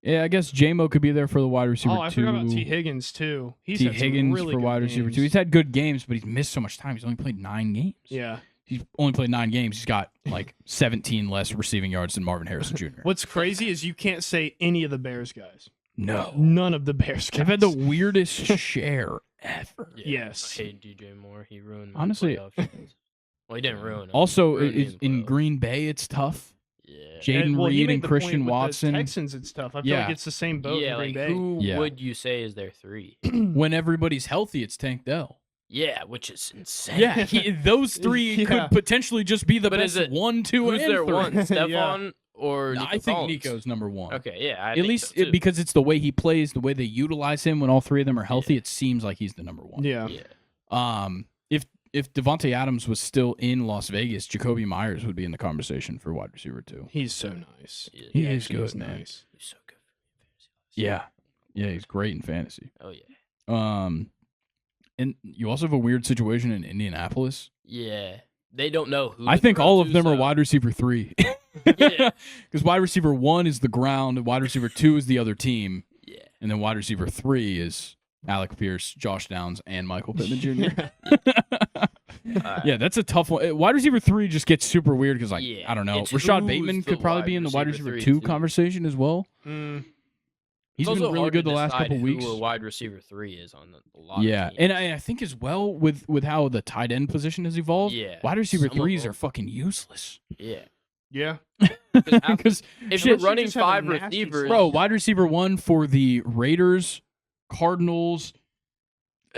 Yeah, I guess J-Mo could be there for the wide receiver 2. Oh, I forgot about T. Higgins, too. He's T. had some Higgins really for good wide receiver games. 2. He's had good games, but he's missed so much time. He's only played 9 games. Yeah. He's only played 9 games. He's got like 17 less receiving yards than Marvin Harrison Jr. What's crazy is you can't say any of the Bears guys. No. None of the Bears guys. They've had the weirdest share ever. Yeah, Yes. I hate DJ Moore. He ruined my Honestly, playoff chances. Well, he didn't ruin them. Also, Ruined me in playoffs. Green Bay, it's tough. Yeah. Jaden Well, he Reed made and the Christian point with Watson. The Texans, it's tough. I feel Yeah. like it's the same boat Yeah, in Green like Bay. who Yeah. would you say is their 3? When everybody's healthy, it's Tank Dell. Yeah, which is insane. Yeah, those 3 Yeah. could potentially just be the But best is it- 1, 2, Who's and their 3. one? Yeah. Stephon or No, Nico I think Collins? Nico's number 1. Okay, yeah. I At think least so too. because it's the way he plays, the way they utilize him when all 3 of them are healthy, it seems like he's the number 1. Yeah. Yeah. If Devontae Adams was still in Las Vegas, Jacoby Myers would be in the conversation for wide receiver 2. He's so nice. Yeah, He yeah, is Actually, good, he's man. nice. He's so good. Yeah. Yeah, he's great in fantasy. Oh yeah. And you also have a weird situation in Indianapolis. Yeah. They don't know who. I to think throw all of to, them are so- wide receiver 3. Yeah. Because wide receiver 1 is the ground, and wide receiver 2 is the other team, Yeah. and then wide receiver 3 is Alec Pierce, Josh Downs, and Michael Pittman Jr. Yeah, that's a tough one. Wide receiver 3 just gets super weird because, like, Yeah, I don't know. it's Rashad who's Bateman the could probably wide be in the wide receiver receiver 2 3 too. conversation as well. Mm. He's It's been also really hard good to the last decide couple who weeks. a wide receiver 3 is on a lot Yeah, of teams. and I think as well with how the tight end position has evolved, Yeah, wide receiver some of 3s them- are fucking useless. Yeah. Yeah. Because If shit, you're running just have a 5 nasty receivers, bro, wide receiver 1 for the Raiders, Cardinals,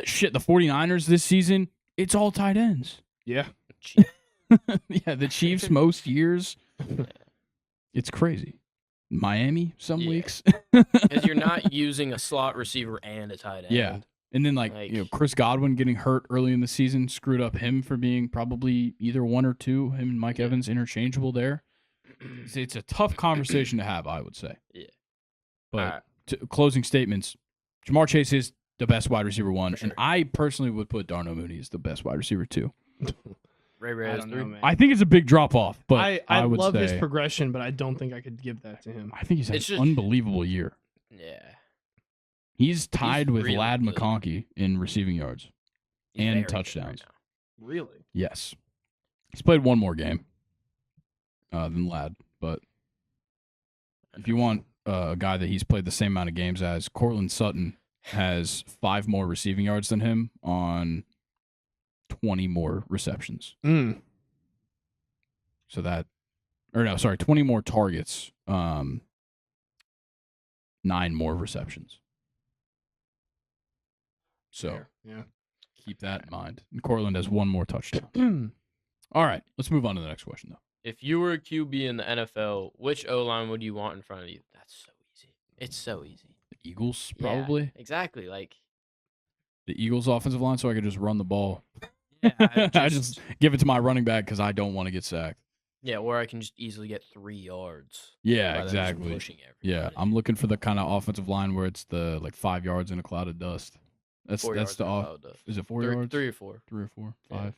shit, the 49ers this season, it's all tight ends. Yeah. Yeah, the Chiefs most years. It's crazy. Miami some Yeah. weeks. because you're not using a slot receiver and a tight end. Yeah. And then Chris Godwin getting hurt early in the season screwed up him for being probably either 1 or 2. Him and Mike Evans interchangeable there. It's a tough conversation to have, I would say. Yeah. But Alright. Closing statements. Jamar Chase is the best wide receiver 1, For sure. and I personally would put Darnell Mooney as the best wide receiver 2. Ray I is don't 3. know, man. I think it's a big drop off, but I would love say his progression, but I don't think I could give that to him. I think he's had It's an just- unbelievable year. Yeah. He's tied with really Lad good. McConkey in receiving yards. He's And very good touchdowns. right now. Really? Yes. He's played one more game than Lad, but if you want a guy that he's played the same amount of games as, Cortland Sutton has 5 more receiving yards than him on 20 more receptions. Mm. So 20 more targets, 9 more receptions. So Yeah. keep that in mind. And Cortland has 1 more touchdown. All right, let's move on to the next question, though. If you were a QB in the NFL, which O line would you want in front of you? That's so easy. It's so easy. The Eagles, Yeah, probably. exactly. Like, The Eagles' offensive line, so I could just run the ball. yeah, I just give it to my running back because I don't want to get sacked. yeah, or I can just easily get 3 yards. Yeah, by them just exactly. pushing Yeah, everybody. I'm looking for the kind of offensive line where it's the 5 yards in a cloud of dust. That's 4 yards the in a off. cloud of dust. Is it 4 Three- yards? 3 or 4. 3 or 4, Yeah. 5,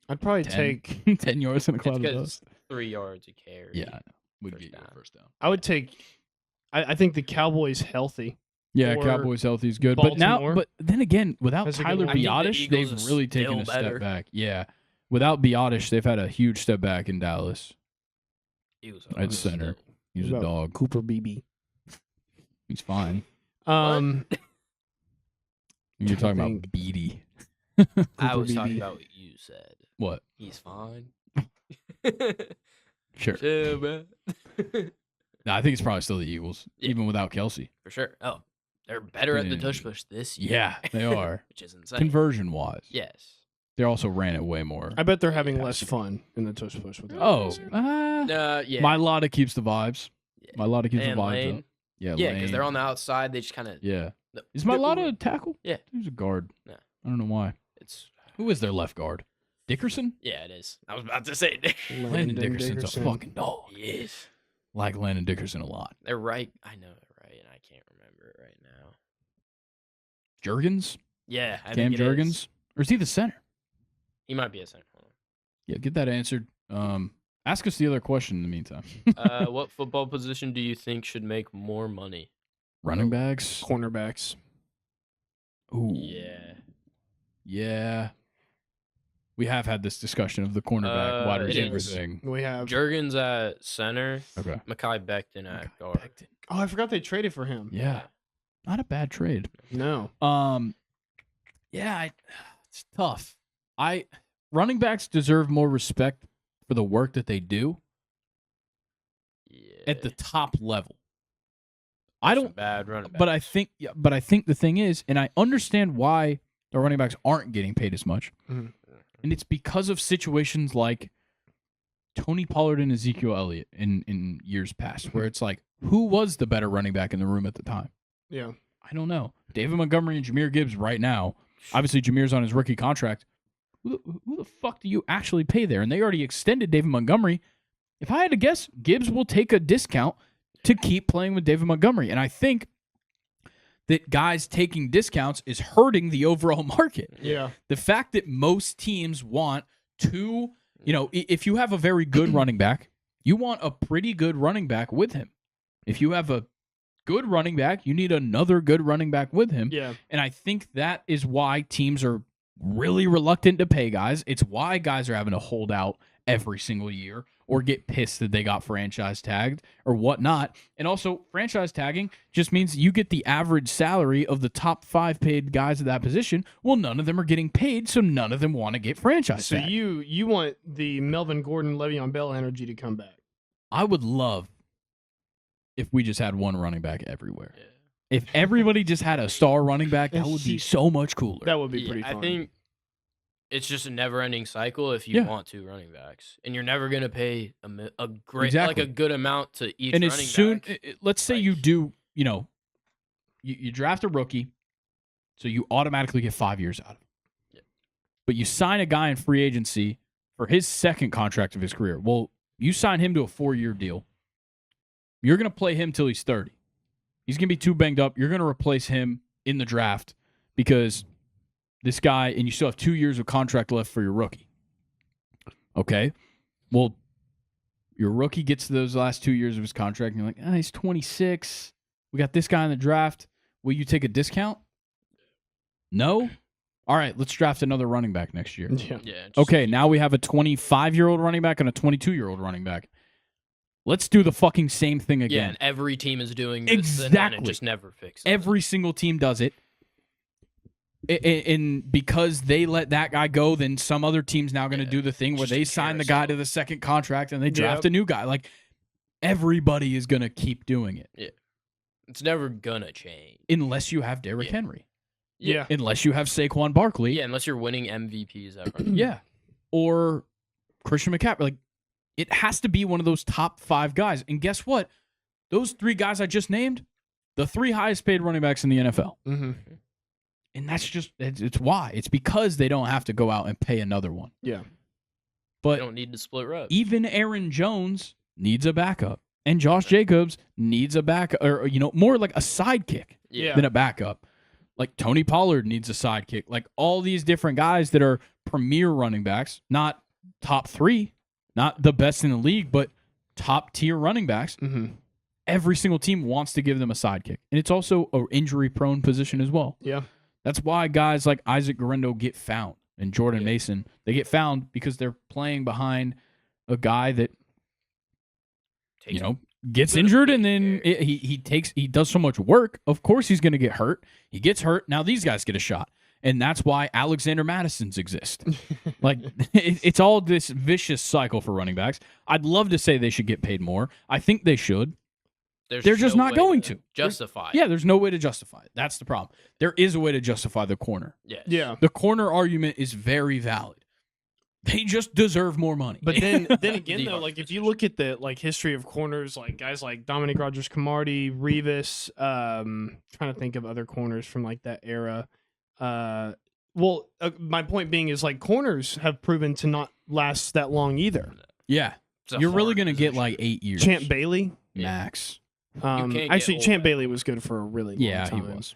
I'd probably 10. take 10 yards in a cloud of 'cause dust. 3 yards a carry. Yeah, I know. Would First get you a down. first down. I would take I think the Cowboys healthy. Yeah, Or Cowboys healthy is good, but Baltimore. then again, without That's a good Tyler one. I think the Biotish, Eagles they've is really taken still a better. step back. Yeah, without Biotish, they've had a huge step back in Dallas. Eagles At center. He's a What about dog. Cooper BB. He's fine. You're talking think- about Beatty. I Cooper was talking BB. about what you said. What? He's fine. Sure. Chill, man. No, I think it's probably still the Eagles, Yeah. even without Kelsey. For sure. Oh, they're better at the Yeah. tush push this year. Yeah, they are. Which is insane. Conversion wise. Yes. They also ran it way more. I bet they're having less Passing. fun in the tush push with that. Oh, Kelsey. Yeah. My Lotta keeps the vibes. Yeah. My Lotta keeps And the vibes Lane. up. Yeah, Yeah, because Lane. they're on the outside. They just kind of. Yeah. Is my Lotta a tackle? Yeah. He's a guard. No. I don't know why. It's. Who is their left guard? Dickerson? Yeah, it is. I was about to say it. Landon Dickerson's a fucking dog. He is. Like Landon Dickerson a lot. They're right. I know they're right, and I can't remember it right now. Jurgens? Yeah, I Cam think it is. Jurgens? Or is he the center? He might be a center. Hold on. Yeah, get that answered. Ask us the other question in the meantime. What football position do you think should make more money? Running backs. Cornerbacks. Ooh. Yeah. We have had this discussion of the cornerback wide it receiver is. thing. We have. Jurgens at center. Okay. Mekhi Becton at guard. Oh, I forgot they traded for him. Yeah. Not a bad trade. No. Yeah, it's tough. Running backs deserve more respect for the work that they do at the top level. I don't bad running backs. but I think the thing is, and I understand why the running backs aren't getting paid as much. Mhm. And it's because of situations like Tony Pollard and Ezekiel Elliott in years past, where it's like, who was the better running back in the room at the time? Yeah. I don't know. David Montgomery and Jahmyr Gibbs right now. Obviously, Jahmyr's on his rookie contract. Who the fuck do you actually pay there? And they already extended David Montgomery. If I had to guess, Gibbs will take a discount to keep playing with David Montgomery. And I think that guys taking discounts is hurting the overall market. Yeah. The fact that most teams want to, if you have a very good running back, you want a pretty good running back with him. If you have a good running back, you need another good running back with him. Yeah. And I think that is why teams are really reluctant to pay guys. It's why guys are having to hold out every single year or get pissed that they got franchise tagged or whatnot. And also, franchise tagging just means you get the average salary of the top 5 paid guys at that position. Well, none of them are getting paid, so none of them want to get franchise tagged. So you want the Melvin Gordon, Le'Veon Bell energy to come back. I would love if we just had one running back everywhere. Yeah. If everybody just had a star running back, that would be so much cooler. That would be pretty fun. I think it's just a never-ending cycle if you want 2 running backs, and you're never going to pay a great, like a good amount to each. And running as soon, back. Let's say you do, you draft a rookie, so you automatically get 5 years out of it. Yeah. But you sign a guy in free agency for his second contract of his career. Well, you sign him to a 4-year deal. You're going to play him till he's 30. He's going to be too banged up. You're going to replace him in the draft because this guy, and you still have 2 years of contract left for your rookie. Okay? Well, your rookie gets to those last 2 years of his contract, and you're like, he's 26. We got this guy in the draft. Will you take a discount? No? All right, let's draft another running back next year. Yeah. Okay, now we have a 25-year-old running back and a 22-year-old running back. Let's do the fucking same thing again. Yeah, and every team is doing this, exactly. and then it just never fixes. Every single team does it. And because they let that guy go, then some other team's now going to do the thing where they sign the guy to the second contract and they draft a new guy. Like, everybody is going to keep doing it. Yeah. It's never going to change. Unless you have Derrick Henry. Yeah. Unless you have Saquon Barkley. Yeah, unless you're winning MVPs at running. Yeah. Or Christian McCaffrey. Like, it has to be one of those top 5 guys. And guess what? Those 3 guys I just named, the 3 highest paid running backs in the NFL. Mm-hmm. And that's just, it's why. It's because they don't have to go out and pay another one. Yeah. But they don't need to split reps. Even Aaron Jones needs a backup. And Josh Jacobs needs a backup, or, more like a sidekick than a backup. Like Tony Pollard needs a sidekick. Like all these different guys that are premier running backs, not top 3, not the best in the league, but top tier running backs. Mm-hmm. Every single team wants to give them a sidekick. And it's also an injury prone position as well. Yeah. That's why guys like Isaac Guerrero get found and Jordan Mason, they get found because they're playing behind a guy that, gets injured and then he does so much work. Of course he's going to get hurt. He gets hurt. Now these guys get a shot. And that's why Alexander Madisons exist. Like, it's all this vicious cycle for running backs. I'd love to say they should get paid more. I think they should. They're just not going to justify it. Yeah, there's no way to justify it. That's the problem. There is a way to justify the corner. Yes. Yeah. The corner argument is very valid. They just deserve more money. But then again, though, like if you look at the history of corners, like guys like Dominic Rodgers-Cromartie, Revis, trying to think of other corners from like that era. My point being is like corners have proven to not last that long either. Yeah, you're really gonna get like 8 years. Champ Bailey, max. Actually, Champ Bailey was good for a really long time. He was.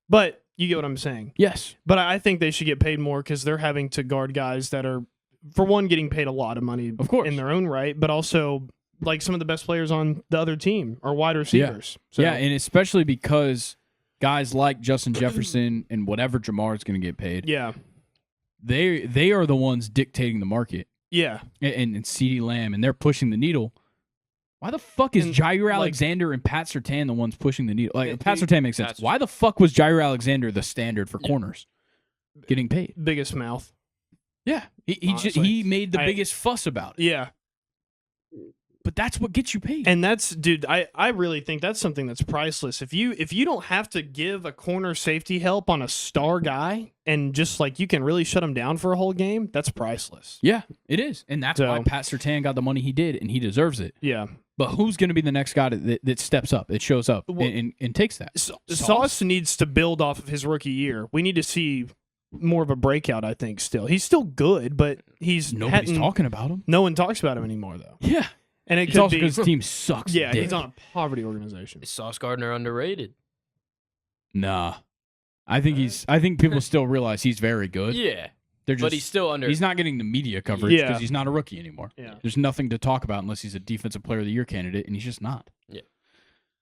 But you get what I'm saying. Yes, but I think they should get paid more because they're having to guard guys that are for one, getting paid a lot of money, Of course. in their own right, but also like some of the best players on the other team are wide receivers. So, Yeah, and especially because guys like Justin Jefferson and whatever Jamar is going to get paid, yeah, they are the ones dictating the market. yeah. And CeeDee Lamb, and they're pushing the needle. Why the fuck is And, Jair Alexander and Pat Surtain the ones pushing the needle? Like, Pat Surtain makes sense. That's- Why the fuck was Jair Alexander the standard for corners getting paid? Biggest mouth. Yeah, Honestly. he made the I- biggest fuss about it. Yeah. But that's what gets you paid. And that's, dude, I really think that's something that's priceless. If you don't have to give a corner safety help on a star guy and just like you can really shut him down for a whole game, that's priceless. Yeah, it is. And that's why So- Pat Surtain got the money he did, and he deserves it. Yeah. But who's going to be the next guy that steps up, that shows up, Well, and takes that? Sauce needs to build off of his rookie year. We need to see more of a breakout, I think, still. He's still good, but Nobody's talking about him. No one talks about him anymore, though. Yeah. And it It's could also be because his team sucks. yeah, dick. he's on a poverty organization. Is Sauce Gardner underrated? Nah. I think people still realize he's very good. Yeah, They're just, but he's still under. he's not getting the media coverage because Yeah. he's not a rookie anymore. Yeah. There's nothing to talk about unless he's a defensive player of the year candidate, and he's just not. Yeah.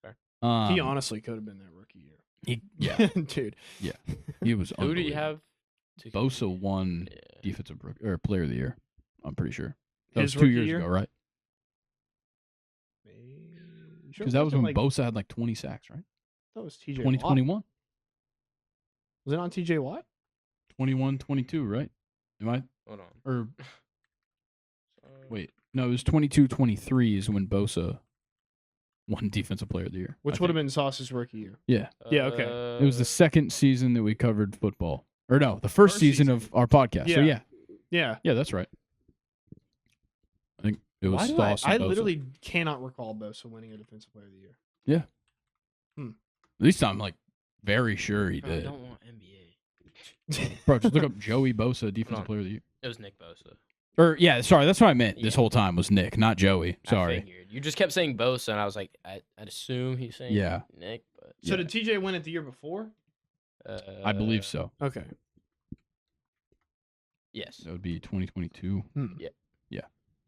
Fair. He honestly could have been that rookie year. yeah, Dude. he was. Who do you unbelievable. have? Bosa won Yeah. defensive or player of the year. I'm pretty sure that His was 2 rookie years year? ago, right? Because that was when Bosa had like 20 sacks, right? That was TJ 2021, Was it on TJ Watt? 21, 22, right? Am I Hold on. or wait? No, it was 22, 23 is when Bosa won defensive player of the year. Which would have been Sauce's rookie year. Yeah. Yeah, okay. It was the second season that we covered football. Or no, the first season of our podcast. So Yeah. yeah. Yeah. That's right. I think it was Why do Sauce and I Bosa. literally cannot recall Bosa winning a defensive player of the year. At least I'm like very sure he Bro, I did. don't want NBA. Bro, just look up Joey Bosa, defensive on. player of the year. It was Nick Bosa. Or yeah, sorry, that's what I meant this Yeah. whole time was Nick, not Joey. I Sorry. figured. You just kept saying Bosa, and I was like, I'd assume he's saying Yeah. Nick, but So Yeah. did TJ win it the year before? I believe so. Okay. Yes. That would be 2022. Yeah.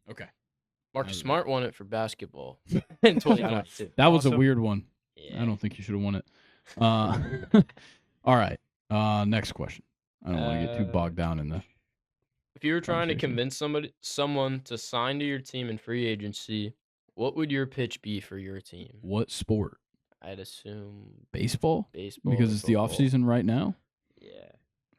Okay. Marcus I- Smart won it for basketball in 2022. That was a Awesome. weird one. Yeah. I don't think you should have won it. All right. Next question. I don't want to get too bogged down in the. If you were trying to conversation. convince someone to sign to your team in free agency, what would your pitch be for your team? What sport? I'd assume Baseball? baseball. Because or it's the off football. season right now. Yeah.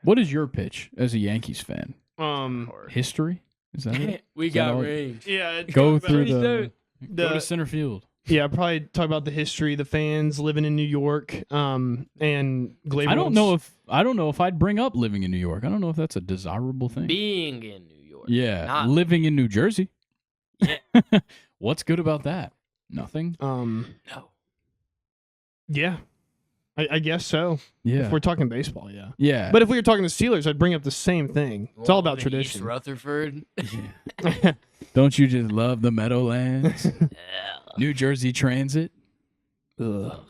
What is your pitch as a Yankees fan? Hard. History? Is that it? we Is that got all- rings. Yeah. Go talk through about- the. Go the- to center field. Yeah, probably talk about the history, the fans living in New York, and Glaber. I don't know if I'd bring up living in New York. I don't know if that's a desirable thing. Being in New York. Yeah, Not living in New Jersey. Yeah. What's good about that? Nothing. No. Yeah, I guess so. Yeah. If we're talking baseball, yeah. Yeah. But if we were talking the Steelers, I'd bring up the same thing. It's all about East tradition. Rutherford. Don't you just love the Meadowlands? Yeah. New Jersey Transit? Ugh.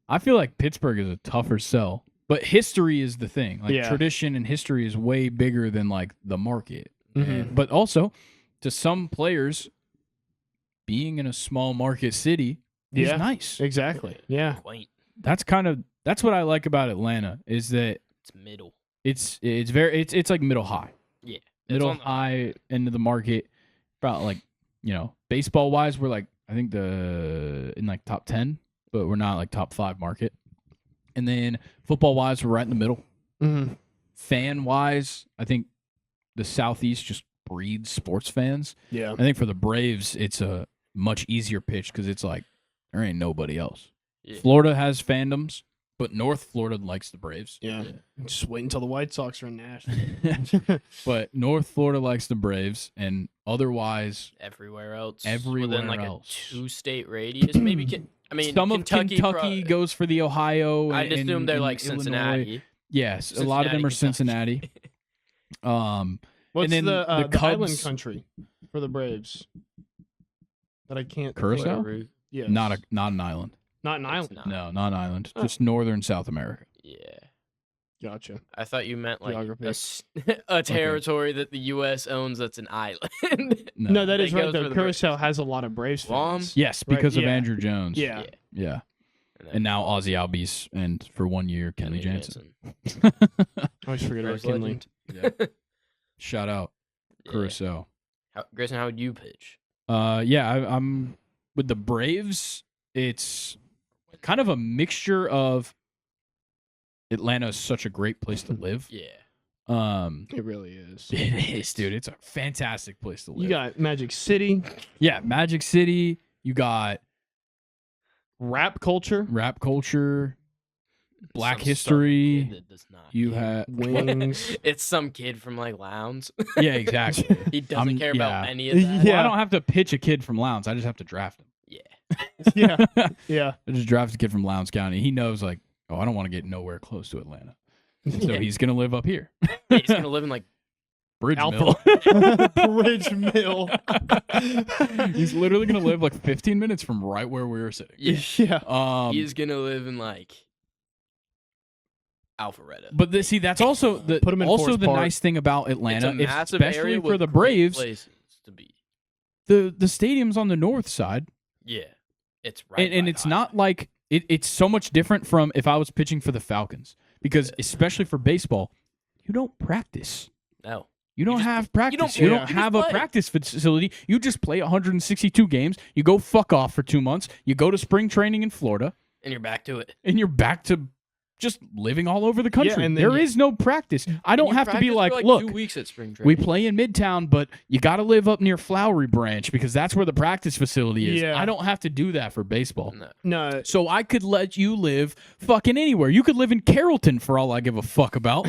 I feel like Pittsburgh is a tougher sell. But history is the thing. Like Yeah. tradition and history is way bigger than like the market. Mhm. But also to some players, being in a small market city is Yeah. nice. Exactly. Yeah. Quaint. That's what I like about Atlanta is that It's middle. it's like middle high. Yeah. It's Middle on the- high end of the market. About like, baseball wise, we're like I think in like top 10, but we're not like top 5 market. And then football wise, we're right in the middle. Mm-hmm. Fan wise, I think the Southeast just breeds sports fans. Yeah. I think for the Braves, it's a much easier pitch because it's like there ain't nobody else. Yeah. Florida has fandoms, but North Florida likes the Braves. Yeah. Just wait until the White Sox are in Nashville. But North Florida likes the Braves, and otherwise, Everywhere else. Everywhere within like else. a 2-state radius. Maybe. some of Kentucky pro- goes for the Ohio. I'd and- assume they're and like Illinois. Cincinnati. Yes, a lot of them are Cincinnati. What's then the the island Cubs- country for the Braves? That I can't. Curacao? Whatever. Yes. Not an island. Not an It's island. not. No, not an island. Oh. Just northern South America. Yeah. Gotcha. I thought you meant like Geography. a territory that the U.S. owns that's an island. No, that is That right, goes though. for the Curacao Braves. has a lot of Braves Guam? fans. Yes, Right, because of yeah. Andrew Jones. Yeah. Yeah. then And now Ozzie Albies, and for 1 year, Kenley Jansen. I always forget about Braves Kinley. legend. Shout out Yeah. Curacao. Grayson, how would you pitch? I'm with the Braves. It's kind of a mixture of Atlanta is such a great place to live. Yeah. It really is. It is, dude. It's a fantastic place to live. You got Magic City, yeah, Magic City. You got rap culture, rap culture, Black Some history. southern kid that does not You care. have wings. It's some kid from like Lowndes. yeah, exactly. He doesn't I'm- care about yeah. any of that. Yeah. Well, I don't have to pitch a kid from Lowndes. I just have to draft him. Yeah. yeah, yeah. I just draft a kid from Lowndes County. He knows, like, oh, I don't want to get nowhere close to Atlanta. So Yeah. he's going to live up here. He's gonna live in like Bridge Alpha. Mill. Bridge Mill. He's literally going to live like 15 minutes from right where we were sitting. Yeah. he's gonna live in like Alpharetta. But see, that's also the Put him in also Forest the Park. nice thing about Atlanta, It's a massive especially area for with the great Braves. places to be. The stadium's on the north side, Yeah, it's right. and by it's the not like it's so much different from if I was pitching for the Falcons, because especially for baseball, you don't practice. highway. No. You don't just- have practice. don't- You yeah. don't you have just a play. practice facility. You just play 162 games. You go fuck off for 2 months. You go to spring training in Florida, And you're back to it. and you're back to just living all over the country. and then There you- is no practice. I don't You have to be practice like, for, look, 2 weeks at spring training. we play in Midtown, but you got to live up near Flowery Branch because that's where the practice facility is. Yeah. I don't have to do that for baseball. No. No. So I could let you live fucking anywhere. You could live in Carrollton for all I give a fuck about.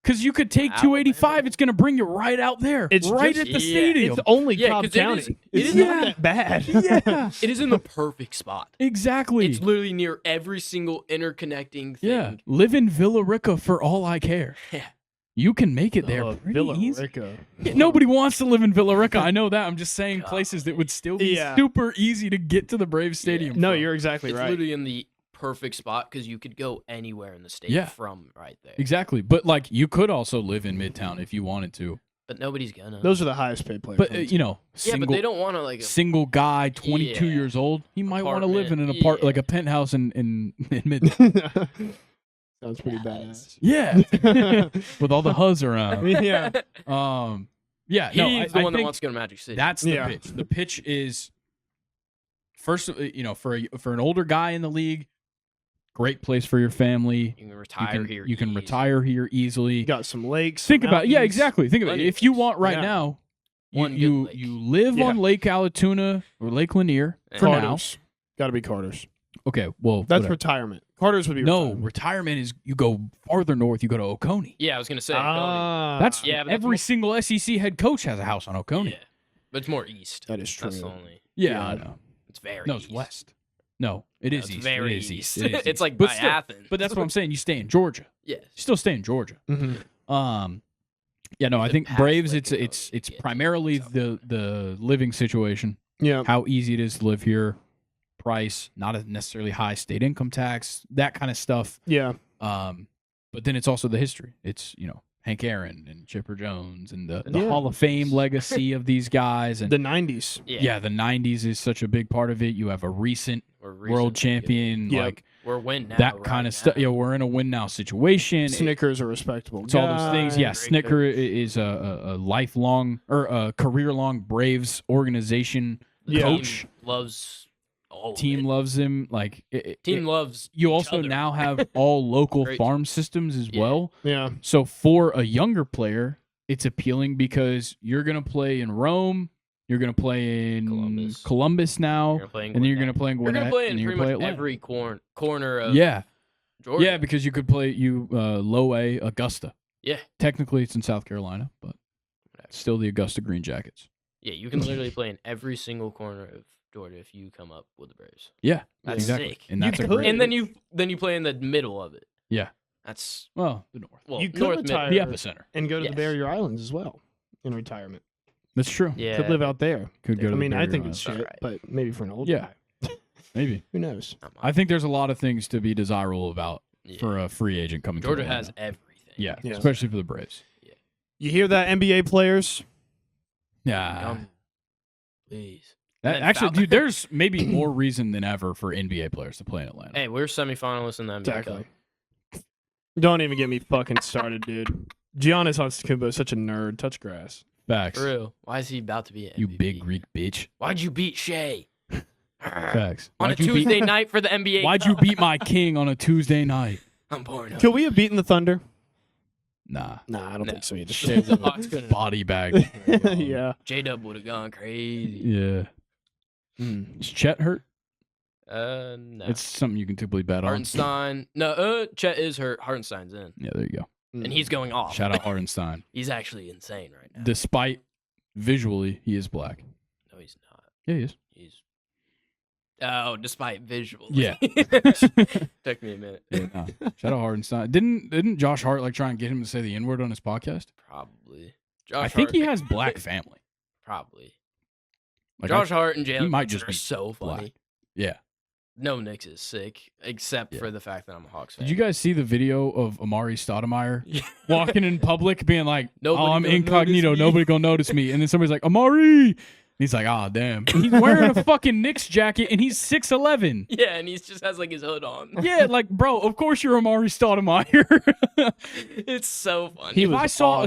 Because you could take Alabama. 285. It's going to bring you right out there. It's right just- at the yeah, stadium. It's only Yeah, Cobb 'cause it County. is- it It's is- not yeah. that bad. yeah. It is in the perfect spot. Exactly. It's literally near every single interconnecting thing. Yeah. Live in Villa Rica for all I care. Yeah. You can make it there pretty Villa easy. Rica. Yeah, nobody wants to live in Villa Rica. I know that. I'm just saying places that would still be Yeah. super easy to get to the Braves Stadium. No, from. you're exactly It's right. literally in the perfect spot because you could go anywhere in the state Yeah. from right there. Exactly. But like you could also live in Midtown if you wanted to. But nobody's gonna. Those are the highest paid players. But you know, yeah, single but they don't want to like. single guy, 22 Yeah. years old, he might want to live in an Apartment, yeah. like a penthouse in Midtown. Sounds pretty badass. Yeah. With all the huzz around. Yeah. Yeah, He's no, the I one that think wants to go to Magic City. that's the Yeah. pitch. The pitch is first, for an older guy in the league, great place for your family. you can retire here. You can easy. retire here easily. You got some lakes. Think some about yeah, mountains. exactly. Think about it. Plenty If you of want right Yeah. now, One good you lake. live Yeah. on Lake Allatoona or Lake Lanier for Carter's. Got to be Carter's. now. Okay, well That's whatever. retirement. Carter's would be No, retirement. retirement is you go farther north. You go to Oconee. Yeah, I was gonna say. Ah, That's Yeah, but that's every more- single SEC head coach has a house on Oconee. Oconee. Yeah, but it's more east. that is true. That's the only. Yeah, Yeah. I know. It's very. No, it's east. west. No, it No, is it's east. very it is east. It is It's east. like but by still, Athens. But that's what I'm saying. You stay in Georgia. Yes. You still stay in Georgia. Mhm. Yeah, no, You I could think pass Braves. Lake It's and go get primarily something. the living situation. Yeah. How easy it is to live here, price, not a necessarily high state income tax, that kind of stuff. Yeah. But then it's also the history. It's Hank Aaron and Chipper Jones and the Yeah. Hall of Fame legacy of these guys and The 90s. yeah, the 90s is such a big part of it. You have a recent We're world champion, Yep. like We're win now. that right kind now. of stuff. Yeah, we're in a win now situation. Snickers are respectable. It's all those things. guy. Yeah, Great Snicker coach. is a lifelong or a career long Braves organization The Yeah. coach. Team loves all. Team of it. loves him. Like Team loves. you each also other. now have all local Great. farm systems as Yeah. well. Yeah. So for a younger player, it's appealing because you're going to play in Rome, you're going to play in Columbus. now, You're gonna play in and then you're Gwinnett. going to play in You're Gwinnett, gonna play in and you're pretty going to much play Atlanta. every corner of. Yeah, Georgia. yeah, because you could play low A Augusta. Yeah. Technically, it's in South Carolina, but it's still the Augusta Green Jackets. Yeah, you can literally play in every single corner of Georgia if you come up with the Braves. Yeah, That's exactly. sick. And that's You a could. great. And then you play in the middle of it. Yeah. That's Well, the North, well, You could North retire. Middle. the epicenter. And go to Yes. the Barrier Islands as well in retirement. That's true. Yeah, Could live out there. Could go I to mean, the I Barrier think it's Islands. shit, Alright. but maybe for an old Yeah. guy. Maybe. Who knows? I'm I think there's a lot of things to be desirable about for a free agent coming. Georgia to has everything. Yeah, especially for the Braves. Yeah. You hear that, NBA players? Yeah. Please. Actually, dude, there's maybe more reason than ever for NBA players to play in Atlanta. Hey, we're semifinalists in the NBA Cup. Exactly. Don't even get me fucking started, dude. Giannis Antetokounmpo is such a nerd. Touch grass. Facts. For real. Why is he about to be an MVP? You big Greek bitch. Why'd you beat Shea? Facts. On a Tuesday night for the NBA Why'd Cup? you beat my king on a Tuesday night? I'm bored. Could we have beaten the Thunder? Nah. Nah, I don't think so either. Shea was a body bag. Yeah. J-Dub would have gone crazy. Yeah. Is Chet hurt? No. It's something you can typically bet on. Hartenstein. No, Chet is hurt. Hartenstein's in. Yeah, there you go. And he's going off. Shout out Hartenstein. He's actually insane right now. Despite visually, he is black. No, he's not. Yeah, he is. Despite visually. Yeah. Took me a minute. Yeah, nah. Shout out Hartenstein. Didn't Josh Hart like try and get him to say the N-word on his podcast? Probably. I think he has black family. Probably. Like, Josh Hart and Jalen might just are be so funny. black. Yeah. No, Knicks is sick, except for the fact that I'm a Hawks fan. Did you guys see the video of Amari Stoudemire walking in public being like, Nobody I'm gonna incognito, notice me." nobody gonna notice me. And then somebody's like, Amari! And he's like, damn. He's wearing a fucking Knicks jacket and he's 6'11". Yeah, and he just has like his hood on. Yeah, like, bro, of course you're Amari Stoudemire. It's so funny. If I saw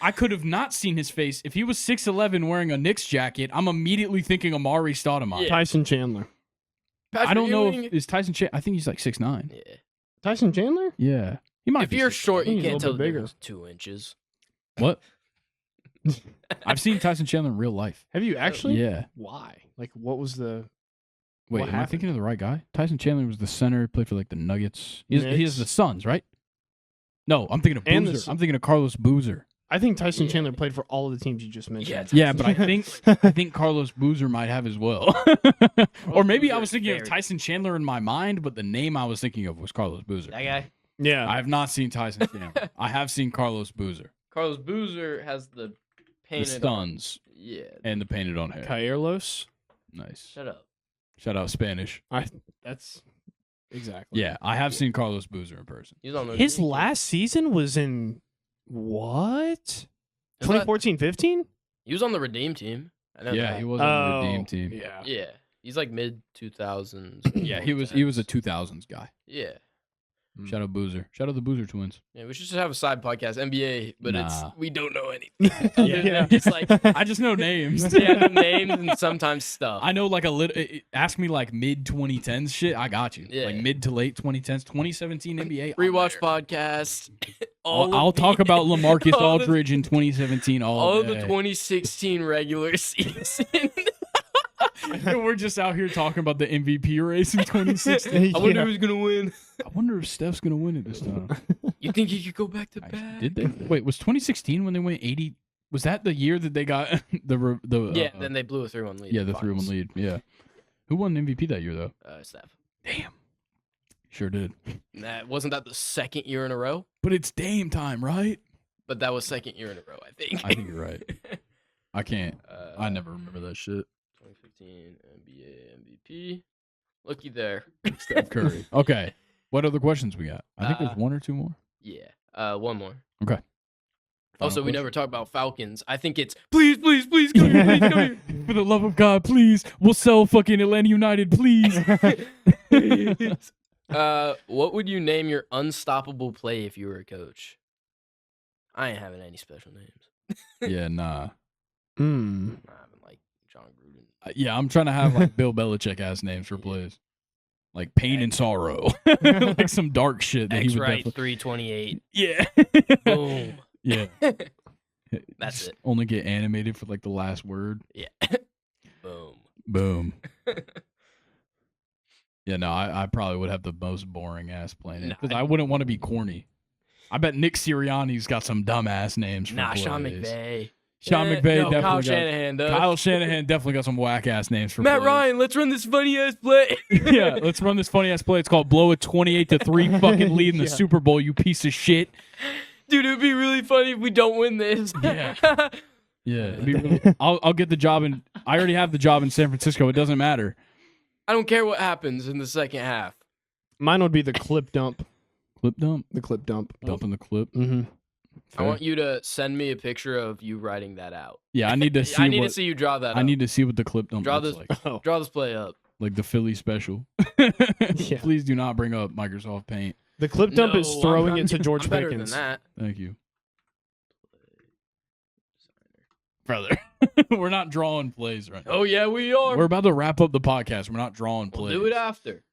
I could have not seen his face. If he was 6'11" wearing a Knicks jacket, I'm immediately thinking Amari Stoudemire. Yeah. Tyson Chandler. Patrick I don't know Ewing- if is Tyson Chandler. I think he's like 6'9". Yeah. Tyson Chandler? Yeah. He might If be you're 6'9". short, you He's a can't little tell bit the bigger. difference. 2 inches. What? I've seen Tyson Chandler in real life. Have you actually? Yeah. Why? Like, what was the... Wait, What am I happened? thinking of the right guy? Tyson Chandler was the center, played for like the Nuggets. He has Knicks? the Suns, right? No, I'm thinking of And the Boozer. Sun- I'm thinking of Carlos Boozer. I think Tyson Yeah. Chandler played for all of the teams you just mentioned. Yeah, Yeah, but I think Carlos Boozer might have as well. Or maybe I was thinking of Tyson Chandler in my mind, but the name I was thinking of was Carlos Boozer. That guy. Yeah. I have not seen Tyson Chandler. I have seen Carlos Boozer. Carlos Boozer has the The painted. stuns Yeah. and the painted on hair. Carlos. Nice. Shut up. Shout out Spanish. That's... Exactly. Yeah, I have seen Carlos Boozer in person. He's on the His team. last season was in... What? Is that- 2014-15? He was on the Redeem team. I know Yeah, that. he was on the Redeem team. Yeah. Yeah. He's like mid 2000s. Yeah, he was a 2000s guy. Yeah. Shout out Boozer. Shout out the Boozer twins. Yeah, we should just have a side podcast, NBA, but Nah. we don't know anything. Yeah. It's like I just know names. yeah, the names and sometimes stuff. I know like a little. Ask me like mid 2010s shit. I got you. Yeah. Like mid to late 2010s, 2017 NBA. I'm Rewatch there. podcast. I'll talk about LaMarcus all the- Aldridge in 2017 all all the day. 2016 regular season. And we're just out here talking about the MVP race in 2016. I wonder who's gonna win. I wonder if Steph's gonna win it this time. You think he could go back to Actually, back? did they? Wait, was 2016 when they went 80? Was that the year that they got the Yeah, then they blew a 3-1 lead. yeah, in the the 3-1 finals. lead. Yeah. Who won MVP that year though? Steph. Damn. Sure did. Wasn't that the second year in a row? But it's Dame time, right? But that was second year in a row, I think. I think you're right. I can't. I never remember that shit. 2015 NBA MVP. Looky there. Steph Curry. Okay. What other questions we got? I think there's Uh, one or two more. Yeah. One more. Okay. Also, Final we question. never talk about Falcons. I think it's please come here, please come here. For the love of God, please. We'll sell fucking Atlanta United, please. What would you name your unstoppable play if you were a coach? I ain't having any special names. Yeah, nah. Mm. I'm having like John Gruden. Yeah, I'm trying to have like Bill Belichick ass names for plays. Like pain and sorrow. Like some dark shit that X he would right definitely. 328. Yeah. Boom. Yeah. That's Just it. Only get animated for like the last word. Yeah. Boom. Boom. Yeah, no, I probably would have the most boring ass planet because I wouldn't want to be corny. I bet Nick Sirianni's got some dumbass names for Nah, plays. Sean McVay. Sean McVay no, definitely Kyle got. Shanahan does. Kyle Shanahan definitely got some whack ass names for Matt plays. Ryan, let's run this funny ass play. Yeah, let's run this funny ass play. It's called blow a 28-3 fucking lead in the Super Bowl. You piece of shit. Dude, it would be really funny if we don't win this. Yeah. Yeah, it'd be really, I'll get the job in. I already have the job in San Francisco. It doesn't matter. I don't care what happens in the second half. Mine would be the clip dump. Clip dump. The clip dump. Dumping the clip. Mm-hmm. I want you to send me a picture of you writing that out. Yeah, I need to see. I need to see you draw that. I need to see what the clip dump Draw looks this. like. Draw this play up. Like the Philly special. Yeah. Please do not bring up Microsoft Paint. The clip dump is throwing I'm it to George I'm better Pickens. than that. Thank you, brother. We're not drawing plays right now. Oh yeah, we are. We're about to wrap up the podcast. We're not drawing We'll plays. do it after.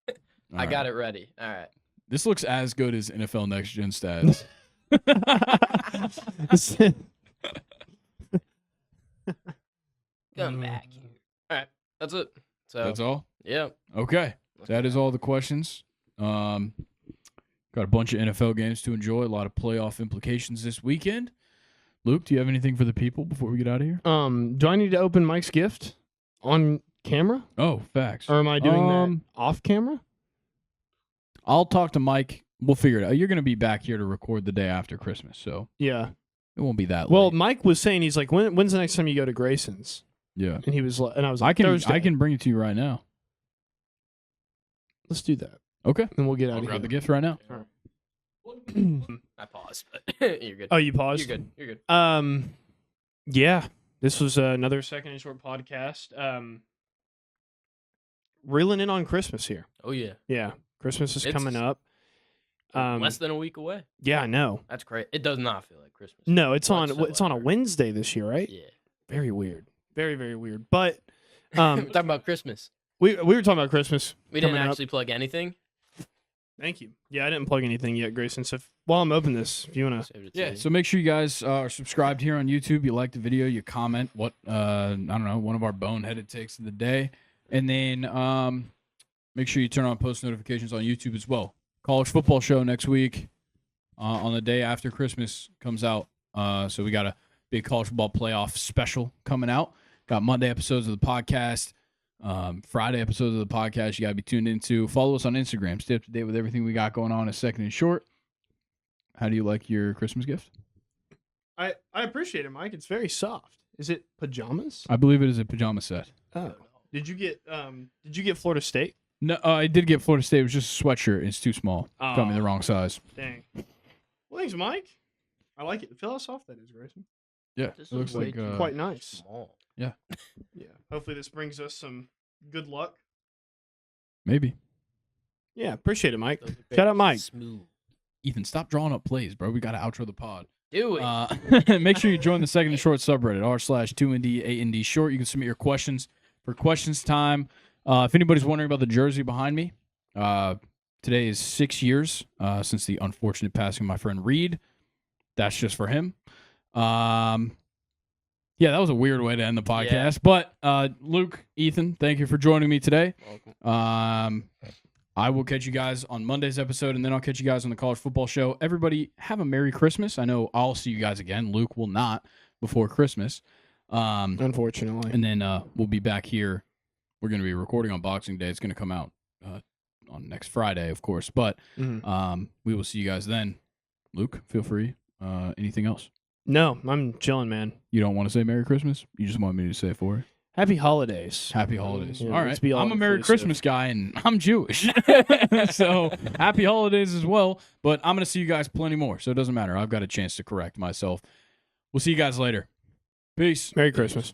All I right. got it ready. All right. This looks as good as NFL Next Gen stats. Come back here. All right. That's it. So That's all? yeah. Okay. That is all the questions. Got a bunch of NFL games to enjoy. A lot of playoff implications this weekend. Luke, do you have anything for the people before we get out of here? Do I need to open Mike's gift on camera? Oh, facts. Or am I doing that off camera? I'll talk to Mike. We'll figure it out. You're going to be back here to record the day after Christmas, so Yeah. it won't be that Well, late. Mike was saying, he's like, when's the next time you go to Grayson's? Yeah. And he was like, and I was like, Thursday. I can bring it to you right now. Let's do that. Okay. And we'll get out I'll of grab the here. gift right now. I paused, but you're good. Oh, you paused? You're good. You're good. Yeah. This was another Second and Short podcast. Reeling in on Christmas here. Oh yeah. Yeah. Christmas is coming up. Less than a week away. Yeah, I know. That's great. It does not feel like Christmas. No, it's on whatsoever. a Wednesday this year, right? Yeah. Very weird. Very, very weird. But We're talking about Christmas. we were talking about Christmas. We didn't coming up. actually plug anything. Thank you. Yeah, I didn't plug anything yet, Grayson. So while I'm opening this, if you want to. Saved it to Yeah, you. so make sure you guys are subscribed here on YouTube. You like the video, you comment what I don't know, one of our boneheaded takes of the day, and then make sure you turn on post notifications on YouTube as well. College football show next week on the day after Christmas comes out. So we got a big college football playoff special coming out. Got Monday episodes of the podcast, Friday episodes of the podcast. You got to be tuned into. Follow us on Instagram. Stay up to date with everything we got going on at Second and Short. How do you like your Christmas gift? I appreciate it, Mike. It's very soft. Is it pajamas? I believe it is a pajama set. Oh. Did you get Florida State? No, I did get Florida State. It was just a sweatshirt. It's too small. Got me the wrong size. Dang. Well, thanks, Mike. I like it. Feel how soft that is, Grayson. Yeah, This it looks is way like too Quite nice. Small. Yeah. Hopefully this brings us some good luck. maybe. Yeah, appreciate it, Mike. Those are Shout out, very Mike. Smooth. Ethan, stop drawing up plays, bro. We got to outro the pod. Do it. Make sure you join the Second and Short subreddit, r/2ND8ND short. You can submit your questions for questions time. If anybody's wondering about the jersey behind me, today is 6 years since the unfortunate passing of my friend Reed. That's just for him. Yeah, that was a weird way to end the podcast. But Luke, Ethan, thank you for joining me today. Welcome. I will catch you guys on Monday's episode, and then I'll catch you guys on the college football show. Everybody, have a Merry Christmas. I know I'll see you guys again. Luke will not before Christmas. Unfortunately. And then we'll be back here. We're going to be recording on Boxing Day. It's going to come out on next Friday, of course. But we will see you guys then. Luke, feel free. Anything else? No, I'm chilling, man. You don't want to say Merry Christmas? You just want me to say it for you? Happy holidays. Happy holidays. Yeah, all let's right. be all I'm a Merry inclusive. Christmas guy, and I'm Jewish. So happy holidays as well. But I'm going to see you guys plenty more, so it doesn't matter. I've got a chance to correct myself. We'll see you guys later. Peace. Merry Christmas.